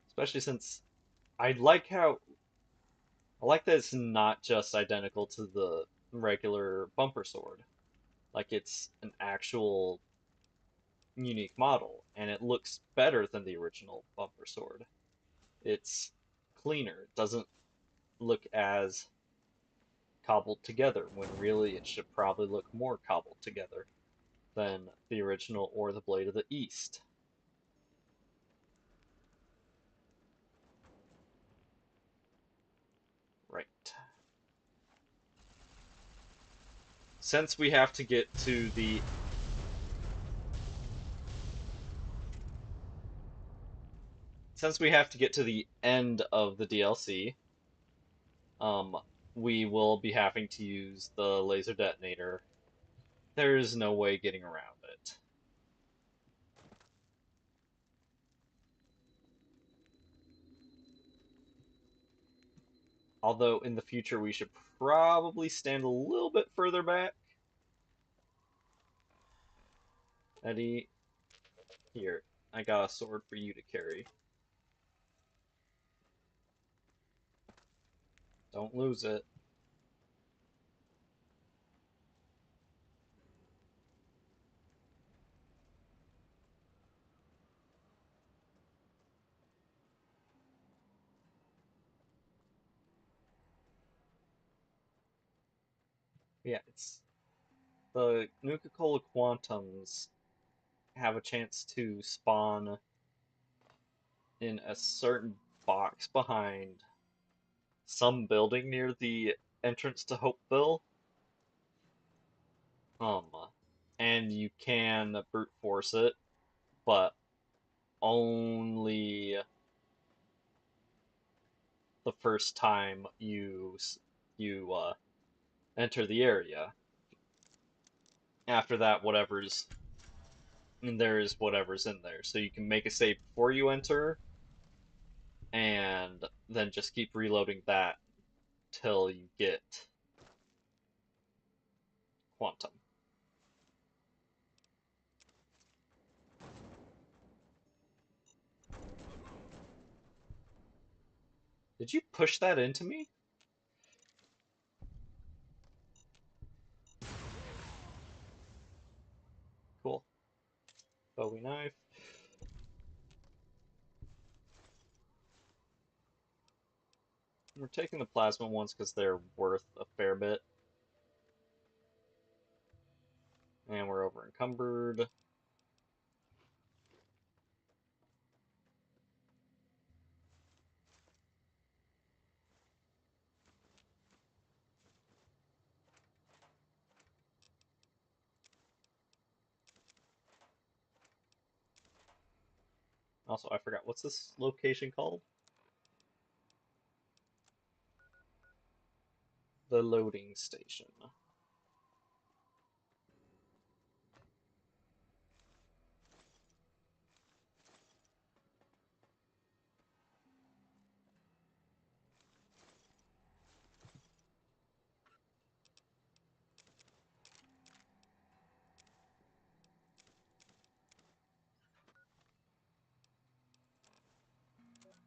Especially since I like how I like that it's not just identical to the regular bumper sword. Like it's an actual unique model, and it looks better than the original bumper sword. It's cleaner. It doesn't look as cobbled together when really it should probably look more cobbled together than the original or the Blade of the East. Right. Since we have to get to the end of the DLC, um, we will be having to use the laser detonator. There is no way getting around it. Although in the future we should probably stand a little bit further back. Eddie, here, I got a sword for you to carry. Don't lose it. Yeah, it's the Nuka-Cola Quantums have a chance to spawn in a certain box behind some building near the entrance to Hopeville. Um, and you can brute force it, but only the first time you enter the area. After that, whatever's in there is whatever's in there. So you can make a save before you enter, and then just keep reloading that till you get Quantum. Did you push that into me? Cool. Bowie knife. We're taking the plasma ones because they're worth a fair bit. And we're over encumbered. Also, I forgot, what's this location called? The loading station.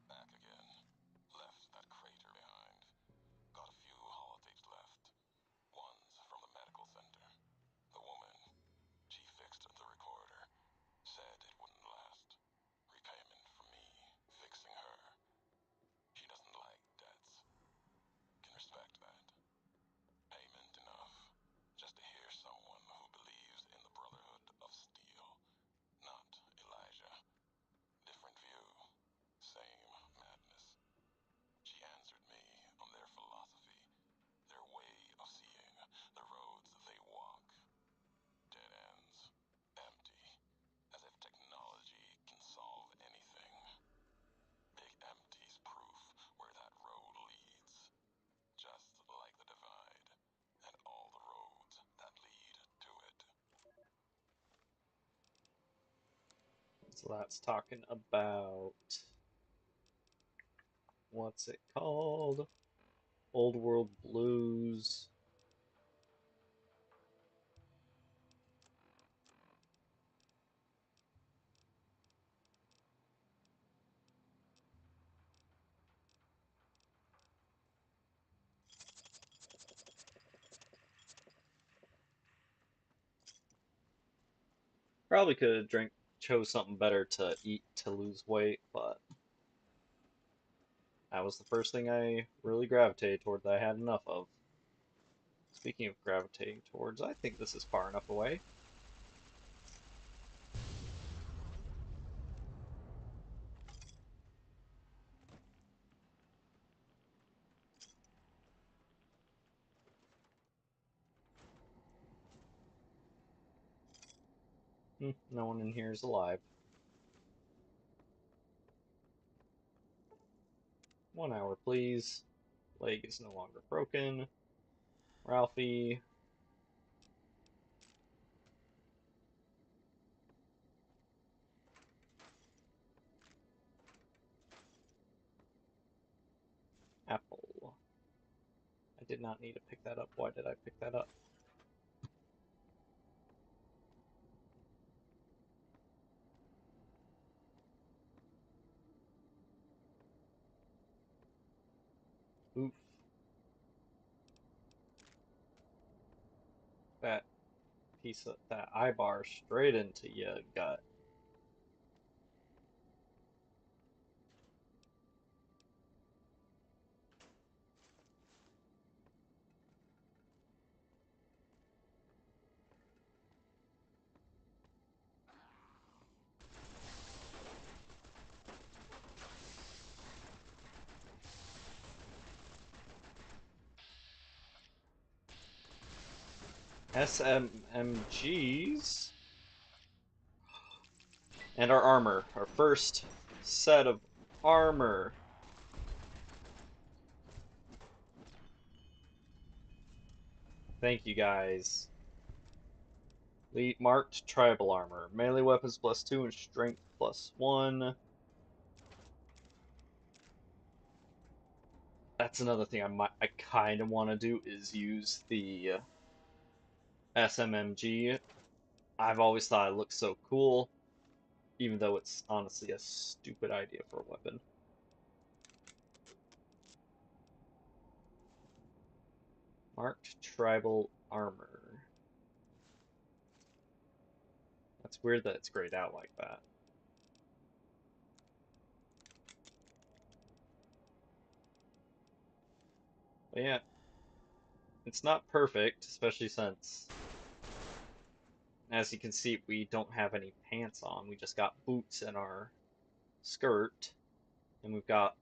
Back again. Left that crater behind. Got a few holotapes left. One's from the medical center. The woman, she fixed the recorder. Said it wouldn't last. Repayment for me, fixing her. She doesn't like debts. Can respect that. Payment enough. Just to hear someone who believes in the Brotherhood of Steel. Not Elijah. Different view. Same madness. She answered me on their philosophy, their way of seeing, the roads they walk. Dead ends. Empty. As if technology can solve anything. Big empty's proof where that road leads. Just like the divide, and all the roads that lead to it. So that's talking about, what's it called? Old World Blues. Probably could have chose something better to eat to lose weight, but that was the first thing I really gravitated towards that I had enough of. Speaking of gravitating towards, I think this is far enough away. No one in here is alive. 1 hour, please. Leg is no longer broken. Ralphie. Apple. I did not need to pick that up. Why did I pick that up? Oof. That piece of that eye bar straight into your gut. SMMGs. And our armor. Our first set of armor. Thank you guys. Elite marked tribal armor. Melee weapons +2 and strength +1. That's another thing I kind of want to do is use the SMMG. I've always thought it looks so cool, even though it's honestly a stupid idea for a weapon. Marked tribal armor. That's weird that it's grayed out like that. But yeah, it's not perfect, especially since, as you can see, we don't have any pants on. We just got boots and our skirt, and we've got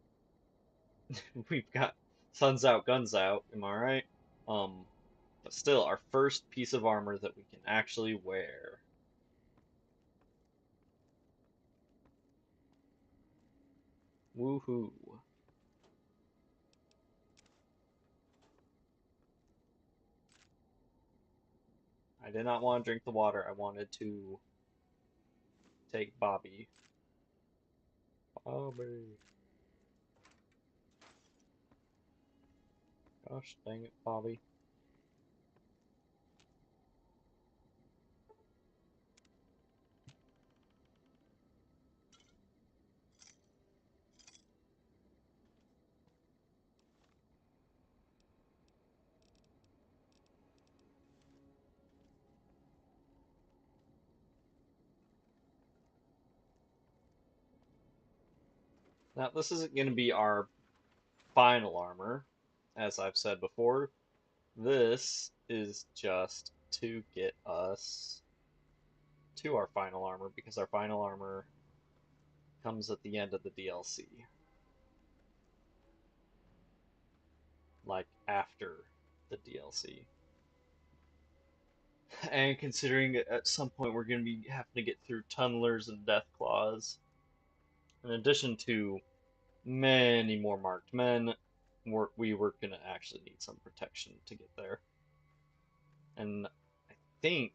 suns out, guns out. Am I right? Um, but still, our first piece of armor that we can actually wear. Woohoo! I did not want to drink the water. I wanted to take Bobby. Bobby. Gosh dang it, Bobby. Now, this isn't going to be our final armor, as I've said before. This is just to get us to our final armor, because our final armor comes at the end of the DLC. Like, after the DLC. And considering at some point we're going to be having to get through tunnelers and death claws, in addition to many more marked men, we were going to actually need some protection to get there. And I think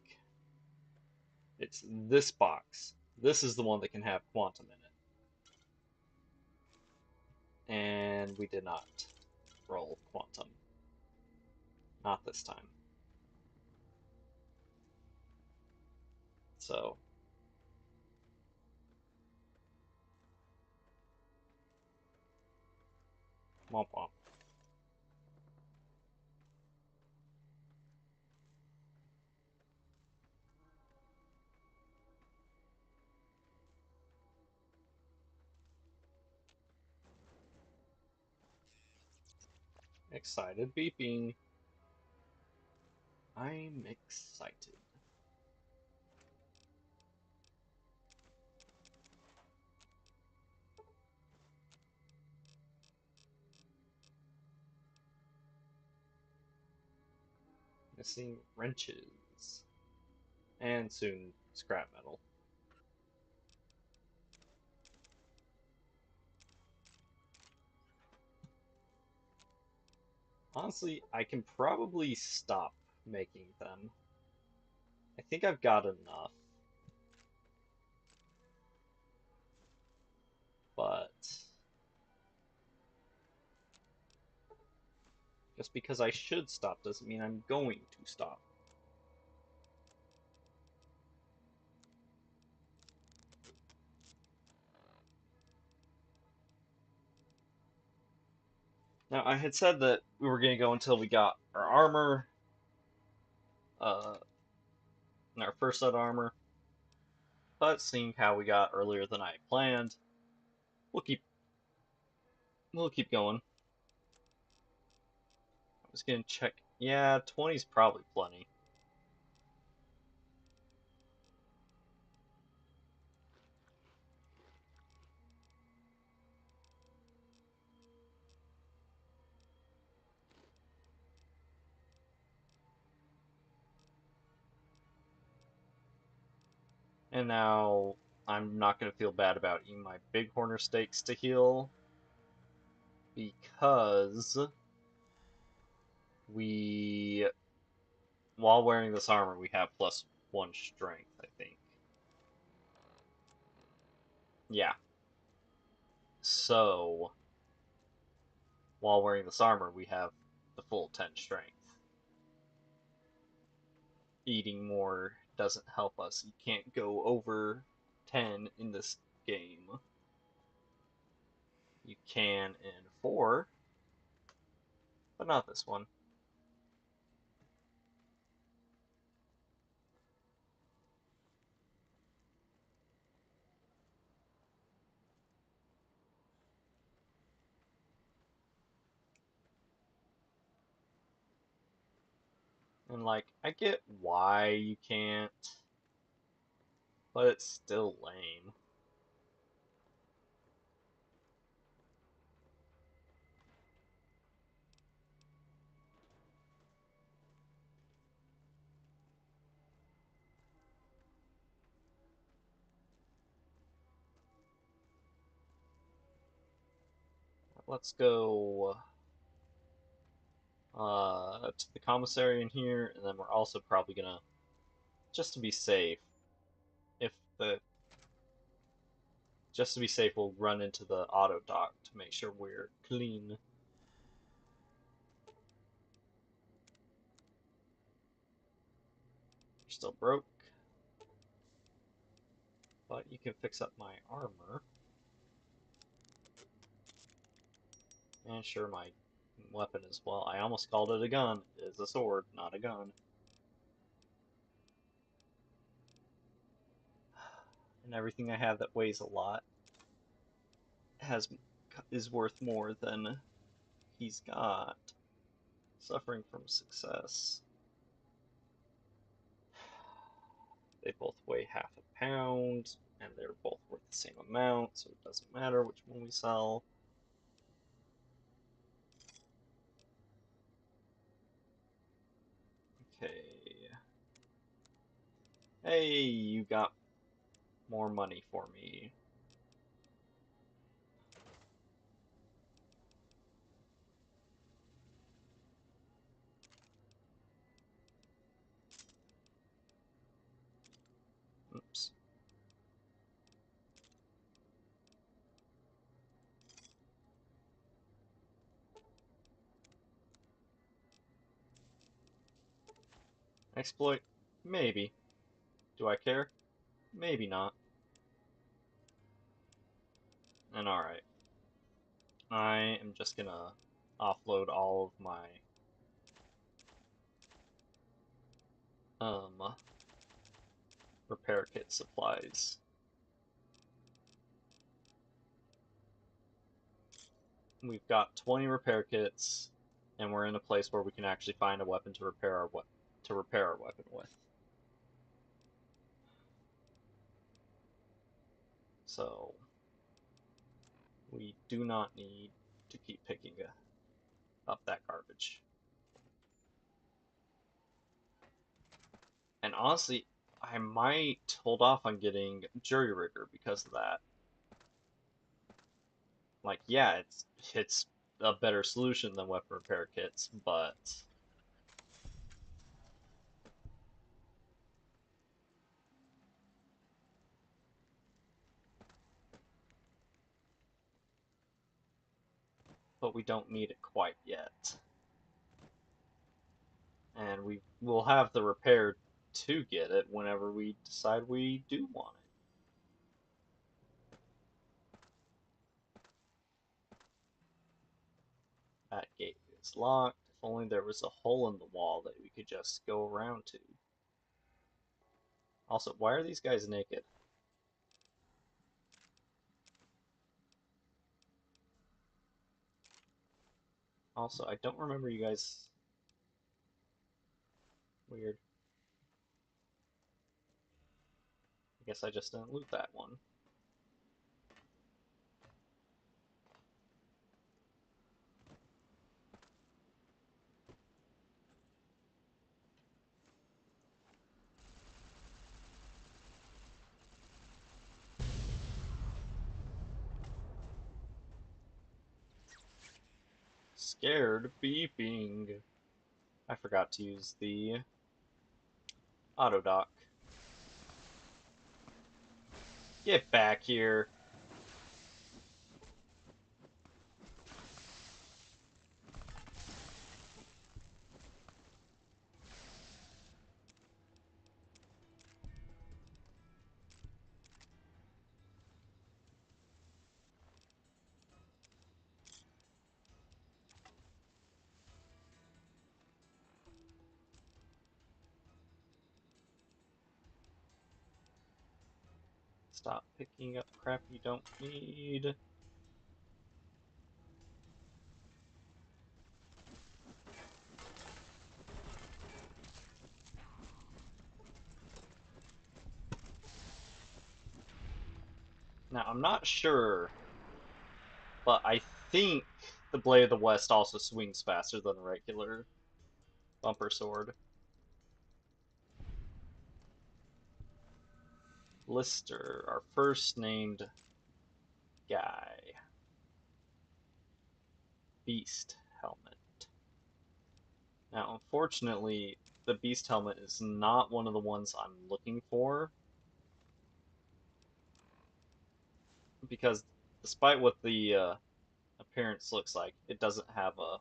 it's this box. This is the one that can have quantum in it. And we did not roll quantum. Not this time. So, womp womp. Excited beeping. I'm excited. Missing wrenches. And soon scrap metal. Honestly, I can probably stop making them. I think I've got enough. But just because I should stop doesn't mean I'm going to stop. Now, I had said that we were going to go until we got our armor, uh, our first set of armor, but seeing how we got earlier than I planned, we'll keep going. I was going to check. Yeah, 20 is probably plenty. And now I'm not going to feel bad about eating my bighorner steaks to heal, because we, while wearing this armor, we have +1 strength, I think. Yeah. So, while wearing this armor, we have the full 10 strength. Eating more doesn't help us. You can't go over 10 in this game. You can in 4, but not this one. And like, I get why you can't, but it's still lame. Let's go to the commissary in here, and then we're also probably gonna, just to be safe, if the just to be safe, we'll run into the auto dock to make sure we're clean. You're still broke, but you can fix up my armor. And sure, my weapon as well. I almost called it a gun. It is a sword, not a gun. And everything I have that weighs a lot is worth more than he's got. Suffering from success. They both weigh half a pound, and they're both worth the same amount, so it doesn't matter which one we sell. Okay. Hey, you got more money for me. Oops. Exploit? Maybe. Do I care? Maybe not. And alright. I am just gonna offload all of my repair kit supplies. We've got 20 repair kits, and we're in a place where we can actually find a weapon to repair our weapon with. So we do not need to keep picking up that garbage. And honestly, I might hold off on getting jury rigger because of that. Like, yeah, it's a better solution than weapon repair kits, but we don't need it quite yet. And we will have the repair to get it whenever we decide we do want it. That gate is locked. If only there was a hole in the wall that we could just go around to. Also, why are these guys naked? Also, I don't remember you guys. Weird. I guess I just didn't loot that one. Scared beeping. I forgot to use the auto dock. Get back here. Stop picking up crap you don't need. Now, I'm not sure, but I think the Blade of the West also swings faster than a regular bumper sword. Lister, our first named guy. Beast helmet. Now, unfortunately, the Beast helmet is not one of the ones I'm looking for because despite what the appearance looks like, it doesn't have a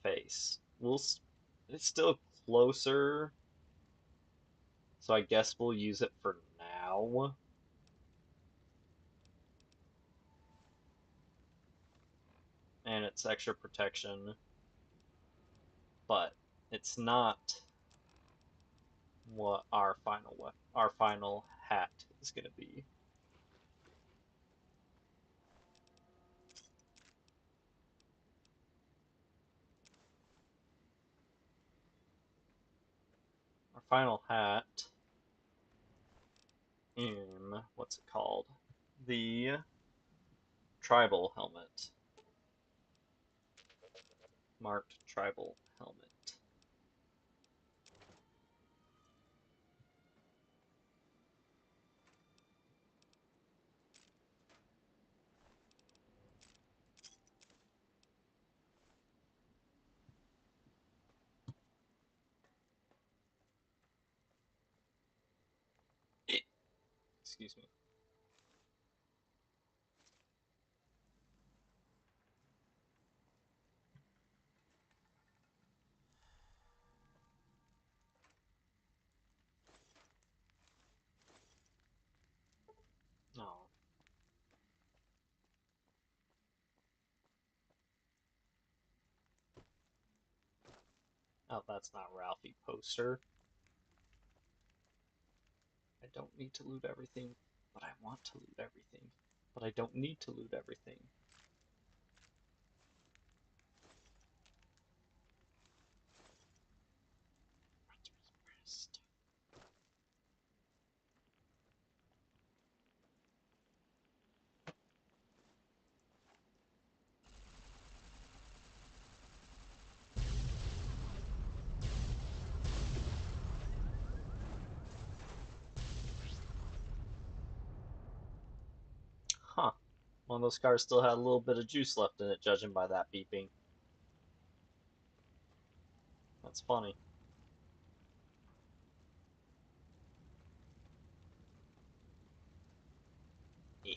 face. It's still closer, so I guess we'll use it for now. And it's extra protection, but it's not what our final hat is going to be. Our final hat in what's it called? The tribal helmet. Marked tribal helmet. Excuse me. Oh. Oh, that's not Ralphie poster. I don't need to loot everything, but I want to loot everything. But I don't need to loot everything. Huh. One of those cars still had a little bit of juice left in it, judging by that beeping. That's funny. Eh.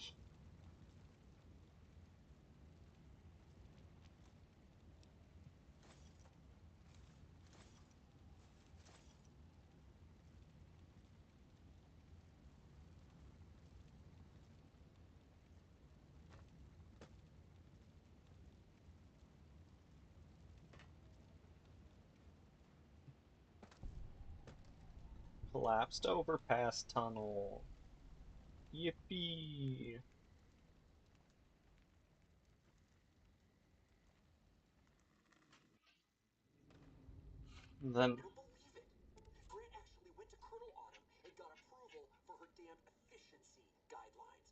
Collapsed overpass tunnel. Yippee! Then You'll believe it. Grant actually went to Colonel Autumn and got approval for her damned efficiency guidelines.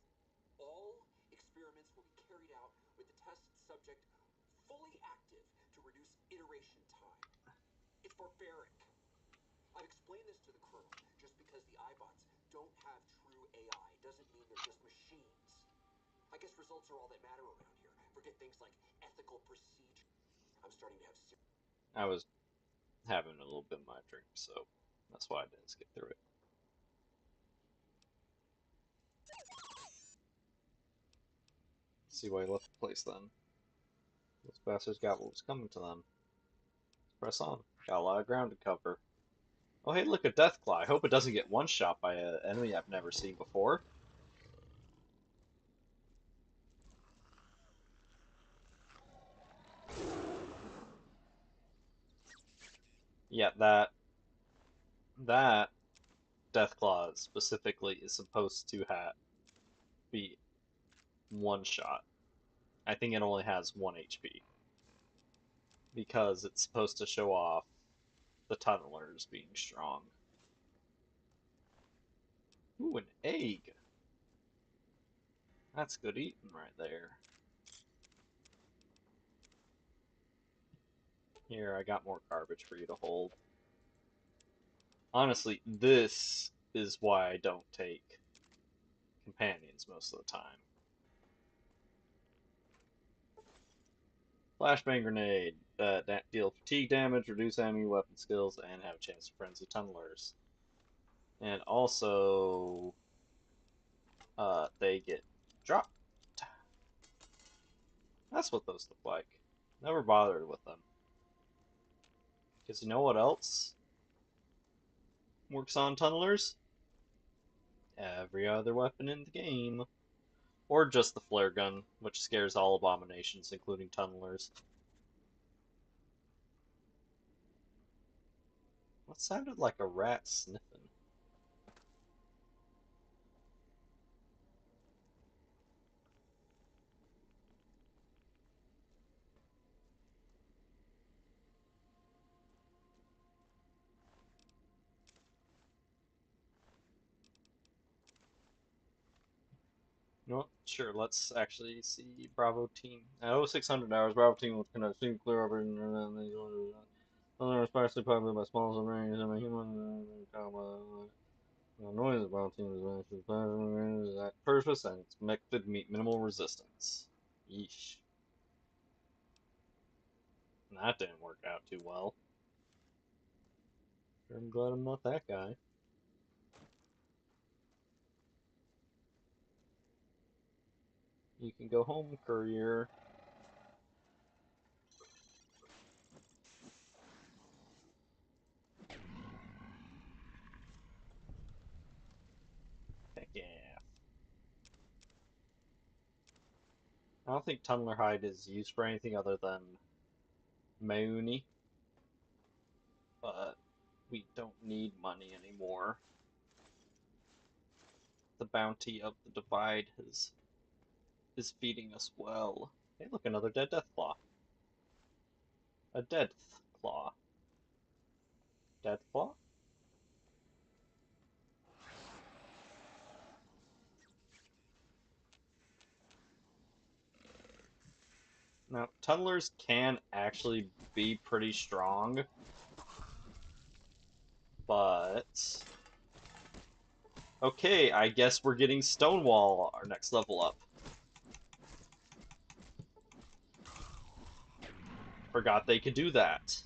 All experiments will be carried out with the test subject fully active to reduce iteration time. It's barbaric. I've explained this to the Colonel. Just because the iBots don't have true AI doesn't mean they're just machines. I guess results are all that matter around here. Forget things like ethical procedure. I'm starting to have I was having a little bit of my drink, so that's why I didn't skip through it. See why I left the place then. Those bastards got what was coming to them. Press on. Got a lot of ground to cover. Oh hey, look, a Deathclaw. I hope it doesn't get one shot by an enemy I've never seen before. Yeah, that Deathclaw specifically is supposed to be one shot. I think it only has 1 HP. Because it's supposed to show off the tunnelers being strong. Ooh, an egg. That's good eating right there. Here, I got more garbage for you to hold. Honestly, this is why I don't take companions most of the time. Flashbang grenade. Deal fatigue damage, reduce enemy weapon skills, and have a chance to frenzy tunnelers. And also, they get dropped. That's what those look like. Never bothered with them. Because you know what else works on tunnelers? Every other weapon in the game. Or just the flare gun, which scares all abominations, including tunnelers. What sounded like a rat sniffing? You know what? Sure, let's actually see Bravo Team. At 0600 hours, Bravo Team will conduct steam clear over and they're sparsely populated by small submarines and a human noise. Bravo Team is at purpose and expected to meet minimal resistance. Yeesh. That didn't work out too well. I'm glad I'm not that guy. You can go home, courier. Heck yeah. I don't think Tunneler Hide is used for anything other than Mauni, but we don't need money anymore. The bounty of the Divide is feeding us well. Hey, look, another dead Deathclaw. A dead claw. Deathclaw? Now, tunnelers can actually be pretty strong, but okay, I guess we're getting Stonewall our next level up. Forgot they could do that.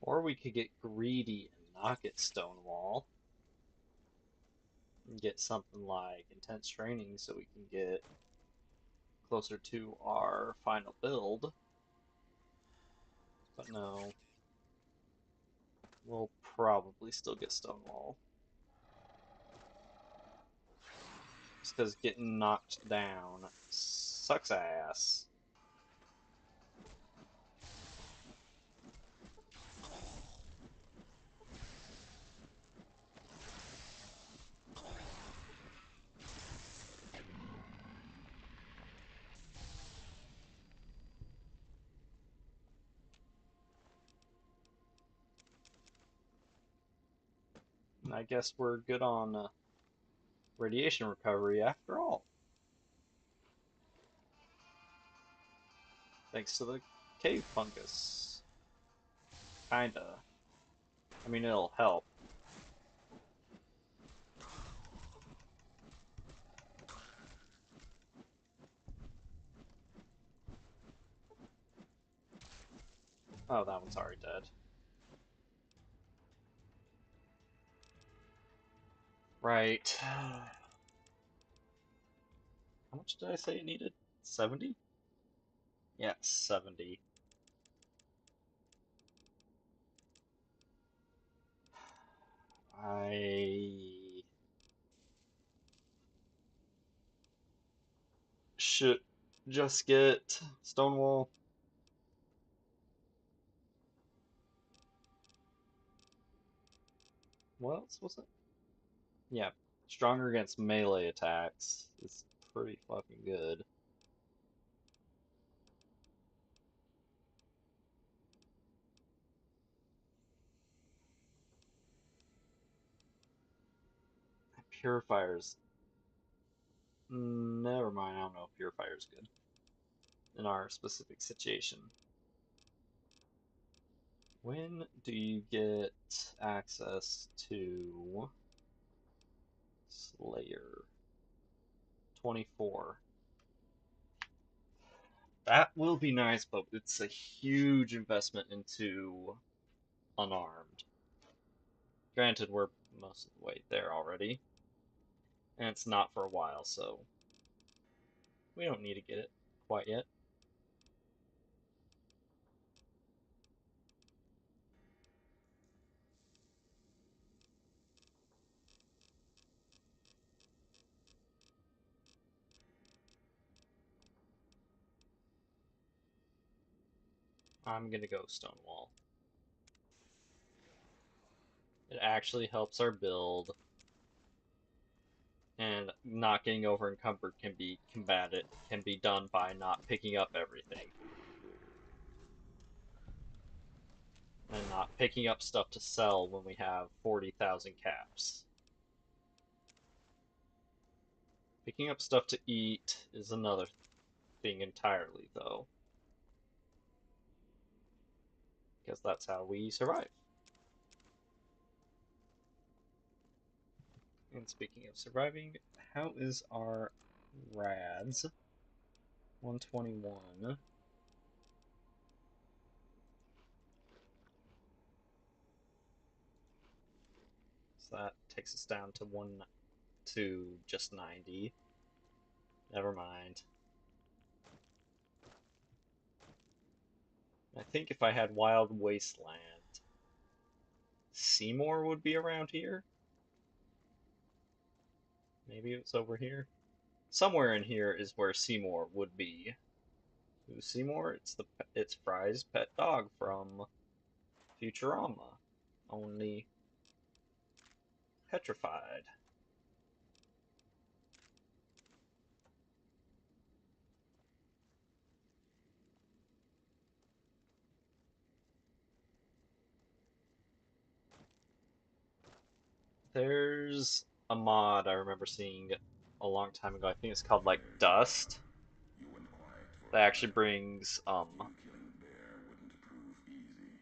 Or we could get greedy and not get Stonewall. And get something like Intense Training so we can get closer to our final build. But no. We'll probably still get Stonewall. Just because getting knocked down sucks ass. And I guess we're good on radiation recovery after all. Thanks to the cave fungus. Kinda. I mean, it'll help. Oh, that one's already dead. Right. How much did I say it needed? 70? Yeah, 70. I should just get Stonewall. What else was it? Yeah, stronger against melee attacks is pretty fucking good. Purifier's. Never mind, I don't know if Purifier's good in our specific situation. When do you get access to Slayer? 24. That will be nice, but it's a huge investment into Unarmed. Granted, we're most of the way there already, and it's not for a while, so we don't need to get it quite yet. I'm gonna go Stonewall. It actually helps our build, and not getting over encumbered can be done by not picking up everything. And not picking up stuff to sell when we have 40,000 caps. Picking up stuff to eat is another thing entirely, though. Because that's how we survive. And speaking of surviving, how is our rads? 121. So that takes us down to just 90. Never mind. I think if I had Wild Wasteland, Seymour would be around here. Maybe it's over here. Somewhere in here is where Seymour would be. Who's Seymour? It's Fry's pet dog from Futurama, only petrified. There's a mod I remember seeing a long time ago. I think it's called like Dust. You went quiet for That a actually while. brings You killing Bear wouldn't prove easy.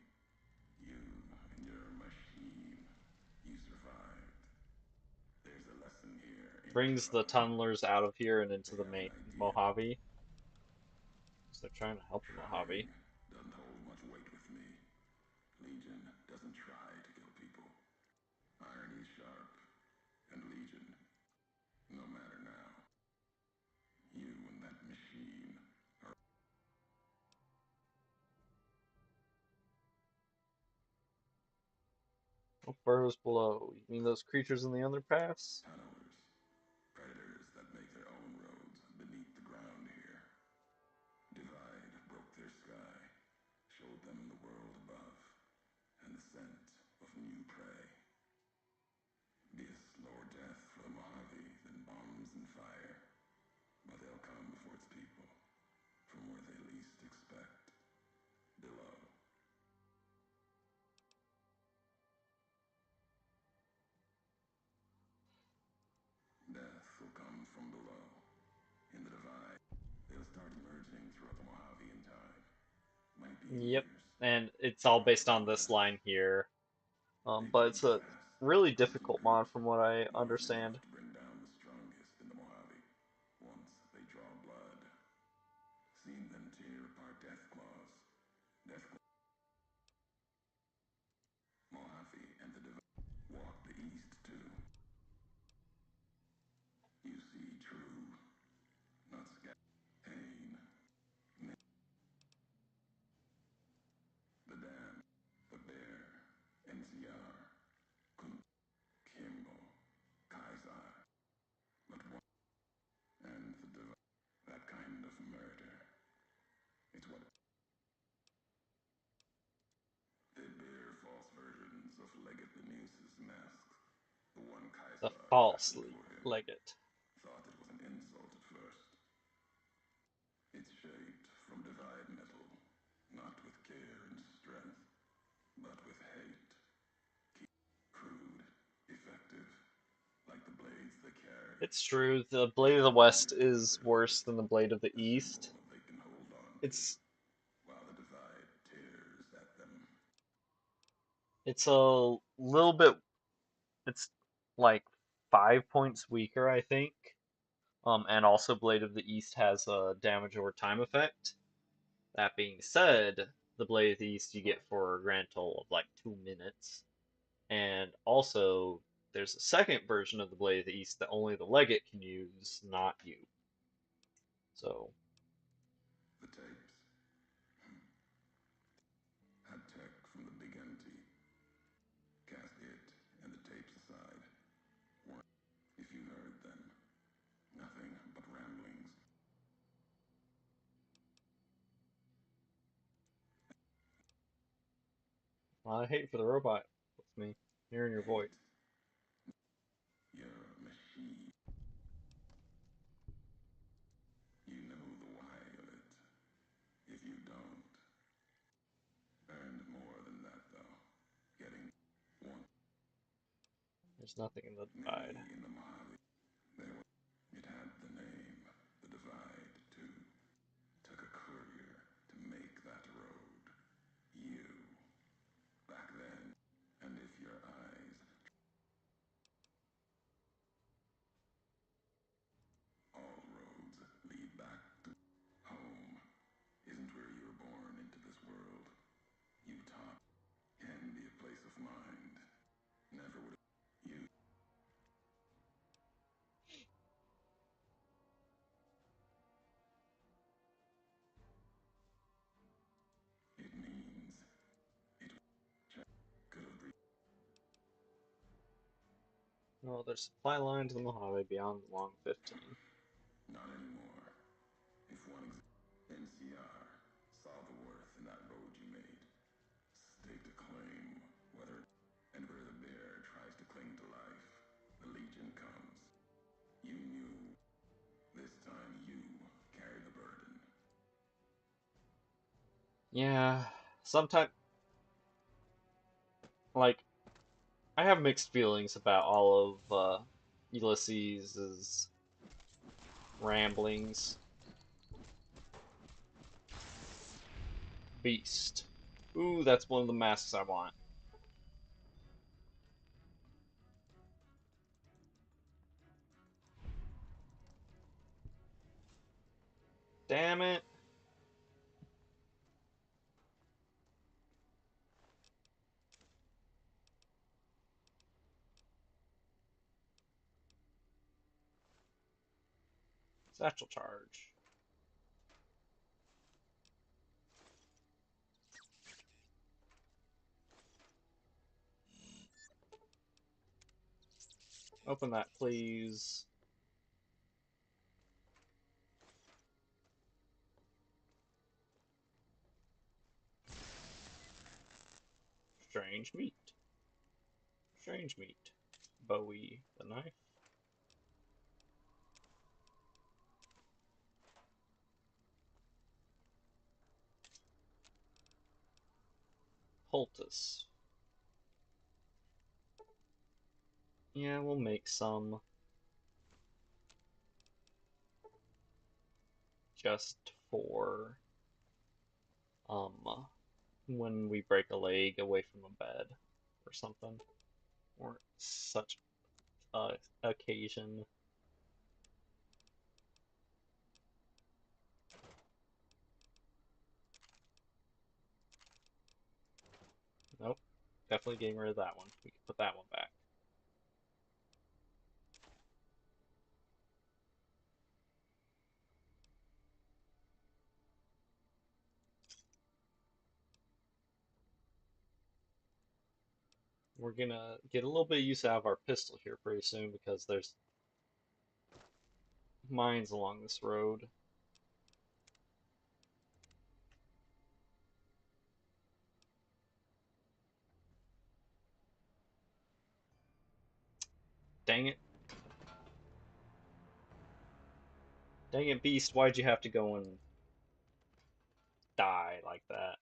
You and your machine. You survived. There's a lesson here in brings the divine. tunnelers out of here and into They the have main an idea. Mojave. So they're trying to help the Mojave. Trying doesn't hold much weight with me. Legion doesn't try to kill people. Irony's sharp. And Legion, no matter now. You and that machine are What burrows below? You mean those creatures in the underpass? tunnelers. Predators that make their own roads beneath the ground here. Divide broke their sky, showed them the world above, and the scent of new prey. Be a slower death for the Mojave than bombs and fire, but they'll come for its people, from where they least expect, below. Death will come from below. In the divide, they'll start emerging throughout the Mojave in time. Might be Yep. years, And it's all based on probably this less. line here. They But breed it's a fast, really grow too difficult big, mod from what I large enough understand. to bring down the strongest in the Mojave. Once they draw blood. Seen them tear apart death claws. Death claws. Mojave and the divide walk the east too. You see true, not scat. Pain. The dam. The bear. NCR. Couldn't. mask, the one The Kaisar false fashioned for him, legate. thought it was an insult at first. It's shaped from divide metal, not with care and strength, but with hate. Crude, effective, like the blades they carry. It's true, the Blade of Even the when West you're is considered worse than the Blade of the a East. symbol they can hold on to, It's while the divide tears at them. it's a little bit it's like 5 points weaker, I think. And also Blade of the East has a damage over time effect. That being said, the Blade of the East you get for a grand total of like 2 minutes. And also, there's a second version of the Blade of the East that only the Legate can use, not you. So, The tapes had tech from the big empty. Cast it and the tapes aside. If you heard them, nothing but ramblings. I hate for the robot with me hearing your voice. Hate your machine. You know the why of it. If you don't, earned more than that though. Getting one. There's nothing in the divide. Many in the Mojave. There was. It had the name, the divide too. Took a courier to make that road. You. Back then. And if your eyes. All roads lead back to home. Isn't where you were born into this world. Utah can be a place of mind. Never would have you. It means it could have reached. No, there's supply lines in the Mojave beyond the Long 15. Not anymore. If one NCR saw the worth in that road you made, staked a claim, whether and where the bear tries to cling to life, the Legion comes. You knew. This time you carry the burden. Yeah, sometimes, like, I have mixed feelings about all of Ulysses' ramblings. Beast. Ooh, that's one of the masks I want. Damn it. Satchel charge. Open that, please. Strange meat. Strange meat. Bowie the knife. Poultice. Yeah, we'll make some. Just for, when we break a leg away from a bed or something. Or such occasion. Nope. Definitely getting rid of that one. We can put that one back. We're gonna get a little bit of use out of our pistol here pretty soon because there's mines along this road. Dang it. Dang it, Beast, why'd you have to go and die like that?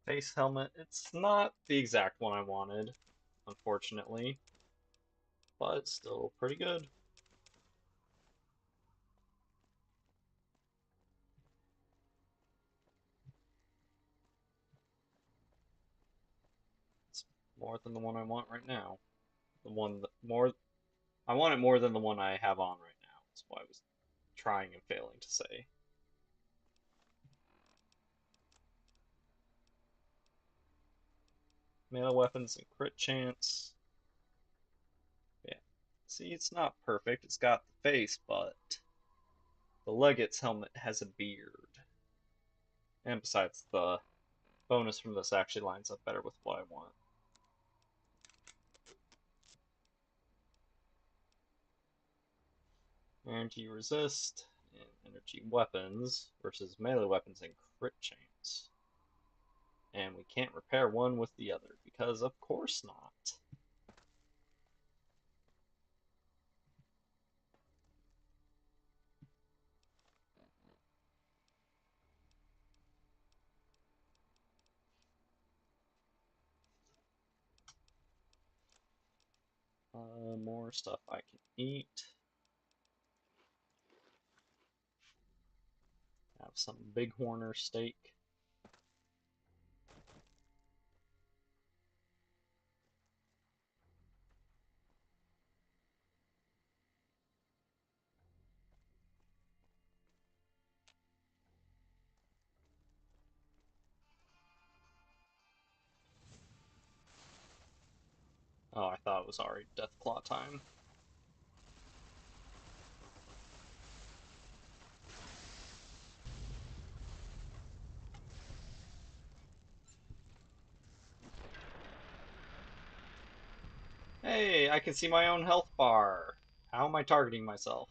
Face helmet, it's not the exact one I wanted, unfortunately, but it's still pretty good. It's more than the one I want right now. The one that more I want it more than the one I have on right now. That's what I was trying and failing to say. Melee weapons and crit chance. Yeah. See, it's not perfect. It's got the face, but the Legate's helmet has a beard. And besides, the bonus from this actually lines up better with what I want. Energy resist and energy weapons versus melee weapons and crit chance. And we can't repair one with the other, because of course not. More stuff I can eat. Have some bighorner steak. Oh, I thought it was already Deathclaw time. Hey, I can see my own health bar. How am I targeting myself?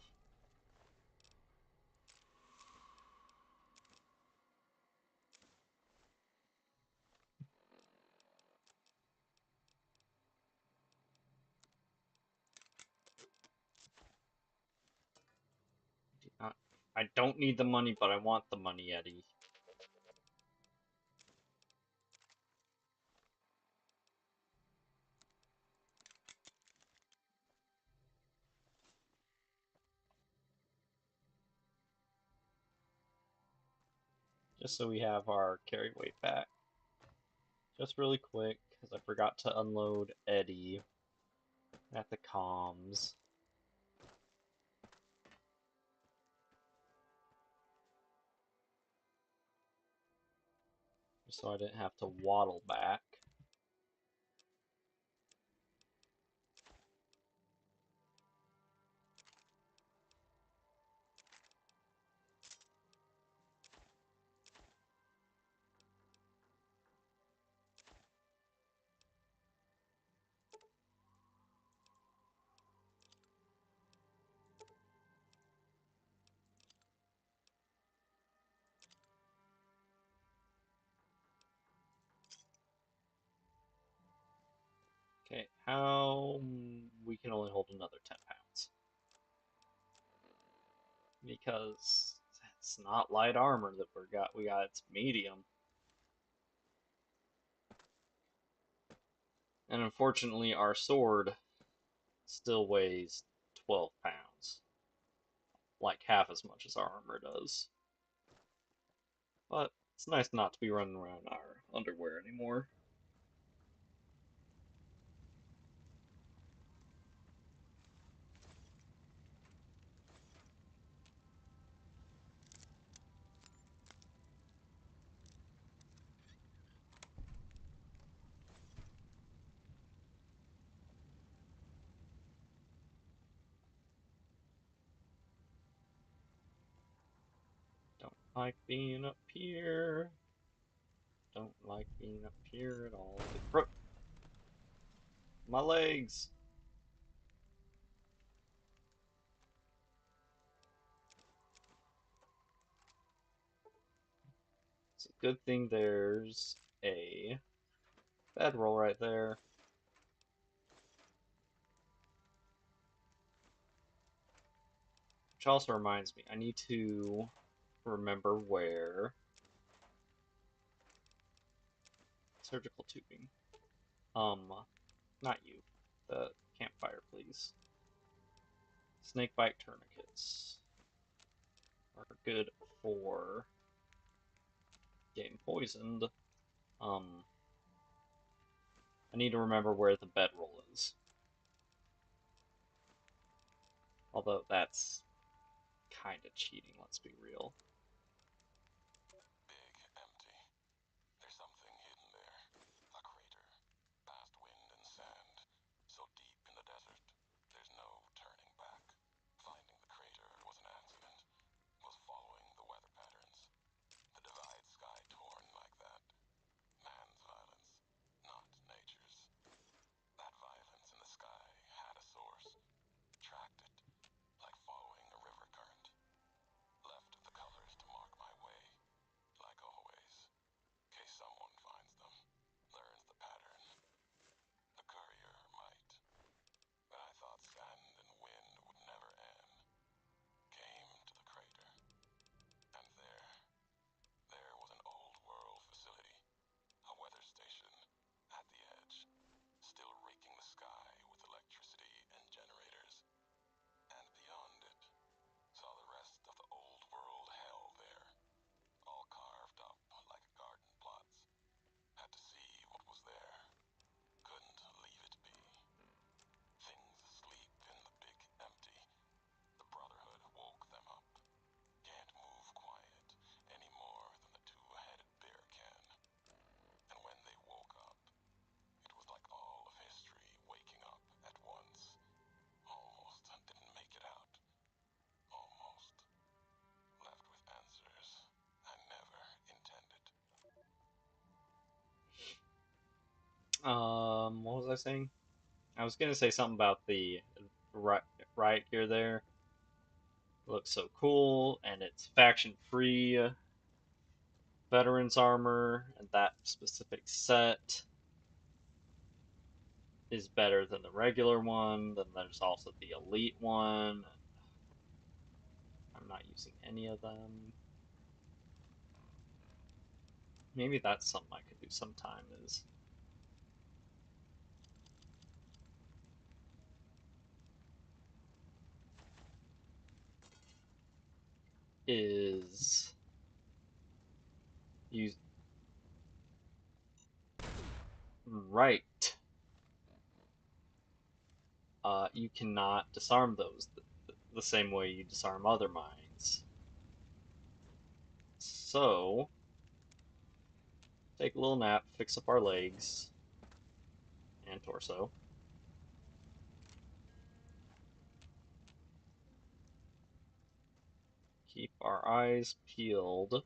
I don't need the money, but I want the money, Eddie. Just so we have our carry weight back. Just really quick, because I forgot to unload Eddie at the comms. Just so I didn't have to waddle back. Okay, how we can only hold another 10 pounds. Because it's not light armor that we got it's medium. And unfortunately our sword still weighs 12 pounds. Like half as much as our armor does. But it's nice not to be running around in our underwear anymore. Don't like being up here. don't like being up here at all. Bro, my legs! It's a good thing there's a bedroll right there. Which also reminds me, I need to remember where surgical tubing. Not you. The campfire, please. Snakebite tourniquets are good for getting poisoned. Um, I need to remember where the bedroll is. Although that's kind of cheating, let's be real. Big, empty. There's something hidden there. A crater. Past wind and sand. So deep in the desert, there's no turning back. Finding the crater was an accident. Was following the weather patterns. The divide sky torn like that. Man's violence, not nature's. That violence in the sky had a source. Tracked it, like following a river current. Left the colors to mark my way, like always. Case someone finds them, learns the pattern. The courier might. But I thought sand and wind would never end. Came to the crater. And there was an old world facility. A weather station at the edge. Still raking the sky with electricity and generators. And beyond it, saw the rest of the old world hell there. All carved up like garden plots. Had to see what was there. Couldn't leave it be. Things asleep in the big empty. The Brotherhood woke them up. Can't move quiet any more than the two-headed bear can. And when they woke up, it was like all of history waking up at once. Almost didn't make it out. Almost. Left with answers I never intended. What was I saying? I was gonna say something about the riot gear there. It looks so cool, and it's faction-free veterans armor, and that specific set is better than the regular one. Then there's also the elite one. I'm not using any of them. Maybe that's something I could do sometime is use right. You cannot disarm those the same way you disarm other mines. So take a little nap, fix up our legs and torso. Keep our eyes peeled.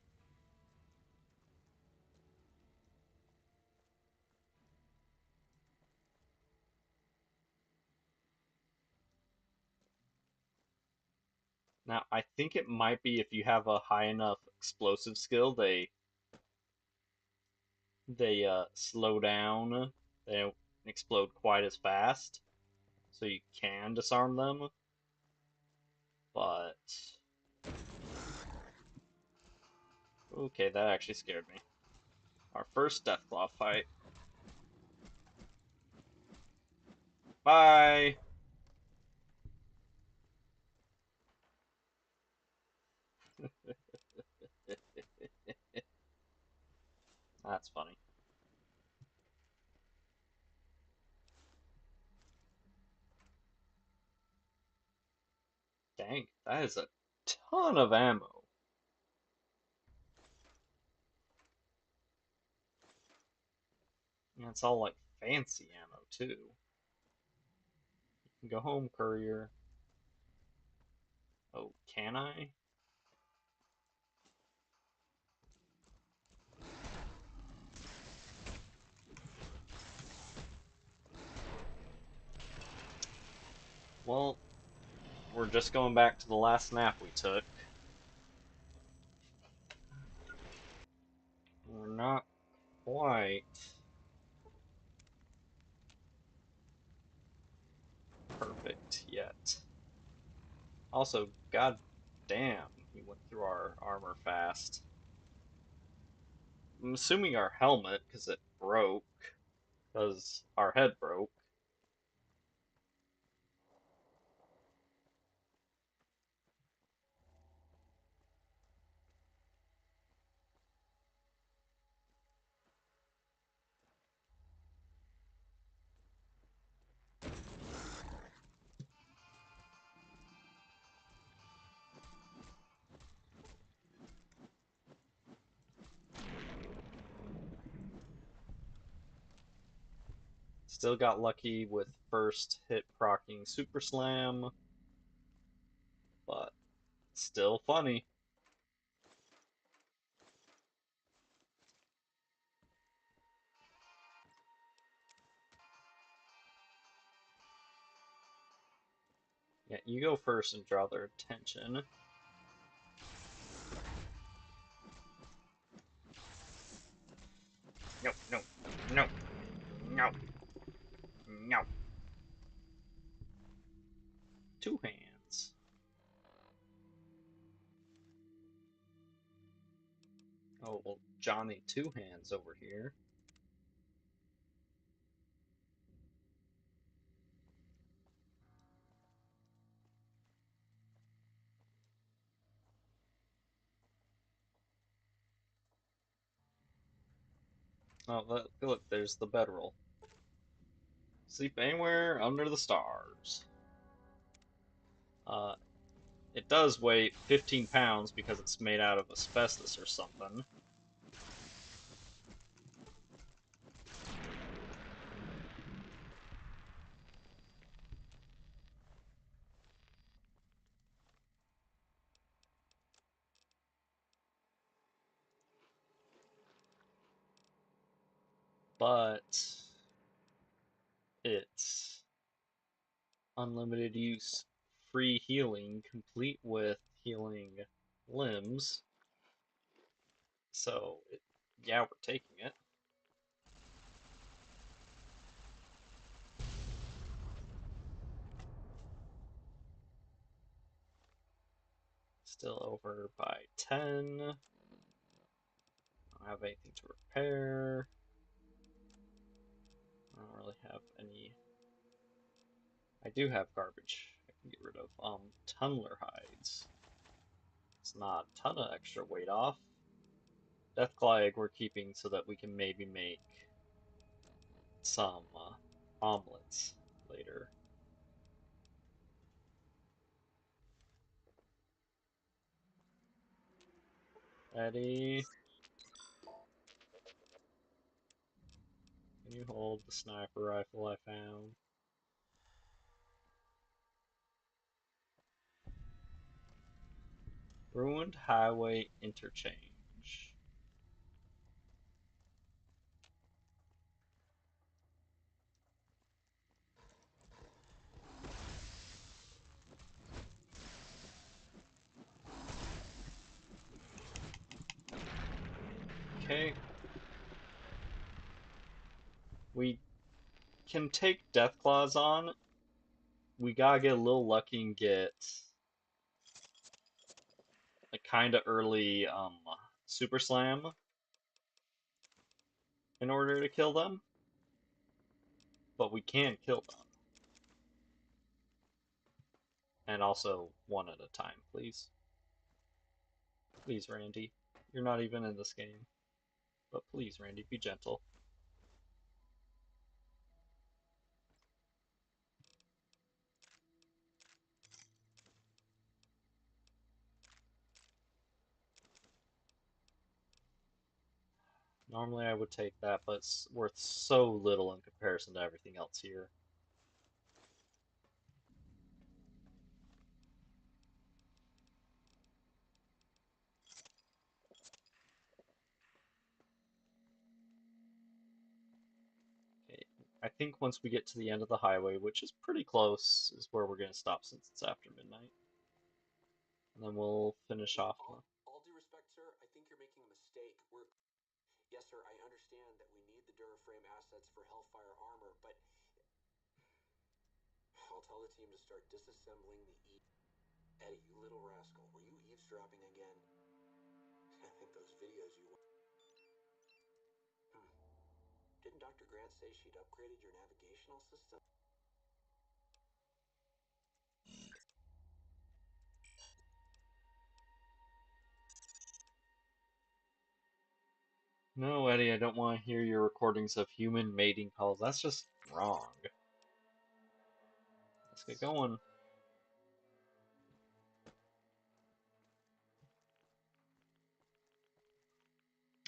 Now, I think it might be if you have a high enough explosive skill, they slow down. They don't explode quite as fast, so you can disarm them. But okay, that actually scared me. Our first Deathclaw fight. Bye. That's funny. Dang, that is a ton of ammo. And it's all like fancy ammo too. Go home, courier. Oh, can I? well, we're just going back to the last nap we took. We're not quite perfect yet. Also, god damn, he went through our armor fast. I'm assuming our helmet, because it broke, because our head broke. Still got lucky with first hit proccing Super Slam, but still funny. Yeah, you go first and draw their attention. No, no, no, no, no. Two hands. Oh, well, Johnny Two Hands over here. Oh, look, there's the bedroll. Sleep anywhere under the stars. Uh, it does weigh 15 pounds because it's made out of asbestos or something. But it's unlimited use, free healing, complete with healing limbs. So, yeah, we're taking it. Still over by 10. I don't have anything to repair. I don't really have any. I do have garbage I can get rid of. Tunneler hides. It's not a ton of extra weight off. Deathclaw egg we're keeping so that we can maybe make some omelets later. Eddie, can you hold the sniper rifle I found? Ruined Highway Interchange. Okay. We can take Deathclaws on. We gotta get a little lucky and get a kinda early Super Slam in order to kill them. But we can kill them. And also one at a time, please. Please, Randy. You're not even in this game. But please, Randy, be gentle. Normally I would take that, but it's worth so little in comparison to everything else here. Okay, I think once we get to the end of the highway, which is pretty close, is where we're going to stop since it's after midnight. And then we'll finish off. All due respect, sir, I think you're making a mistake. Yes, sir, I understand that we need the Duraframe assets for Hellfire armor, but I'll tell the team to start disassembling the Eddie, you little rascal, were you eavesdropping again? I think those videos you... Didn't Dr. Grant say she'd upgraded your navigational system? No, Eddie, I don't want to hear your recordings of human mating calls. That's just wrong. Let's get going.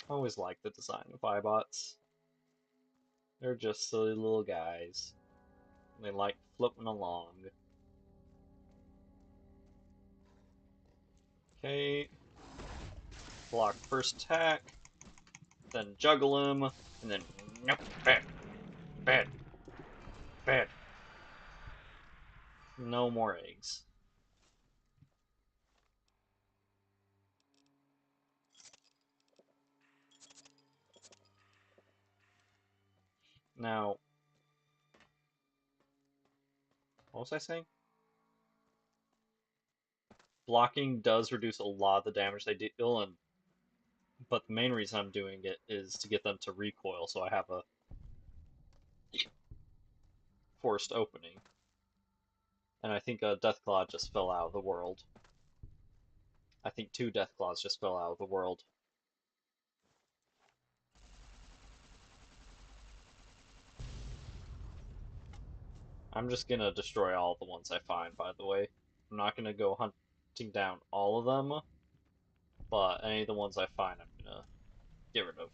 I always like the design of iBots. They're just silly little guys. They like floating along. Okay. Block first attack. Then juggle him. And then nope. Bad. Bad. Bad. No more eggs. Now, what was I saying? Blocking does reduce a lot of the damage they deal, but the main reason I'm doing it is to get them to recoil, so I have a forced opening. And I think a Deathclaw just fell out of the world. I think 2 Deathclaws just fell out of the world. I'm just gonna destroy all the ones I find, by the way. I'm not gonna go hunting down all of them, but any of the ones I find I'm gonna get rid of.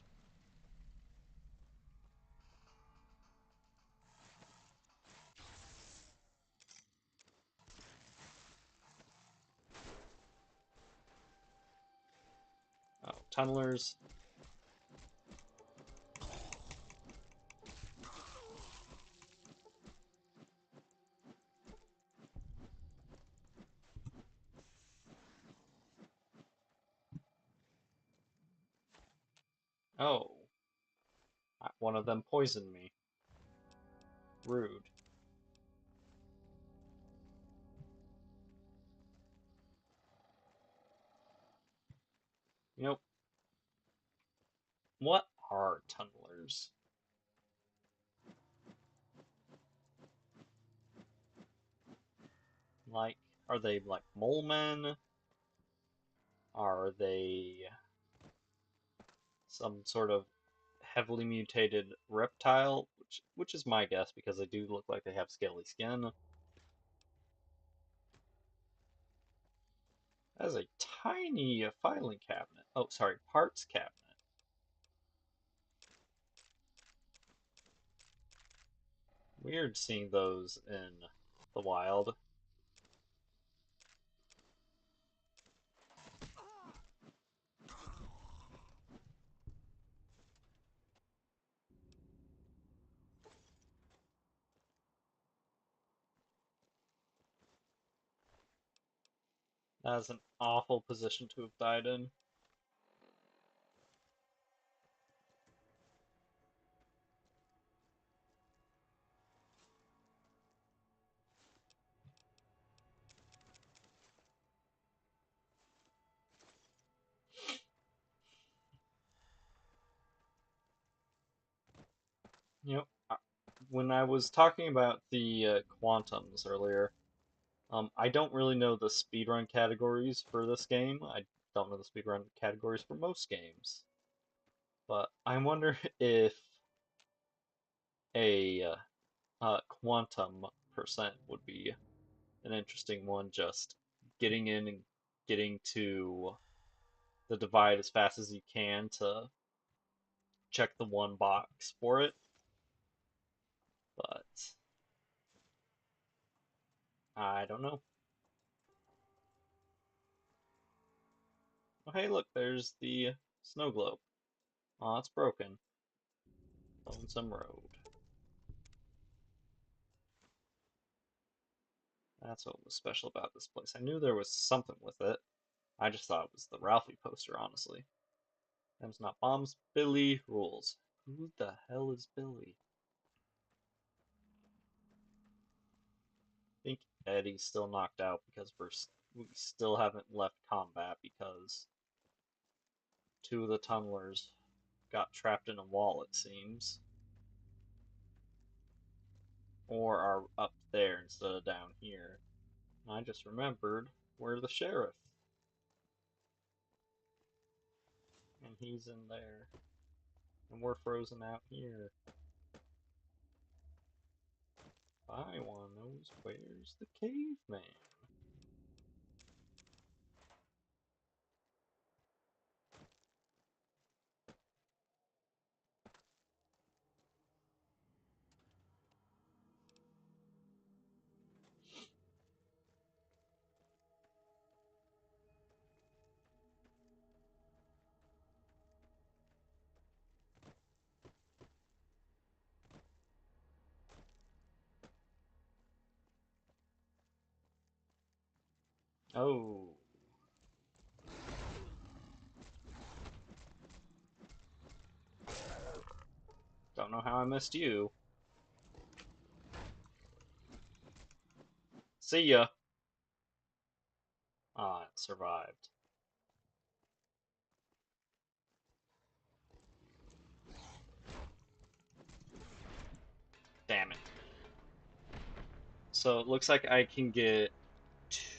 Oh, tunnelers. Oh. One of them poisoned me. Rude. You know, what are tunnelers? Like, are they like mole men? Are they some sort of heavily mutated reptile? Which is my guess, because they do look like they have scaly skin. That is a tiny filing cabinet. Oh, sorry, parts cabinet. Weird seeing those in the wild. That is an awful position to have died in. You know, when I was talking about the quantums earlier, I don't really know the speedrun categories for this game. I don't know the speedrun categories for most games. But I wonder if a quantum percent would be an interesting one, just getting in and getting to the divide as fast as you can to check the one box for it. But I don't know. Oh, hey, look, there's the snow globe. Oh, it's broken. Lonesome Road. That's what was special about this place. I knew there was something with it. I just thought it was the Ralphie poster, honestly. Them's not bombs. Billy rules. Who the hell is Billy? I think Eddie's still knocked out because we still haven't left combat because two of the tunnelers got trapped in a wall, it seems. Or are up there instead of down here. And I just remembered we're the sheriff. And he's in there. And we're frozen out here. I want knows where's the caveman? Oh. Don't know how I missed you. See ya. Ah, it survived. Damn it. So it looks like I can get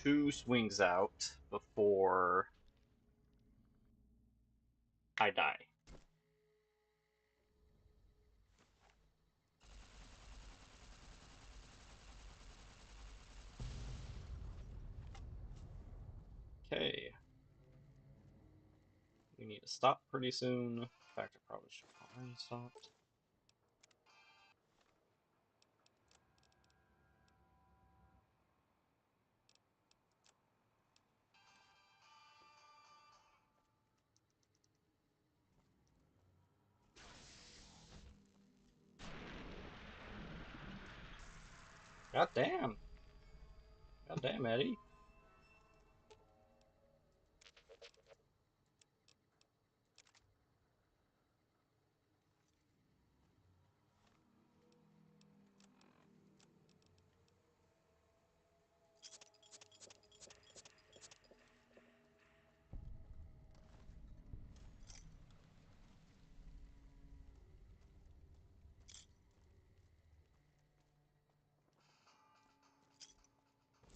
2 swings out before I die. Okay. We need to stop pretty soon. In fact, I probably should have already stopped. God damn. God damn, Eddie.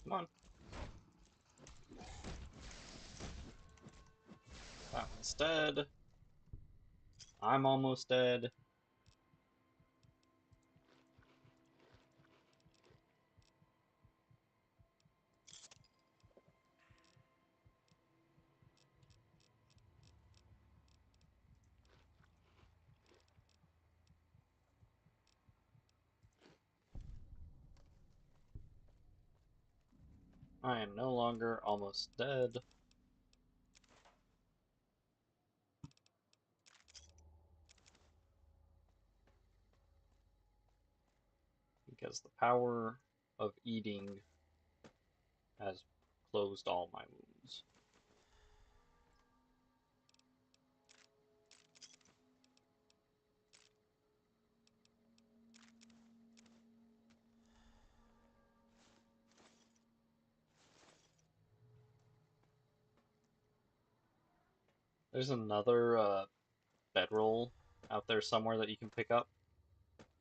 Come on. That one's dead. I'm almost dead. I am no longer almost dead. Because the power of eating has closed all my wounds. There's another bedroll out there somewhere that you can pick up,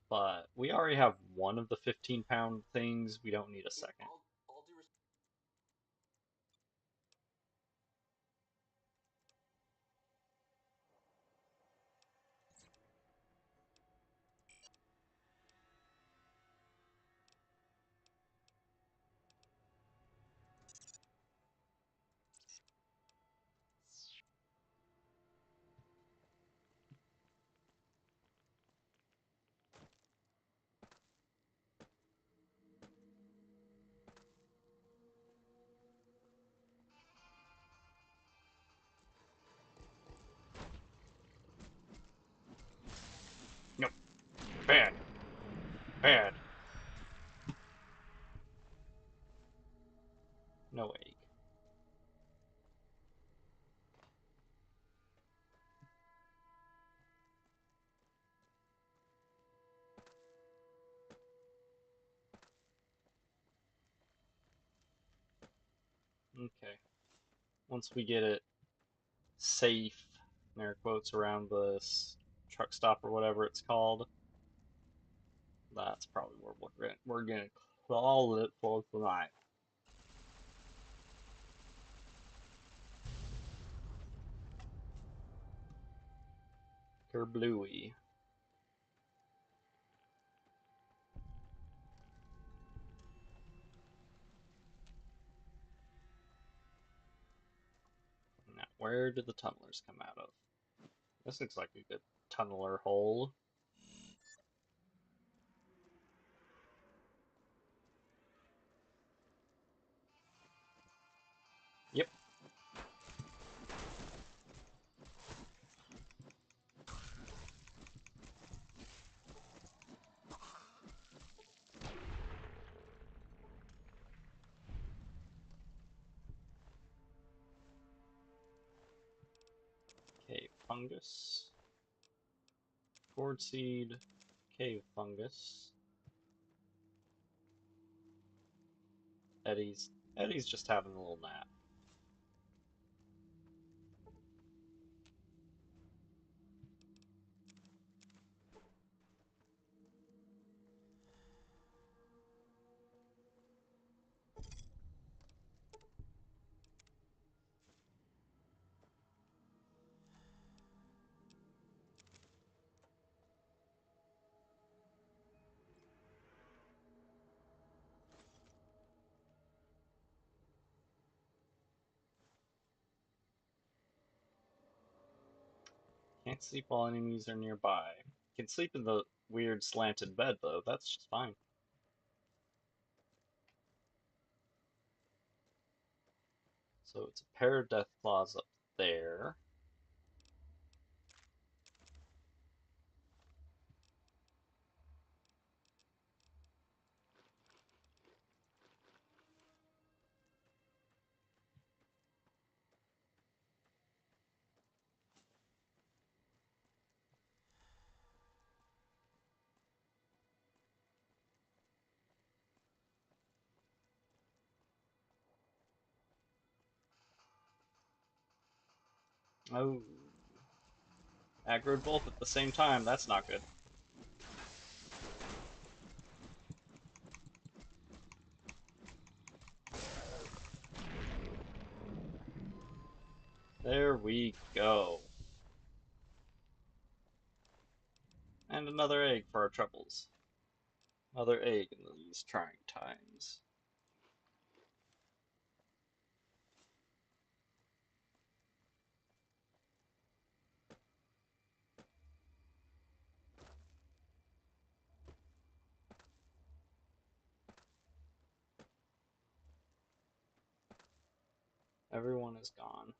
but we already have one of the 15-pound things. We don't need a second. All due respect. Okay. Once we get it safe, in air quotes, around this truck stop or whatever it's called, that's probably where we're gonna call it for tonight. Kerbluey. Now, where did the tunnelers come out of? This looks like a good tunneler hole. Yep. Cave fungus. Gourd seed. Cave fungus. Eddie's just having a little nap. Can't sleep while enemies are nearby. Can sleep in the weird slanted bed though, that's just fine. So it's a pair of death claws up there. Oh. Aggroed both at the same time, that's not good. There we go. And another egg for our troubles. Another egg in these trying times. Everyone is gone.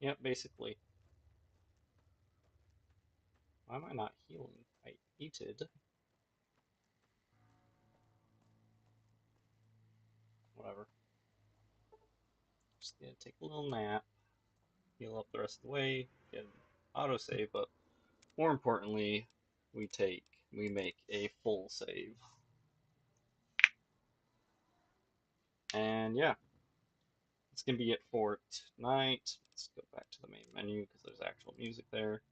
Yep, basically. Why am I not healing? I eated. Whatever. Just gonna take a little nap. Heal up the rest of the way. Get an autosave, but more importantly, we make a full save. And yeah, it's gonna be it for tonight. Let's go back to the main menu because there's actual music there.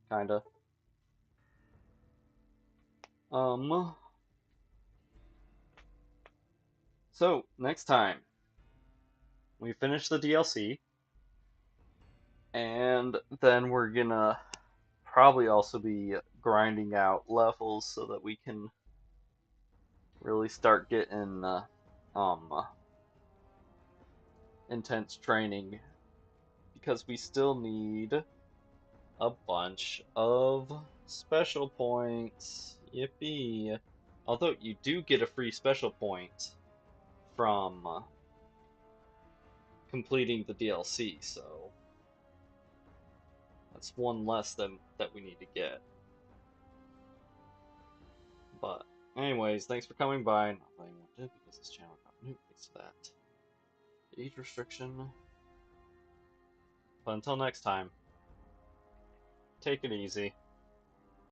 Kinda. So next time we finish the DLC, and then we're gonna probably also be grinding out levels so that we can really start getting intense training because we still need a bunch of special points. Yippee. Although you do get a free special point from completing the DLC, so that's one less than that we need to get. But anyways, thanks for coming by. Not that anyone did because this channel got new thanks to that age restriction. But until next time, take it easy.